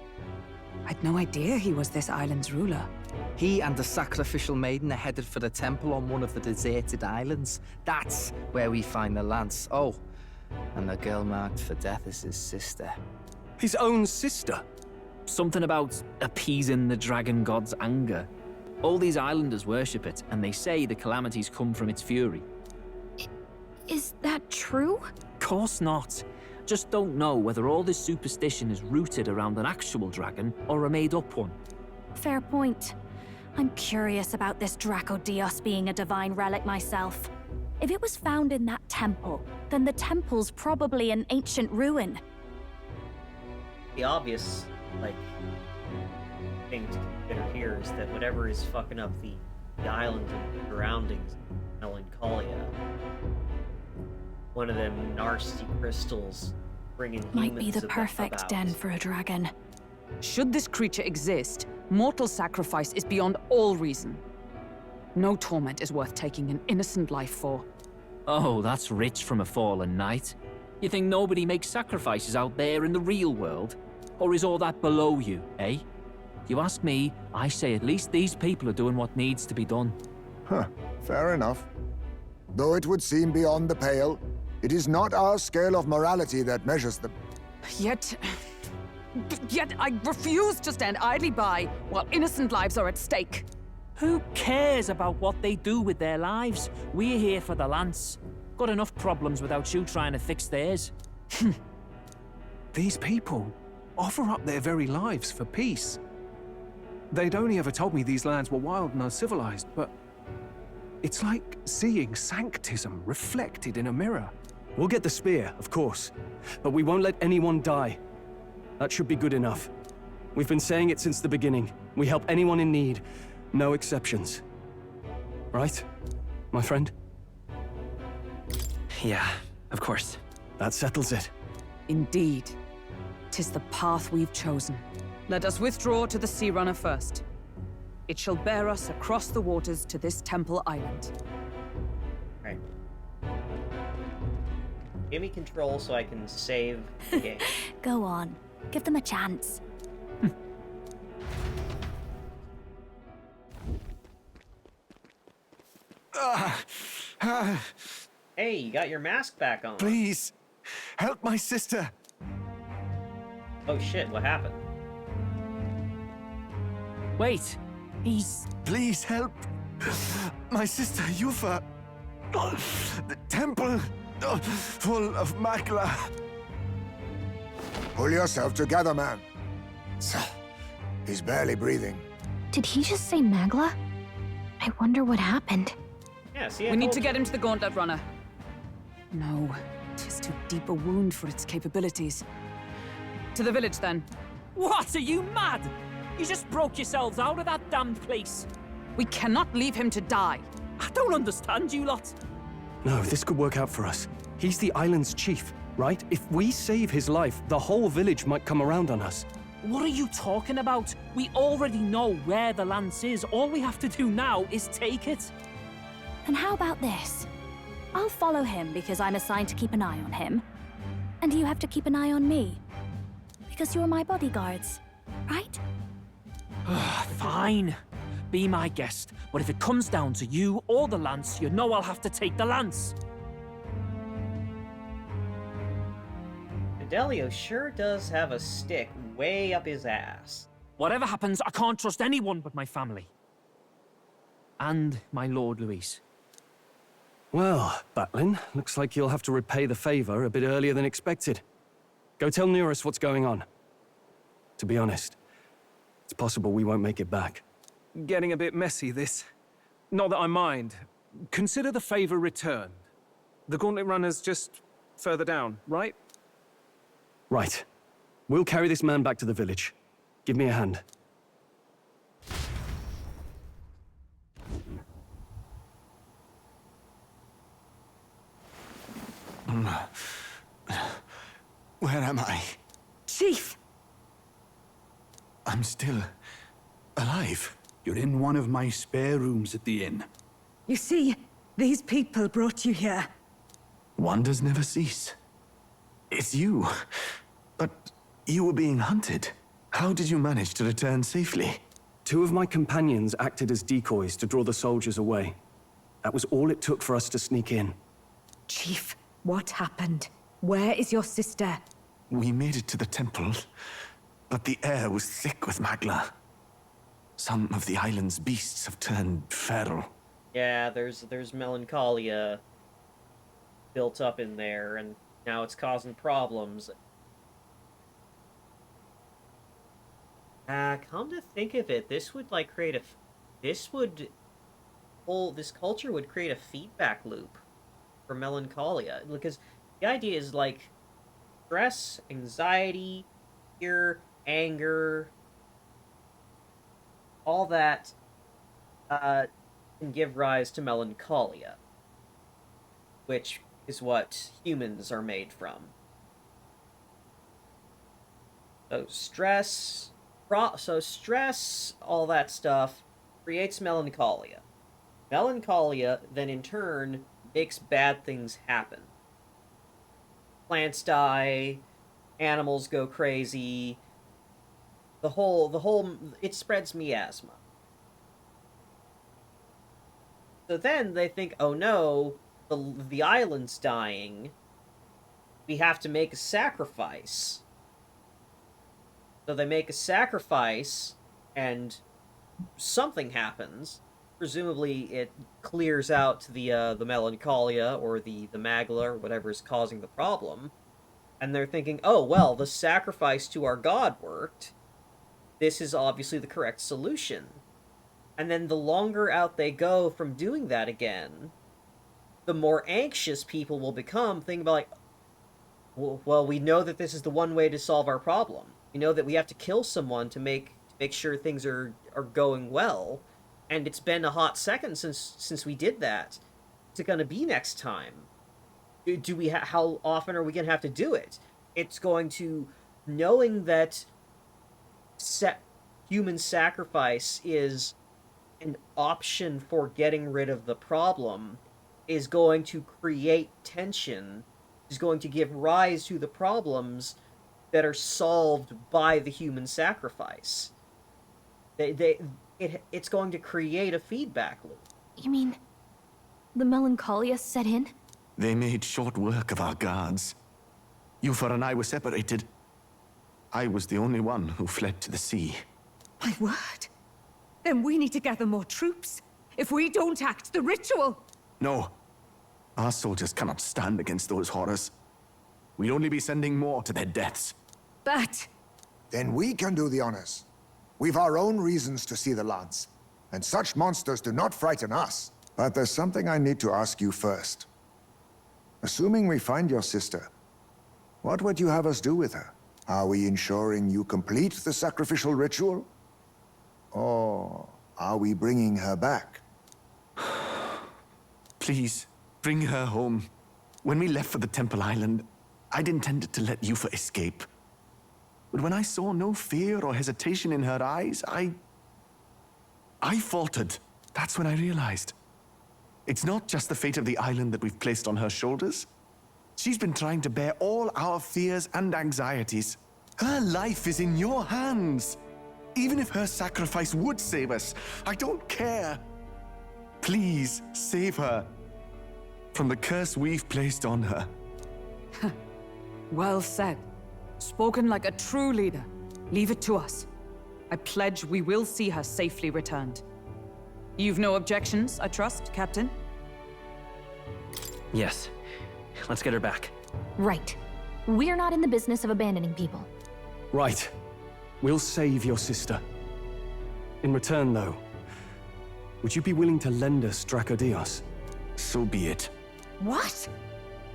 I'd no idea he was this island's ruler. He and the sacrificial maiden are headed for the temple on one of the deserted islands. That's where we find the lance. Oh, and the girl marked for death is his sister. His own sister? Something about appeasing the dragon god's anger. All these islanders worship it, and they say the calamities come from its fury. Is that true? Course not. Just don't know whether all this superstition is rooted around an actual dragon or a made-up one. Fair point. I'm curious about this Draco Dios being a divine relic myself. If it was found in that temple, then the temple's probably an ancient ruin. The obvious, thing to consider here is that whatever is fucking up the island and the surroundings of Melancholia, one of them nasty crystals bringing Might be humans the perfect den for a dragon. Should this creature exist, mortal sacrifice is beyond all reason. No torment is worth taking an innocent life for. Oh, that's rich from a fallen knight. You think nobody makes sacrifices out there in the real world? Or is all that below you, eh? You ask me, I say at least these people are doing what needs to be done. Huh, fair enough. Though it would seem beyond the pale, it is not our scale of morality that measures them. Yet I refuse to stand idly by while innocent lives are at stake. Who cares about what they do with their lives? We're here for the lance. Got enough problems without you trying to fix theirs. These people offer up their very lives for peace. They'd only ever told me these lands were wild and uncivilized, but it's like seeing sanctism reflected in a mirror. We'll get the spear, of course, but we won't let anyone die. That should be good enough. We've been saying it since the beginning. We help anyone in need, no exceptions. Right, my friend? Yeah, of course. That settles it. Indeed. 'Tis the path we've chosen. Let us withdraw to the Sea Runner first. It shall bear us across the waters to this temple island. Right. Give me control so I can save the game. Go on. Give them a chance. Hey, you got your mask back on. Please, help my sister. Oh shit, what happened? Wait, he's... Please help. My sister, Yufa. The temple, full of Makla. Pull yourself together, man. He's barely breathing. Did he just say Magla? I wonder what happened. Yeah, see, We need to get him to the Gauntlet Runner. No, 'tis too deep a wound for its capabilities. To the village, then. What, are you mad? You just broke yourselves out of that damned place. We cannot leave him to die. I don't understand you lot. No, this could work out for us. He's the island's chief, right? If we save his life, the whole village might come around on us. What are you talking about? We already know where the lance is. All we have to do now is take it. And how about this? I'll follow him because I'm assigned to keep an eye on him. And you have to keep an eye on me. Because you're my bodyguards, right? Fine. Be my guest. But if it comes down to you or the lance, you know I'll have to take the lance. Fidelio sure does have a stick way up his ass. Whatever happens, I can't trust anyone but my family. And my Lord Luis. Well, Batlin, looks like you'll have to repay the favor a bit earlier than expected. Go tell Neurus what's going on. To be honest, it's possible we won't make it back. Getting a bit messy, this. Not that I mind. Consider the favor returned. The Gauntlet Runner's just further down, right? Right. We'll carry this man back to the village. Give me a hand. Where am I? Chief! I'm still alive. You're in one of my spare rooms at the inn. You see, these people brought you here. Wonders never cease. It's you. But you were being hunted. How did you manage to return safely? 2 of my companions acted as decoys to draw the soldiers away. That was all it took for us to sneak in. Chief, what happened? Where is your sister? We made it to the temple, but the air was thick with magla. Some of the island's beasts have turned feral. Yeah, there's melancholia built up in there, and now it's causing problems. Come to think of it, this would like create a, this culture would create a feedback loop for melancholia, because the idea is like stress, anxiety, fear, anger, all that can give rise to melancholia, which is what humans are made from. So stress, all that stuff creates melancholia. Melancholia then in turn makes bad things happen. Plants die, animals go crazy. It spreads miasma. So then they think, oh no, the island's dying. We have to make a sacrifice. So they make a sacrifice, and something happens. Presumably it clears out the melancholia, or the magla, or whatever is causing the problem. And they're thinking, oh, well, the sacrifice to our god worked. This is obviously the correct solution. And then the longer out they go from doing that again, the more anxious people will become, thinking about like, well, we know that this is the one way to solve our problem. We know that we have to kill someone to make sure things are going well. And it's been a hot second since we did that. What's it gonna be next time? How often are we gonna have to do it? It's going to, knowing that human sacrifice is an option for getting rid of the problem, is going to create tension, is going to give rise to the problems that are solved by the human sacrifice. It's going to create a feedback loop. You mean the melancholia set in? They made short work of our guards. Yuffie and I were separated. I was the only one who fled to the sea. My word. Then we need to gather more troops. If we don't act, the ritual... No. Our soldiers cannot stand against those horrors. We'd only be sending more to their deaths. But... Then we can do the honors. We've our own reasons to see the lance, and such monsters do not frighten us. But there's something I need to ask you first. Assuming we find your sister, what would you have us do with her? Are we ensuring you complete the sacrificial ritual? Or are we bringing her back? Please, bring her home. When we left for the Temple Island, I'd intended to let Yuffie escape. But when I saw no fear or hesitation in her eyes, I faltered. That's when I realized. It's not just the fate of the island that we've placed on her shoulders. She's been trying to bear all our fears and anxieties. Her life is in your hands. Even if her sacrifice would save us, I don't care. Please, save her from the curse we've placed on her. Well said. Spoken like a true leader. Leave it to us. I pledge we will see her safely returned. You've no objections, I trust, Captain? Yes. Let's get her back. Right. We're not in the business of abandoning people. Right. We'll save your sister. In return, though, would you be willing to lend us Dracodios? So be it. What?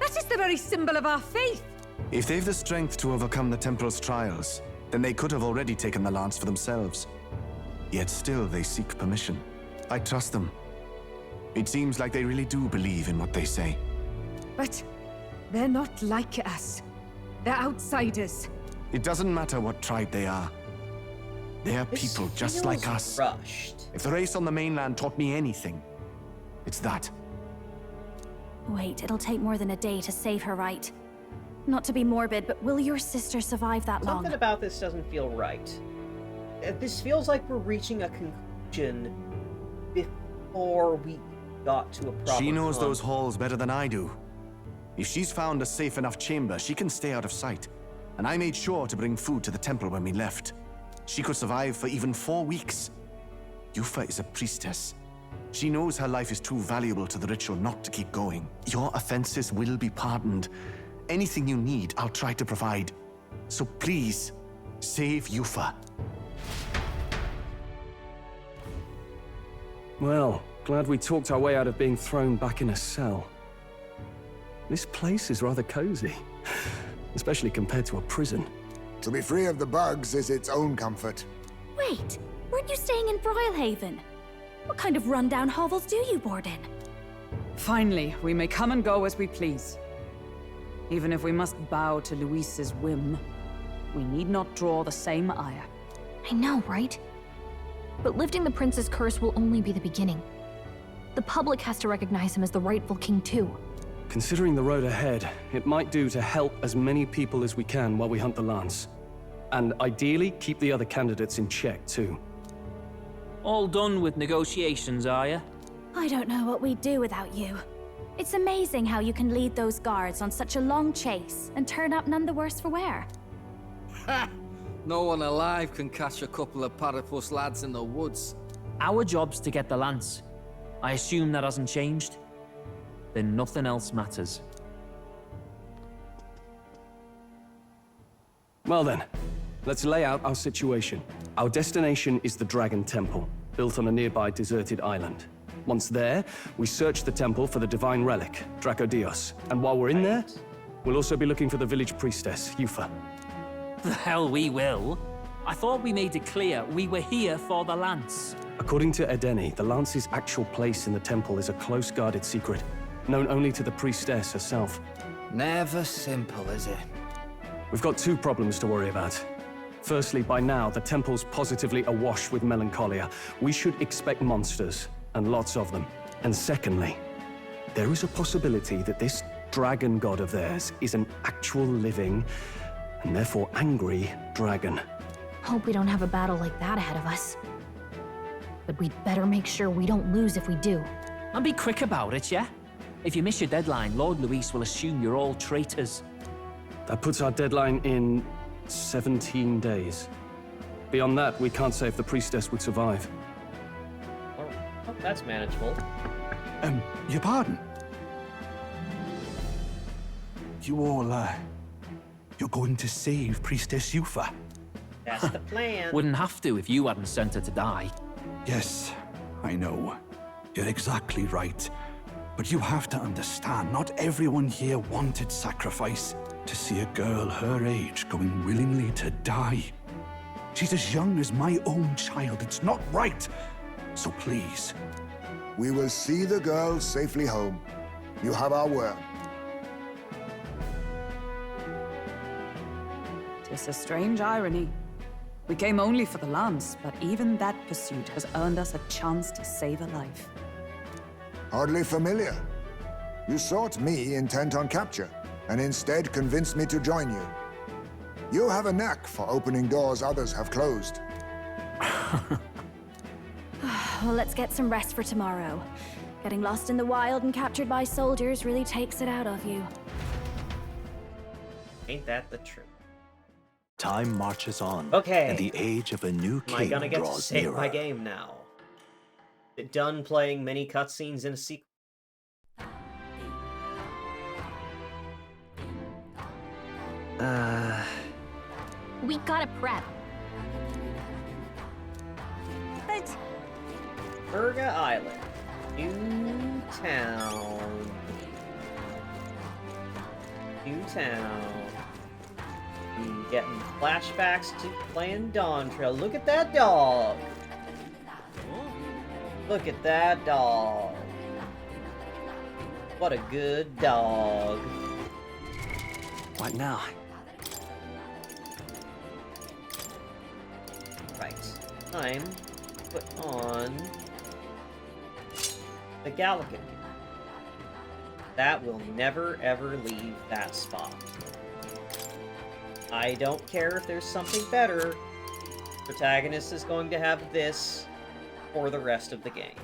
That is the very symbol of our faith! If they've the strength to overcome the Templars' trials, then they could have already taken the lance for themselves. Yet still they seek permission. I trust them. It seems like they really do believe in what they say. But they're not like us. They're outsiders. It doesn't matter what tribe they are. They're This people just like us. Rushed. If the race on the mainland taught me anything, it's that. Wait, it'll take more than a day to save her, right? Not to be morbid, but will your sister survive that long? Something about this doesn't feel right. This feels like we're reaching a conclusion before we got to a proper She knows those conflict. halls better than I do. If she's found a safe enough chamber, she can stay out of sight. And I made sure to bring food to the temple when we left. She could survive for even 4 weeks. Yufa is a priestess. She knows her life is too valuable to the ritual not to keep going. Your offenses will be pardoned. Anything you need, I'll try to provide. So please, save Yufa. Well, glad we talked our way out of being thrown back in a cell. This place is rather cozy, especially compared to a prison. To be free of the bugs is its own comfort. Wait, weren't you staying in Broilhaven? What kind of rundown hovels do you board in? Finally, we may come and go as we please. Even if we must bow to Luis's whim, we need not draw the same ire. I know, right? But lifting the prince's curse will only be the beginning. The public has to recognize him as the rightful king too. Considering the road ahead, it might do to help as many people as we can while we hunt the lance. And ideally, keep the other candidates in check too. All done with negotiations, are you? I don't know what we'd do without you. It's amazing how you can lead those guards on such a long chase and turn up none the worse for wear. Ha! No one alive can catch a couple of platypus lads in the woods. Our job's to get the lance. I assume that hasn't changed? Then nothing else matters. Well then, let's lay out our situation. Our destination is the Dragon Temple, built on a nearby deserted island. Once there, we search the temple for the divine relic, Dracodios. And while we're in there, we'll also be looking for the village priestess, Yufa. The hell we will. I thought we made it clear we were here for the lance. According to Edeni, the lance's actual place in the temple is a close-guarded secret, known only to the priestess herself. Never simple, is it? We've got 2 problems to worry about. Firstly, by now, the temple's positively awash with melancholia. We should expect monsters, and lots of them. And secondly, there is a possibility that this dragon god of theirs is an actual living, and therefore angry, dragon. Hope we don't have a battle like that ahead of us. But we'd better make sure we don't lose if we do. And be quick about it, yeah? If you miss your deadline, Lord Luis will assume you're all traitors. That puts our deadline in 17 days. Beyond that, we can't say if the priestess would survive. Oh, that's manageable. Your pardon? You all, you're going to save Priestess Yufa? That's the plan. Wouldn't have to if you hadn't sent her to die. Yes, I know. You're exactly right. But you have to understand, not everyone here wanted sacrifice. To see a girl her age going willingly to die. She's as young as my own child. It's not right. So please. We will see the girl safely home. You have our word. 'Tis a strange irony. We came only for the lance, but even that pursuit has earned us a chance to save a life. Oddly familiar. You sought me intent on capture, and instead convinced me to join you. You have a knack for opening doors others have closed. Well, let's get some rest for tomorrow. Getting lost in the wild and captured by soldiers really takes it out of you. Ain't that the truth? Time marches on. Okay. And the age of a new Am I king gonna get to draws save nearer. my game now? Is it done playing many cutscenes in a sequel? We gotta prep. But... Urga Island. New town. New town. Getting flashbacks to playing Dawn Trail. Look at that dog! Look at that dog. What a good dog. What now? Right. Time to put on the Gallican. That will never ever leave that spot. I don't care if there's something better. Protagonist is going to have this for the rest of the game.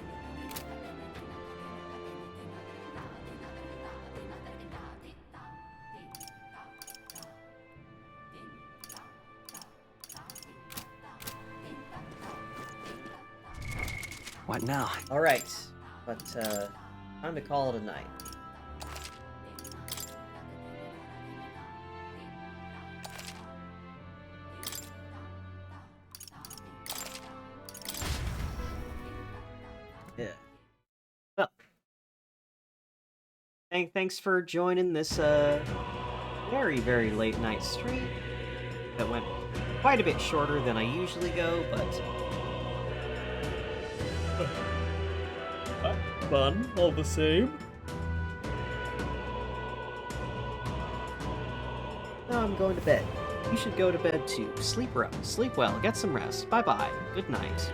What now? Alright, but time to call it a night. Yeah. Well, thanks for joining this very, very late night stream. That went quite a bit shorter than I usually go, but fun all the same. Now I'm going to bed. You should go to bed too. Sleep well. Get some rest. Bye-bye. Good night.